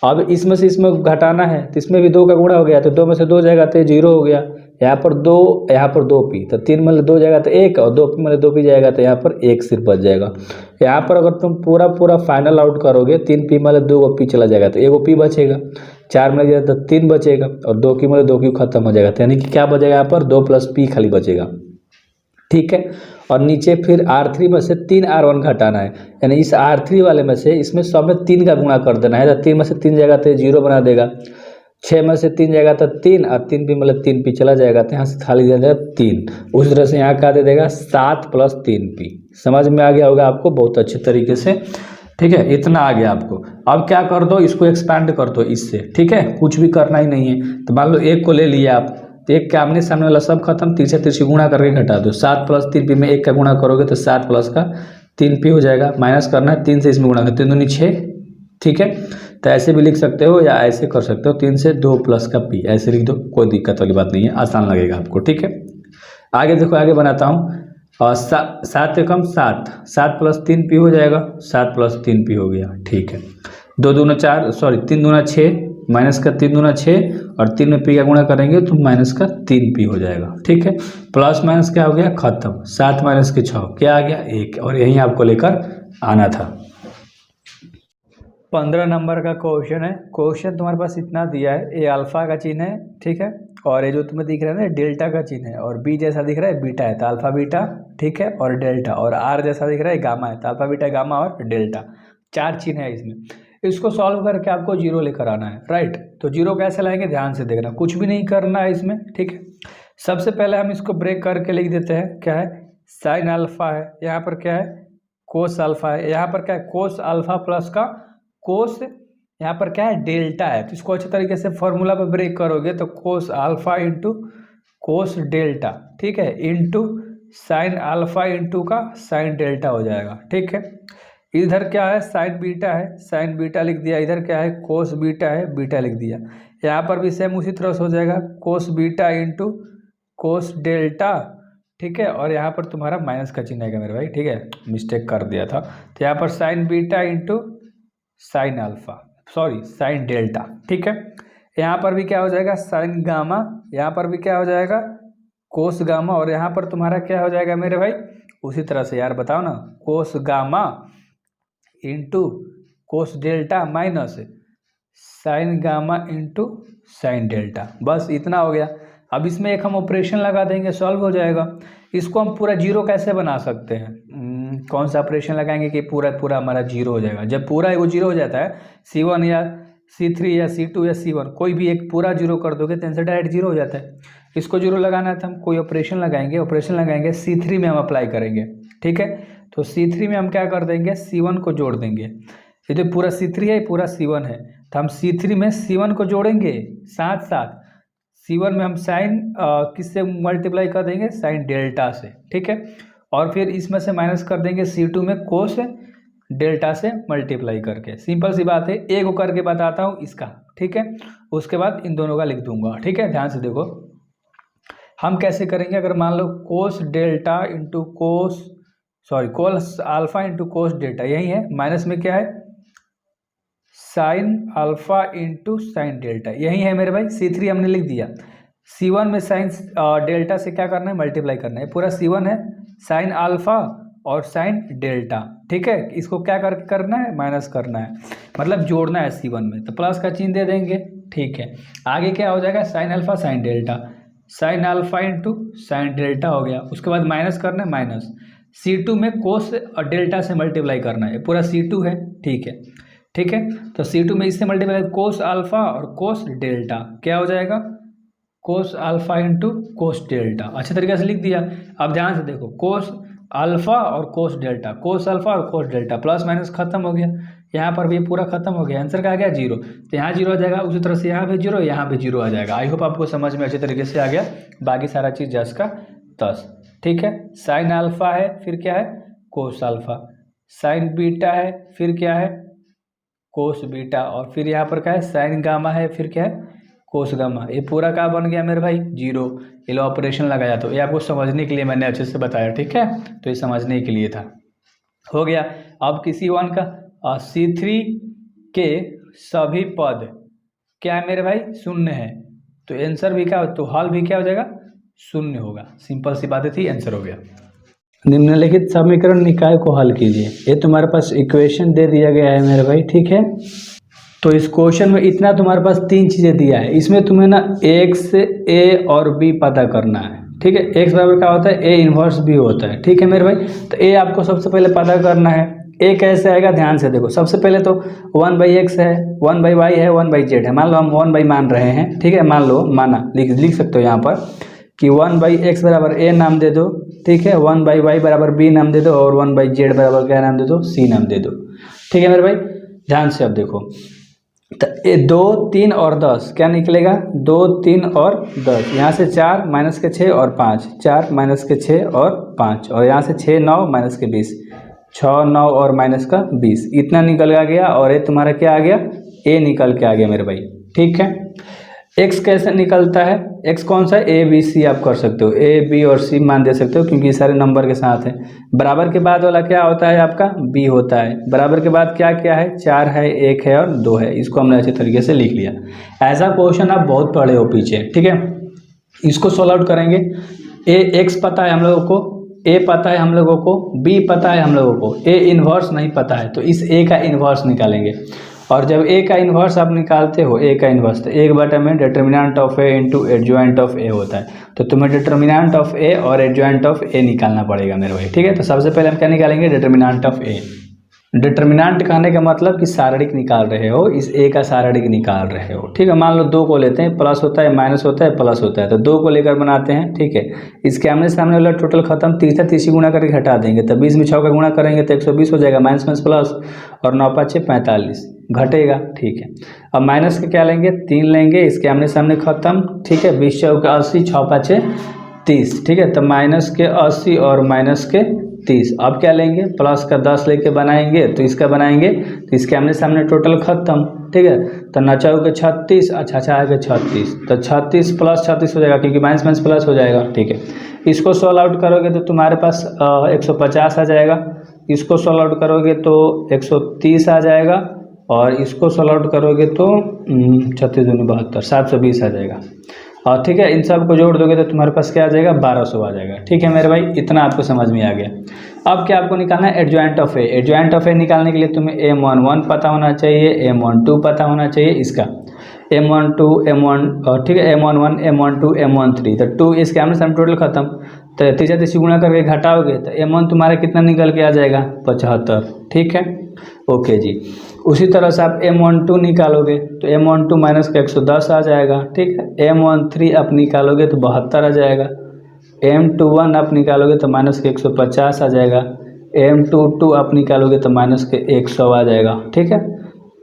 A: अब इसमें से इसमें घटाना है, तो इसमें भी 2 का गुणा हो गया, तो 2 में से 2 जाएगा तो 0 हो गया। यहाँ पर 2, यहाँ पर 2p, तो 3 में 2 जाएगा तो 1, और 2p में 2p जाएगा तो यहाँ पर 1 सिर्फ बच जाएगा। यहाँ पर अगर तुम पूरा फाइनल आउट करोगे, 3p में 2 p चला जाएगा तो 1 p बचेगा, 4 में जाएगा तो 3 बचेगा, और 2q में 2q खत्म हो जाएगा, तो यानी कि क्या बचेगा यहाँ पर 2 प्लस p खाली बचेगा, ठीक है। और नीचे फिर R3 में से 3 R1 घटाना है, यानी इस R3 वाले में से इसमें सब में 3 का गुणा कर देना है, तो 3 में से 3 जाएगा तो 0 बना देगा, 6 में से 3 जाएगा तो 3, और 3p मतलब 3p चला जाएगा, तो यहाँ से खाली दे देगा 3। उसी तरह से यहाँ क्या दे देगा, 7 प्लस 3p। समझ में आ गया होगा आपको बहुत अच्छे तरीके से, ठीक है। इतना आ गया आपको। अब क्या कर दो, इसको एक्सपैंड कर दो इससे, ठीक है, कुछ भी करना ही नहीं है। तो मान लो 1 को ले लिया आप, तो 1 के आमने सामने वाला सब खत्म, 3 से 3 गुणा करके घटा दो। 7 प्लस 3p में 1 का गुणा करोगे तो 7 प्लस का 3p हो जाएगा, माइनस करना है 3 से इसमें गुणा करते 3 दूनी 6, ठीक है। तो ऐसे भी लिख सकते हो या ऐसे कर सकते हो, 3 से 2 प्लस का p, ऐसे लिख दो, कोई दिक्कत वाली बात नहीं है, आसान लगेगा आपको, ठीक है। आगे देखो, आगे बनाता हूँ। और 7 से कम 7, 7 प्लस 3p हो जाएगा, 7 प्लस 3p हो गया, ठीक है। 2 दूना 4, सॉरी 3 दूना 6, माइनस का 3 दूना 6, और 3 में p का गुणा करेंगे तो माइनस का 3p हो जाएगा, ठीक है। प्लस माइनस क्या हो गया, खत्म। 7 माइनस के 6 क्या आ गया, 1, और यहीं आपको लेकर आना था। 15 नंबर का क्वेश्चन है। क्वेश्चन तुम्हारे पास इतना दिया है, ये अल्फा का चिन्ह है, ठीक है, और ये जो तुम्हें दिख रहा है ना डेल्टा का चिन्ह है, और बी जैसा दिख रहा है बीटा है, तो अल्फा बीटा, ठीक है, और डेल्टा, और आर जैसा दिख रहा है गामा है, तो अल्फा बीटा गामा और डेल्टा, 4 चिन्ह है इसमें। इसको सॉल्व करके आपको 0 लेकर आना है, राइट। तो 0 कैसे लाएंगे, ध्यान से देखना, कुछ भी नहीं करना है इसमें, ठीक है। सबसे पहले हम इसको ब्रेक करके लिख देते हैं, क्या है, साइन अल्फा है, यहाँ पर क्या है, कोस अल्फा है, यहाँ पर क्या है, कोस अल्फा प्लस का कोस, यहाँ पर क्या है, डेल्टा है। तो इसको अच्छे तरीके से फॉर्मूला पर ब्रेक करोगे तो कोस अल्फा इंटू कोस डेल्टा, ठीक है, इंटू साइन अल्फा इंटू का साइन डेल्टा हो जाएगा, ठीक है। इधर क्या है, साइन बीटा है, साइन बीटा लिख दिया, इधर क्या है, कोस बीटा है, बीटा लिख दिया। यहाँ पर भी सेम उसी तरह से हो जाएगा, cos beta into cos delta, ठीक है, और यहाँ पर तुम्हारा माइनस का चिन्ह आएगा मेरे भाई, ठीक है, मिस्टेक कर दिया था। तो यहाँ पर sign beta into sine alpha, sorry sine delta, ठीक है। यहाँ पर भी क्या हो जाएगा, साइन गामा, यहाँ पर भी क्या हो जाएगा, कोस गामा, और यहाँ पर तुम्हारा क्या हो जाएगा मेरे भाई, उसी तरह से यार बताओ ना, cos gamma into cos delta minus sign gamma into sine delta, बस इतना हो गया। अब इसमें एक हम ऑपरेशन लगा देंगे, सॉल्व हो जाएगा। इसको हम पूरा 0 कैसे बना सकते हैं, कौन सा ऑपरेशन लगाएंगे कि पूरा हमारा 0 हो जाएगा। जब पूरा वो 0 हो जाता है, C1 या C3 या C2 या C1 कोई भी एक पूरा 0 कर दोगे तो इनसे डायरेक्ट 0 हो जाता है। इसको 0 लगाना है तो हम कोई ऑपरेशन लगाएंगे, C3 में हम अप्लाई करेंगे, ठीक है। तो C3 में हम क्या कर देंगे, C1 को जोड़ देंगे। ये तो पूरा C3 है, पूरा C1 है, तो हम C3 में C1 को जोड़ेंगे, साथ साथ C1 में हम साइन किससे मल्टीप्लाई कर देंगे, साइन डेल्टा से, ठीक है। और फिर इसमें से माइनस कर देंगे C2 में कोस डेल्टा से मल्टीप्लाई करके। सिंपल सी बात है, एक करके बताता हूँ इसका, ठीक है, उसके बाद इन दोनों का लिख दूंगा, ठीक है। ध्यान से देखो हम कैसे करेंगे। अगर मान लो cos delta into cos sorry cos alpha into cos delta, यही है। माइनस में क्या है, sine alpha into sine delta, यही है मेरे भाई। C3 हमने लिख दिया। C1 में साइन डेल्टा से क्या करना है, मल्टीप्लाई करना है। पूरा C1 है साइन अल्फा और साइन डेल्टा, ठीक है। इसको क्या करना है, माइनस करना है, मतलब जोड़ना है C1 में, तो प्लस का चिन्ह दे देंगे, ठीक है। आगे क्या हो जाएगा, sine alpha sine delta, sign alpha into sine delta हो गया। उसके बाद माइनस करना है, माइनस C2 में कोस डेल्टा से मल्टीप्लाई करना है, पूरा C2 है, ठीक है, ठीक है। तो C2 में इससे मल्टीप्लाई, कोस अल्फा और कोस डेल्टा, क्या हो जाएगा, कोस अल्फा इंटू कोस डेल्टा। अच्छे तरीके से लिख दिया। अब ध्यान से देखो, कोस अल्फा और कोस डेल्टा, कोस अल्फा और कोस डेल्टा, प्लस माइनस खत्म हो गया। यहाँ पर भी पूरा खत्म हो गया, आंसर का आ गया 0। तो यहाँ 0 आ जाएगा, उसी तरह से यहाँ भी 0, यहाँ भी 0 आ जाएगा। आई होप आपको समझ में अच्छे तरीके से आ गया। बाकी सारा चीज़ 10 का 10, ठीक है। साइन अल्फा है, फिर क्या है, कोस अल्फा, साइन बीटा है, फिर क्या है, कोस बीटा, और फिर यहाँ पर क्या है, साइन गामा है, फिर क्या है, कोस गामा। ये पूरा क्या बन गया मेरे भाई, 0। ये लो ऑपरेशन लगाया, तो ये आपको समझने के लिए मैंने अच्छे से बताया, ठीक है। तो ये समझने के लिए था, हो गया। अब किसी वन का C3 के सभी पद क्या है मेरे भाई, शून्य है, तो आंसर भी क्या, तो हल भी क्या हो जाएगा, शून्य होगा। सिंपल सी बात थी, आंसर हो गया। निम्नलिखित समीकरण निकाय को हल कीजिए। ये तुम्हारे पास इक्वेशन दे दिया गया है मेरे भाई, ठीक है। तो इस क्वेश्चन में इतना तुम्हारे पास 3 चीज़ें दिया है। इसमें तुम्हें ना x, a और b पता करना है, ठीक है। x बराबर क्या होता है, a इन्वर्स b होता है, ठीक है मेरे भाई। तो a आपको सबसे पहले पता करना है। a कैसे आएगा, ध्यान से देखो। सबसे पहले तो 1/x है, 1/y है, 1/z है। मान लो हम 1/, मान रहे हैं, ठीक है। मान लो, माना, लिख सकते हो यहाँ पर कि 1/x बराबर a नाम दे दो, ठीक है। 1/y बराबर b नाम दे दो, और 1/z बराबर क्या नाम दे दो, c नाम दे दो, ठीक है मेरे भाई। ध्यान से अब देखो, तो ये 2, 3 और 10 क्या निकलेगा, 2, 3 और 10। यहाँ से 4 माइनस के 6 और 5, 4 माइनस के 6 और 5, और यहाँ से 6, 9 माइनस के 20, 6, 9 और माइनस का 20, इतना निकल आ गया। और ये तुम्हारा क्या आ गया, a निकल के आ गया मेरे भाई, ठीक है। x कैसे निकलता है, x कौन सा है, a b c आप कर सकते हो, a b और c मान दे सकते हो, क्योंकि ये सारे नंबर के साथ है। बराबर के बाद वाला क्या होता है आपका, b होता है। बराबर के बाद क्या क्या है, 4 है, 1 है और 2 है। इसको हमने अच्छे तरीके से लिख लिया। ऐसा क्वेश्चन आप बहुत पढ़े हो पीछे, ठीक है। इसको सॉल्व आउट करेंगे। x पता है हम लोगों को, a पता है हम लोगों को, b पता है हम लोगों को, a इन्वर्स नहीं पता है, तो इस a का इन्वर्स निकालेंगे। और जब a का इन्वर्स आप निकालते हो, a का इन्वर्स, तो 1/, में determinant of a into adjoint of a होता है। तो तुम्हें डिटर्मिनेंट ऑफ a और एडजॉइंट ऑफ a निकालना पड़ेगा मेरे भाई, ठीक है। तो सबसे पहले हम क्या निकालेंगे, डिटर्मिनेंट ऑफ a। डिटर्मिनेंट कहने का मतलब कि सारणिक निकाल रहे हो, इस a का सारणिक निकाल रहे हो, ठीक है। मान लो 2 को लेते हैं, प्लस होता है, माइनस होता है, प्लस होता है, तो 2 को लेकर बनाते हैं, ठीक है। इसके आमने सामने वाला टोटल खत्म, 30 गुणा करके हटा देंगे, तो 20 में 6 का गुणा करेंगे तो 120 हो जाएगा, माइनस माइनस प्लस, और 9 5 6 45 घटेगा, ठीक है। अब माइनस के क्या लेंगे, 3 लेंगे, इसके आमने सामने खत्म, ठीक है। 20 चौके 80, 6 5 30, ठीक है। तो माइनस के 80 और माइनस के 30। अब क्या लेंगे, प्लस का 10 लेके बनाएंगे, तो इसका बनाएंगे, तो इसके आमने सामने टोटल खत्म, ठीक है। तो 9 चौके 36, अच्छा आएगा 36, तो 36 प्लस 36 हो जाएगा, क्योंकि माइनस माइनस प्लस हो जाएगा, ठीक है। इसको सॉल्व आउट करोगे तो तुम्हारे पास 150 आ जाएगा। इसको सॉल्व आउट करोगे तो 130 आ जाएगा, और इसको सॉल्व आउट करोगे तो 36 दूनी 72, 720 आ जाएगा। और ठीक है, इन सब को जोड़ दोगे तो तुम्हारे पास क्या आ जाएगा, 1200 आ जाएगा, ठीक है मेरे भाई। इतना आपको समझ में आ गया। अब क्या आपको निकालना है, adjoint of A. Adjoint of A निकालने के लिए तुम्हें M11 पता होना चाहिए, M12 पता होना चाहिए, इसका M12 M1, ठीक है, M11 M12 M13, तो 2 इसके आमने सामने टोटल खत्म, तो 30 गुणा करके घटाओगे तो M1 तुम्हारा कितना निकल के आ जाएगा, 75, ठीक है, ओके जी। उसी तरह से आप M12 निकालोगे तो M12 माइनस का 110 आ जाएगा, ठीक है। M13 आप निकालोगे तो 72 आ जाएगा। M21 आप निकालोगे तो माइनस के 150 आ जाएगा। M22 आप निकालोगे तो माइनस के 100 आ जाएगा, ठीक है।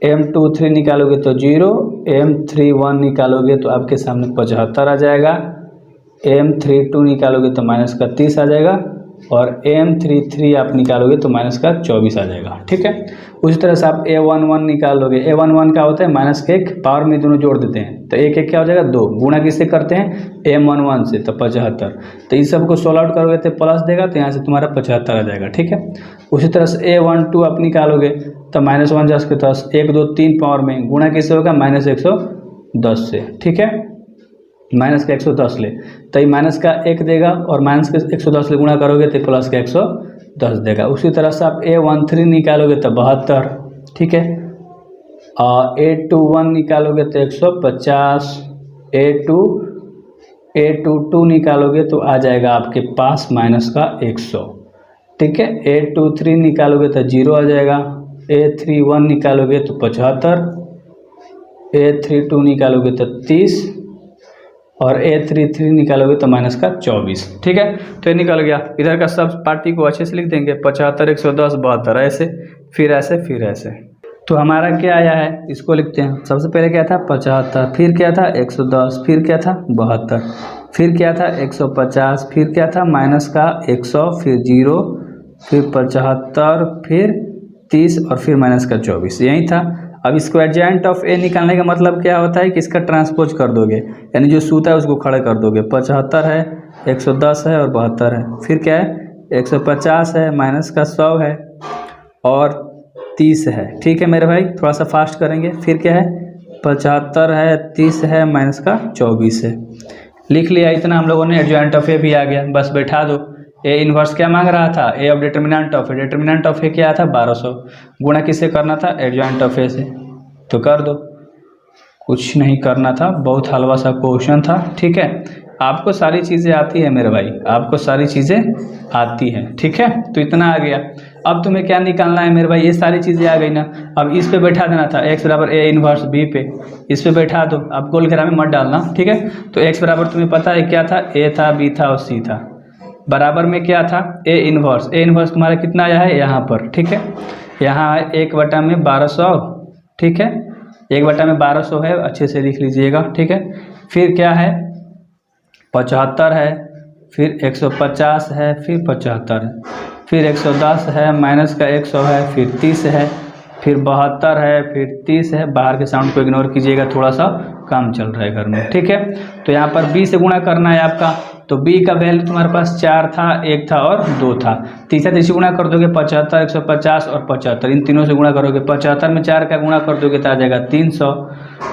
A: M23 निकालोगे तो 0, M31 निकालोगे तो आपके सामने 75 आ जाएगा। M32 निकालोगे तो माइनस का 30 आ जाएगा, और M33 आप निकालोगे तो माइनस का 24 आ जाएगा। ठीक है, उसी तरह से आप A11 निकालोगे। A11 क्या होता है, माइनस के एक पावर में दोनों जोड़ देते हैं तो एक क्या हो जाएगा 2, गुणा किससे करते हैं M11 से, तो 75। तो इस सबको सोल्व आउट करोगे तो प्लस देगा, तो यहाँ से तुम्हारा 75 आ जाएगा। ठीक है, उसी तरह से A12 आप निकालोगे तो -1 10 के 10, 1 2 3 पावर में गुणा किससे होगा -110 से। ठीक है, माइनस का 110 ले तो ये माइनस का 1 देगा और माइनस के 110 ले गुणा करोगे तो प्लस का 110 देगा। उसी तरह से आप A13 निकालोगे तो 72। ठीक है, और A21 निकालोगे तो 150, A22 निकालोगे तो आ जाएगा आपके पास माइनस का 100। ठीक है, A23 निकालोगे तो 0 आ जाएगा, A31 निकालोगे तो 75, A32 निकालोगे तो 30 और A33 निकालोगे तो माइनस का 24। ठीक है, तो ये निकल गया। इधर का सब पार्टी को अच्छे से लिख देंगे, 75 110 72, ऐसे फिर ऐसे फिर ऐसे। तो हमारा क्या आया है इसको लिखते हैं। सबसे पहले क्या था 75, फिर क्या था 110, फिर क्या था 72, फिर क्या था 150, फिर क्या था माइनस का 100, फिर 0, फिर 75, फिर 30 और फिर माइनस का 24, यही था। अब इसको एडजेंट ऑफ ए निकालने का मतलब क्या होता है कि इसका ट्रांसपोज कर दोगे, यानी जो सूता है उसको खड़े कर दोगे। 75 है, 110 है और 72 है, फिर क्या है 150 है, माइनस का 100 है और 30 है। ठीक है मेरे भाई, थोड़ा सा फास्ट करेंगे। फिर क्या है 75 है, 30 है, माइनस का 24 है। लिख लिया इतना हम लोगों ने, एडजेंट ऑफ ए भी आ गया, बस बैठा दो। ए इन्वर्स क्या मांग रहा था, A of determinant of A, determinant of A क्या था 1200, गुणा किससे करना था एडजॉइंट ऑफ ए से, तो कर दो। कुछ नहीं करना था, बहुत हलवा सा क्वेश्चन था। ठीक है, आपको सारी चीज़ें आती है मेरे भाई, आपको सारी चीज़ें आती हैं। ठीक है, तो इतना आ गया। अब तुम्हें क्या निकालना है मेरे भाई, ये सारी चीज़ें आ गई ना। अब इस पे बैठा देना था, x बराबर ए इन्वर्स बी पे, इस पे बैठा दो। अब गोल घेरा में मत डालना। ठीक है, तो x बराबर तुम्हें पता है क्या था, ए था, बी था और सी था। बराबर में क्या था ए इन्वर्स, ए इन्वर्स तुम्हारा कितना आया है यहाँ पर। ठीक है, यहाँ है 1/1200। ठीक है, 1/1200 है, अच्छे से लिख लीजिएगा। ठीक है, फिर क्या है 75 है, फिर 150 है, फिर 75 है, फिर 110 है, माइनस का 100 है, फिर 30 है, फिर 72 है, फिर 30 है। बाहर के साउंड को इग्नोर कीजिएगा, थोड़ा सा काम चल रहा है घर में। ठीक है, तो यहाँ पर b से गुणा करना है आपका, तो b का वैल्यू तुम्हारे पास 4 था, 1 था और 2 था। तीसरा तीसरी गुणा कर दोगे 75, 150 और 75, इन तीनों से गुणा करोगे। 75 में 4 का गुणा कर दोगे तो आ जाएगा 300।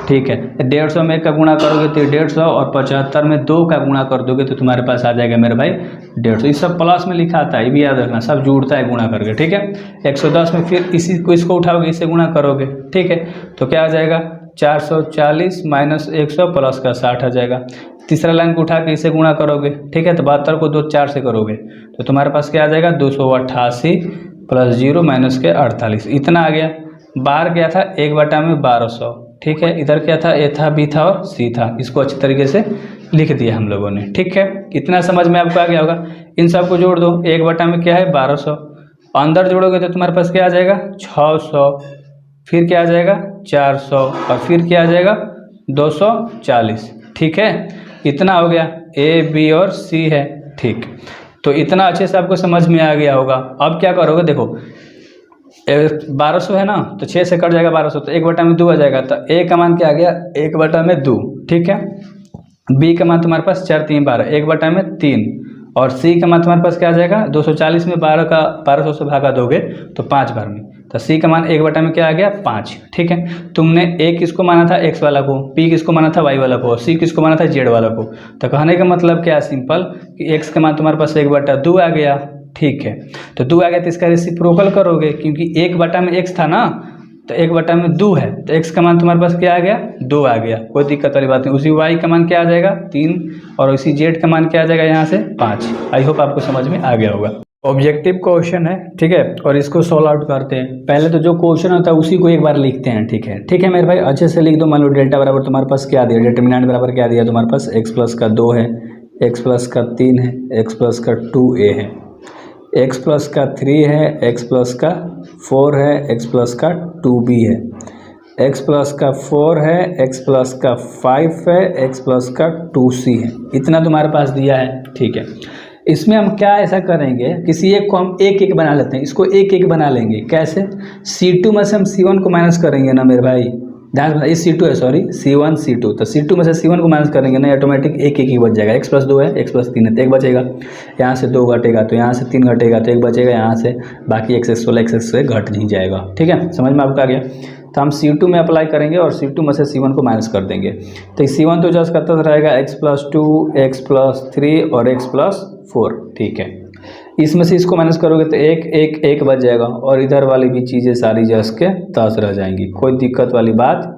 A: ठीक है, 150 में 1 का गुणा करोगे तो 150 और 75 में 2 का गुणा कर दोगे तो तुम्हारे पास आ जाएगा मेरे भाई 150। ये सब प्लस में लिखा आता है, ये भी याद रखना, सब जुड़ता है गुणा करके। ठीक है, 110 में फिर इसी को इसको उठाओगे, इससे गुणा करोगे। ठीक है, तो क्या आ जाएगा 440 माइनस 100 प्लस का 60 आ जाएगा। तीसरा लाइन को उठा के इसे गुणा करोगे। ठीक है, तो 72 को 2 4 से करोगे तो तुम्हारे पास क्या आ जाएगा 288 प्लस 0 माइनस के 48, इतना आ गया। बाहर क्या था 1/1200। ठीक है, इधर क्या था ए था, बी था और सी था। इसको अच्छी तरीके से लिख दिया हम लोगों ने। ठीक है, इतना समझ में आपको आ गया होगा। इन सब को जोड़ दो, 1 में क्या है 1200, अंदर जोड़ोगे तो तुम्हारे पास क्या आ जाएगा 600, फिर क्या आ जाएगा 400 और फिर क्या आ जाएगा 240। ठीक है, इतना हो गया, ए बी और सी है। ठीक, तो इतना अच्छे से आपको समझ में आ गया होगा। अब क्या करोगे, देखो 1200 है ना, तो 6 से कट जाएगा 1200, तो 1/2 आ जाएगा। तो ए का मान क्या आ गया 1/2। ठीक है, बी का मान तुम्हारे पास 4 3 12, 1/3 और सी का मान तुम्हारे पास क्या आ जाएगा 240 में 1200 से भागा दोगे तो 5 बार में, तो सी का मान 1 में क्या आ गया 5। ठीक है, तुमने ए किसको माना था x वाला को, p किसको माना था y वाला को, सी किसको माना था z वाला को। तो कहने का मतलब क्या है सिंपल कि x का मान तुम्हारे पास 1/2 आ गया। ठीक है, तो 2 आ गया तो इसका रेसिप्रोकल करोगे, क्योंकि 1 में x था ना, तो 1/2 है, तो x का मान तुम्हारे पास क्या आ गया 2 आ गया, कोई दिक्कत वाली बात नहीं। उसी y का मान क्या आ जाएगा 3 और उसी z का मान क्या आ जाएगा यहाँ से 5। आई होप आपको समझ में आ गया होगा। ऑब्जेक्टिव क्वेश्चन है, ठीक है, और इसको सॉल्व आउट करते हैं। पहले तो जो क्वेश्चन होता है उसी को एक बार लिखते हैं। ठीक है, ठीक है मेरे भाई, अच्छे से लिख दो। मान लो डेल्टा बराबर तुम्हारे पास क्या दिया, डिटर्मिनेंट बराबर क्या दिया तुम्हारे पास x प्लस का 2 है, x प्लस का 3 है, x प्लस का 2a है, x प्लस का 3 है, x प्लस का 4 है, x प्लस का 2b है, x प्लस का 4 है, x प्लस का 5 है, x प्लस का 2c है। इतना तुम्हारे पास दिया है। ठीक है, इसमें हम क्या ऐसा करेंगे, किसी एक को हम एक एक बना लेते हैं, इसको एक एक बना लेंगे। कैसे? C2 में से हम C1 को माइनस करेंगे ना मेरे भाई, ध्यान से, ये C2 है, सॉरी C1 C2, तो C2 में से C1 को माइनस करेंगे ना, ऑटोमेटिक एक एक ही बच जाएगा। x प्लस 2 है, x प्लस 3 है, तो एक बचेगा, यहाँ से 2 घटेगा तो यहाँ से 3 घटेगा तो एक बचेगा यहाँ से, बाकी x वाला x से घट नहीं जाएगा। ठीक है, समझ में आपको आ गया? तो हम C2 में अप्लाई करेंगे और C2 में से C1 को माइनस कर देंगे, तो C1 तो जस्ट करता रहेगा x प्लस 2, x प्लस 3 और x प्लस 4। ठीक है, इसमें से इसको माइनस करोगे तो एक एक एक बच जाएगा, और इधर वाली भी चीज़ें सारी जस के तस रह जाएंगी। कोई दिक्कत वाली बात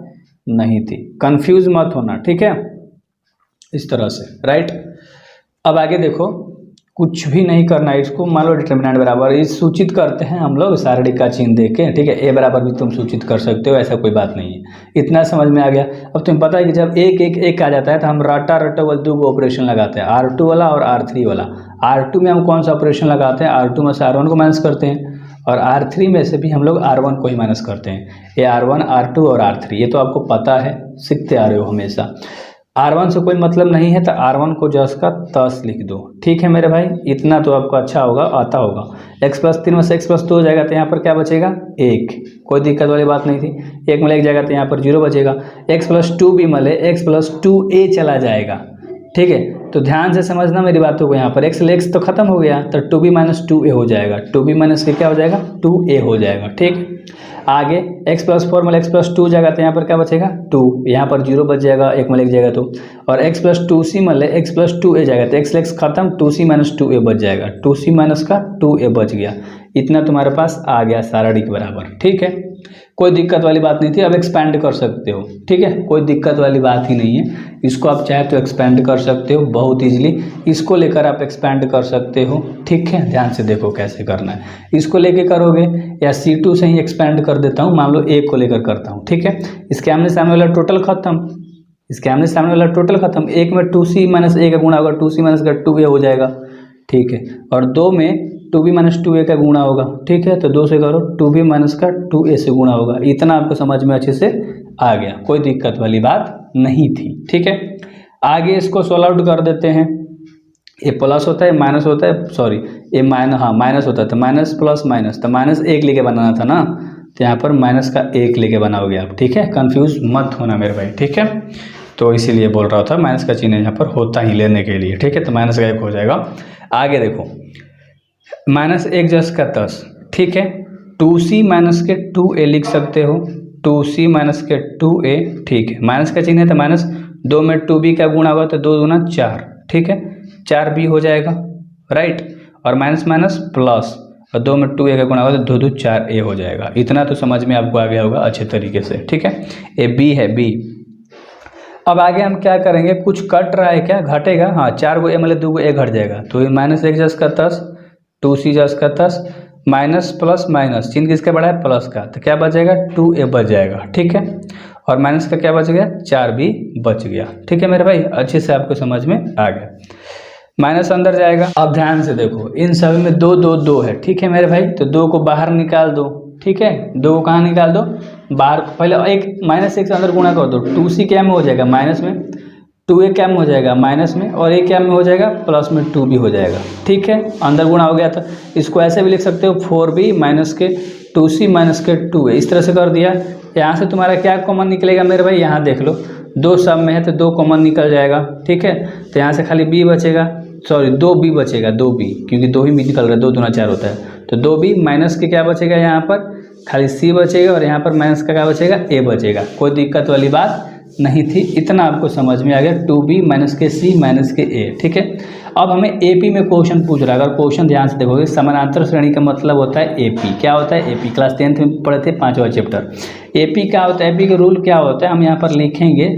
A: नहीं थी, कंफ्यूज मत होना। ठीक है, इस तरह से, राइट। अब आगे देखो, कुछ भी नहीं करना है इसको, मान लो डिटर्मिनेंट बराबर, इस सूचित करते हैं हम लोग सारणी का चिन्ह देख के। ठीक है, ए बराबर भी तुम सूचित कर सकते हो, ऐसा कोई बात नहीं है। इतना समझ में आ गया। अब तुम्हें पता है कि जब एक एक एक आ जाता है तो हम रटा रटा वाला 2 ऑपरेशन लगाते हैं, R2 वाला और R3 वाला। R2 में हम कौन सा ऑपरेशन लगाते हैं? R2 में से R1 को माइनस करते हैं, और R3 में से भी हम लोग R1 को ही माइनस करते हैं। ये R1, R2 और R3, ये तो आपको पता है, सीखते आ रहे हो हमेशा। R1 से कोई मतलब नहीं है तो R1 को जस का तस लिख दो। ठीक है मेरे भाई, इतना तो आपको अच्छा होगा, आता होगा। x प्लस 3 में से x प्लस 2 हो जाएगा तो यहाँ पर क्या बचेगा? 1। कोई दिक्कत वाली बात नहीं थी। 1 में एक जाएगा तो यहाँ पर 0 बचेगा। x प्लस 2 भी मले, x प्लस 2a चला जाएगा। ठीक है, तो ध्यान से समझना मेरी बातों को। यहाँ पर x तो खत्म हो गया, तो 2b माइनस 2a हो जाएगा। 2b माइनस के क्या हो जाएगा? 2a हो जाएगा। ठीक, आगे x प्लस 4 में x प्लस 2 जाएगा तो यहाँ पर क्या बचेगा? 2। यहाँ पर 0 बच जाएगा, 1 में जाएगा तो। और x प्लस 2c में x प्लस 2a जाएगा तो x खत्म, 2c माइनस 2a बच जाएगा। 2c माइनस का 2a बच गया। इतना तुम्हारे पास आ गया सारणी के बराबर। ठीक है, कोई दिक्कत वाली बात नहीं थी। अब एक्सपेंड कर सकते हो। ठीक है, कोई दिक्कत वाली बात ही नहीं है। इसको आप चाहे तो एक्सपेंड कर सकते हो बहुत इजीली। इसको लेकर आप एक्सपेंड कर सकते हो। ठीक है, ध्यान से देखो कैसे करना है। इसको लेके करोगे या C2 से ही एक्सपेंड कर देता हूँ, मान लो 1 को लेकर करता हूँ। ठीक है, इसके आमने सामने वाला टोटल खत्म, इसके आमने सामने वाला टोटल खत्म। 1 में 2c माइनस a का गुणा होगा, 2c माइनस का 2a हो जाएगा। ठीक है, और 2 में 2b माइनस 2a का गुणा होगा। ठीक है, तो 2 से करो, 2b माइनस का 2a से गुणा होगा। इतना आपको समझ में अच्छे से आ गया, कोई दिक्कत वाली बात नहीं थी। ठीक है, आगे इसको सोल्व आउट कर देते हैं। ये प्लस होता है, माइनस होता है, सॉरी ये माइनस होता है, तो माइनस प्लस माइनस, तो माइनस 1 लेके बनाना था ना, तो यहाँ पर माइनस का 1 लेके बनाओगे आप। ठीक है, कंफ्यूज मत होना मेरे भाई। ठीक है, तो इसीलिए बोल रहा था, माइनस का चिन्ह यहाँ पर होता ही लेने के लिए। ठीक है, तो माइनस का 1 हो जाएगा। आगे देखो, माइनस 1 जस का 10। ठीक है, 2c माइनस के 2a लिख सकते हो, 2c माइनस के 2a। ठीक है, माइनस का चिन्ह है तो माइनस, 2 में 2b का गुणा होगा तो 2 दूना 4। ठीक है, 4b हो जाएगा, राइट। और माइनस माइनस प्लस, और 2 में 2a का गुणा होगा तो 2 2 4a हो जाएगा। इतना तो समझ में आपको आ गया होगा अच्छे तरीके से। ठीक है, ये b है, b। अब आगे हम क्या करेंगे, कुछ कट रहा है क्या? घटेगा, हाँ, 4 गो a मतलब 2 गो a घट जाएगा, तो माइनस 1 जस का 10, 2c जस का 10, माइनस प्लस माइनस, चिन्ह किसका बड़ा है? प्लस का, तो क्या बचेगा? 2a बच जाएगा। ठीक है, और माइनस का क्या बच गया? 4b बच गया। ठीक है मेरे भाई, अच्छे से आपको समझ में आ गया। माइनस अंदर जाएगा। अब ध्यान से देखो, इन सभी में 2 2 2 है। ठीक है मेरे भाई, तो 2 को बाहर निकाल दो। ठीक है, 2 को कहाँ निकाल दो? बाहर। पहले माइनस 1 से अंदर गुणा कर दो, 2c क्या में हो जाएगा? माइनस में, 2a क्या में हो जाएगा? माइनस में, और a क्या में हो जाएगा? प्लस में 2b हो जाएगा। ठीक है, अंदर गुणा हो गया था। इसको ऐसे भी लिख सकते हो, 4b माइनस के 2c माइनस के 2a, इस तरह से कर दिया। यहाँ से तुम्हारा क्या कॉमन निकलेगा मेरे भाई? यहाँ देख लो, 2 सब में है तो 2 कॉमन निकल जाएगा। ठीक है, तो यहाँ से खाली b बचेगा, सॉरी 2b बचेगा, 2b, क्योंकि 2 ही निकल रहा है, 2 दूना 4 होता है, तो 2b माइनस के क्या बचेगा? यहाँ पर खाली c बचेगा, और यहाँ पर माइनस का क्या बचेगा? a बचेगा। कोई दिक्कत वाली बात नहीं थी। इतना आपको समझ में आ गया, 2b माइनस के c माइनस के a। ठीक है, अब हमें AP में क्वेश्चन पूछ रहा है। अगर क्वेश्चन ध्यान से देखोगे, समानांतर श्रेणी का मतलब होता है AP। क्या होता है AP? क्लास 10th में पढ़े थे, 5वां चैप्टर। AP क्या होता है? AP का रूल क्या होता है? हम यहाँ पर लिखेंगे,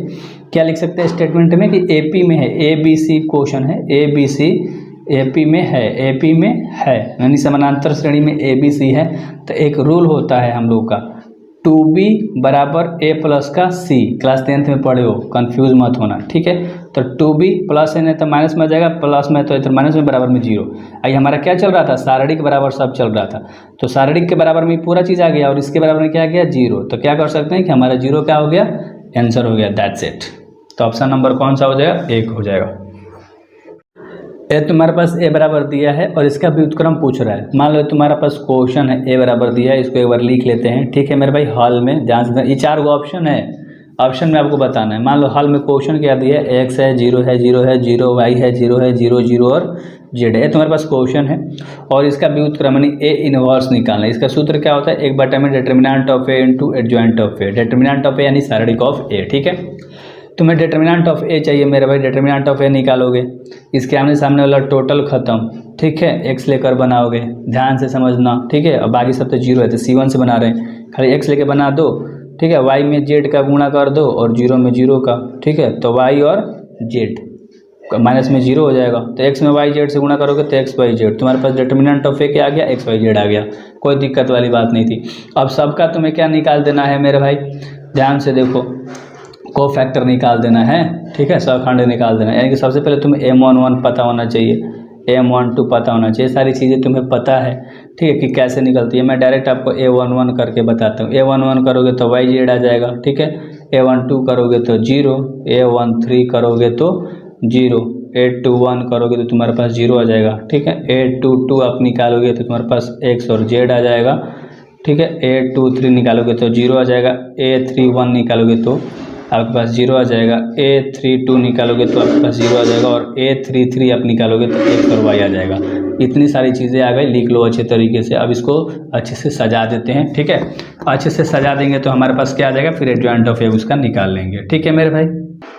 A: क्या लिख सकते हैं स्टेटमेंट में कि AP में है, ABC क्वेश्चन है, ABC AP में है, AP में है, यानी समानांतर श्रेणी में ABC है। तो एक रूल होता है हम लोग का, 2b बराबर a प्लस का c। क्लास 10th में पढ़े हो, कंफ्यूज मत होना। ठीक है, तो 2b प्लस है, नहीं तो माइनस में आ जाएगा, प्लस में तो इधर माइनस में बराबर में 0। आई हमारा क्या चल रहा था? सारणी के बराबर सब चल रहा था, तो सारणी के बराबर में पूरा चीज़ आ गया, और इसके बराबर में क्या आ गया? 0। तो क्या कर सकते हैं कि हमारा 0 क्या हो गया? आंसर हो गया, दैट्स इट। तो ऑप्शन नंबर कौन सा हो जाएगा? 1 हो जाएगा। ए तुम्हारे पास ए बराबर दिया है और इसका व्युत्क्रम पूछ रहा है। मान लो तुम्हारे पास क्वेश्चन है ए बराबर दिया है, इसको एक बार लिख लेते हैं। ठीक है मेरे भाई, हॉल में ध्यान से, ये 4 गो ऑप्शन है, ऑप्शन में आपको बताना है। मान लो हॉल में क्वेश्चन क्या दिया है, एक्स है, जीरो है, जीरो है, जीरो, वाई है, जीरो है, जीरो, जीरो और जेड है। तुम्हारे पास क्वेश्चन है और इसका व्युत्क्रम यानी ए इनवर्स निकालना है। इसका सूत्र क्या होता है, 1/m में determinant of A into adjoint of A. Determinant of A यानी सारणिक ऑफ ए। ठीक है, तुम्हें डिटर्मिनेंट ऑफ ए चाहिए मेरे भाई, डिटर्मिनेंट ऑफ ए निकालोगे, इसके आमने सामने वाला टोटल खत्म। ठीक है, एक्स लेकर बनाओगे, ध्यान से समझना। ठीक है, और बाकी सब तो जीरो है तो C1 से बना रहे हैं, खाली एक्स लेके बना दो। ठीक है, वाई में जेड का गुणा कर दो और जीरो में जीरो का। ठीक है, तो वाई और जेड माइनस में जीरो हो जाएगा, तो एक्स में वाई जेड से गुणा करोगे तो एक्स वाई जेड। तुम्हारे पास डिटर्मिनेंट ऑफ ए क्या आ गया, एक्स वाई जेड आ गया, कोई दिक्कत वाली बात नहीं थी। अब सबका तुम्हें क्या निकाल देना है मेरे भाई, ध्यान से देखो, को फैक्टर निकाल देना है। ठीक है, सहखंड निकाल देना है, यानी कि सबसे पहले तुम्हें M11 पता होना चाहिए, M12 पता होना चाहिए, सारी चीज़ें तुम्हें पता है। ठीक है, कि कैसे निकलती है। मैं डायरेक्ट आपको A11 करके बताता हूँ। A11 करोगे तो वाई जेड आ जाएगा। ठीक है, A12 करोगे तो जीरो, A13 करोगे तो जीरो, A21 करोगे तो तुम्हारे पास जीरो आ जाएगा। ठीक है, A22 आप निकालोगे तो तुम्हारे पास एक्स और जेड आ जाएगा। ठीक है, A23 निकालोगे तो जीरो आ जाएगा, A31 निकालोगे तो आपके पास जीरो आ जाएगा, A32 निकालोगे तो आपके पास जीरो आ जाएगा और A33 आप निकालोगे तो एक्स और वाई आ जाएगा। इतनी सारी चीज़ें आ गई, लिख लो अच्छे तरीके से। अब इसको अच्छे से सजा देते हैं। ठीक है, अच्छे से सजा देंगे तो हमारे पास क्या आ जाएगा, फिर एडजॉइंट ऑफ ए उसका निकाल लेंगे। ठीक है मेरे भाई,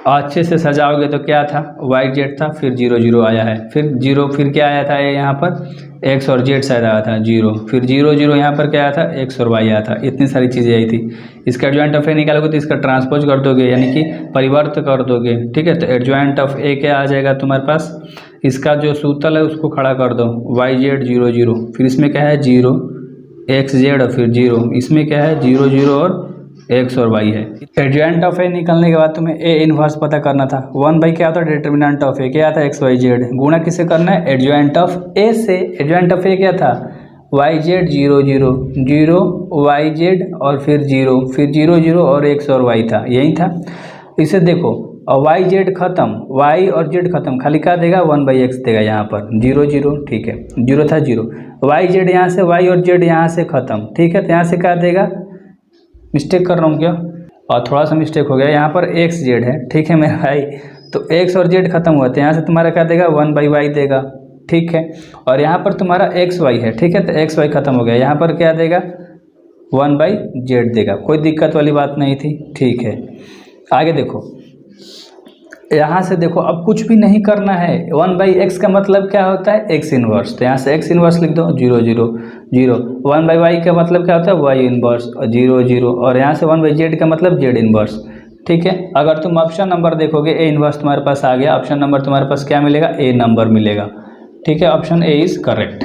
A: अच्छे से सजाओगे तो क्या था, वाई जेड था, फिर जीरो जीरो आया है, फिर जीरो, फिर क्या आया था ये यहाँ पर एक्स और जेड शायद आया था जीरो, फिर जीरो जीरो यहाँ पर क्या आया था, एक्स और वाई आया था। इतनी सारी चीज़ें आई थी। इसका एडजॉइंट ऑफ ए निकालोगे तो इसका ट्रांसपोज कर दोगे, यानी कि परिवर्त कर दोगे। ठीक है, तो एडजॉइंट ऑफ ए क्या आ जाएगा तुम्हारे पास, इसका जो सूतल है उसको खड़ा कर दो, वाई जेड जीरो जीरो, फिर इसमें क्या है जीरो, एक्स जेड और फिर जीरो, इसमें क्या है जीरो जीरो और एक्स और वाई है। एडजॉइंट ऑफ ए निकलने के बाद तुम्हें ए इनवर्स पता करना था। 1/, क्या होता है डिटर्मिनेंट ऑफ ए, क्या आता है एक्स वाई जेड, गुणा किसे करना है, एडजॉइंट ऑफ ए से। एडजॉइंट ऑफ ए क्या था, Y Z zero zero, zero Y Z और फिर जीरो जीरो और एक्स और वाई था, यही था। इसे देखो, और वाई जेड खत्म, वाई और जेड खत्म, खाली क्या देगा 1/x देगा यहाँ पर, जीरो जीरो। ठीक है, जीरो था जीरो, वाई जेड यहाँ से, वाई और जेड यहाँ से खत्म। ठीक है, तो यहाँ से क्या देगा, मिस्टेक कर रहा हूँ क्या, और थोड़ा सा मिस्टेक हो गया, यहाँ पर एक्स जेड है। ठीक है मेरे भाई, तो एक्स और जेड खत्म हुआ, तो यहाँ से तुम्हारा क्या देगा 1/y देगा। ठीक है, और यहाँ पर तुम्हारा एक्स वाई है। ठीक है, तो एक्स वाई खत्म हो गया, यहाँ पर क्या देगा 1/z देगा, कोई दिक्कत वाली बात नहीं थी। ठीक है, आगे देखो, यहाँ से देखो, अब कुछ भी नहीं करना है। 1/x का मतलब क्या होता है, एक्स इनवर्स, तो यहाँ से एक्स इनवर्स लिख दो, जीरो जीरो जीरो। 1/y का मतलब क्या होता है, वाई इनवर्स, जीरो जीरो, और यहाँ से 1/z का मतलब जेड इनवर्स। ठीक है, अगर तुम ऑप्शन नंबर देखोगे ए इनवर्स तुम्हारे पास आ गया, ऑप्शन नंबर तुम्हारे पास क्या मिलेगा, ए नंबर मिलेगा। ठीक है, ऑप्शन ए इज़ करेक्ट।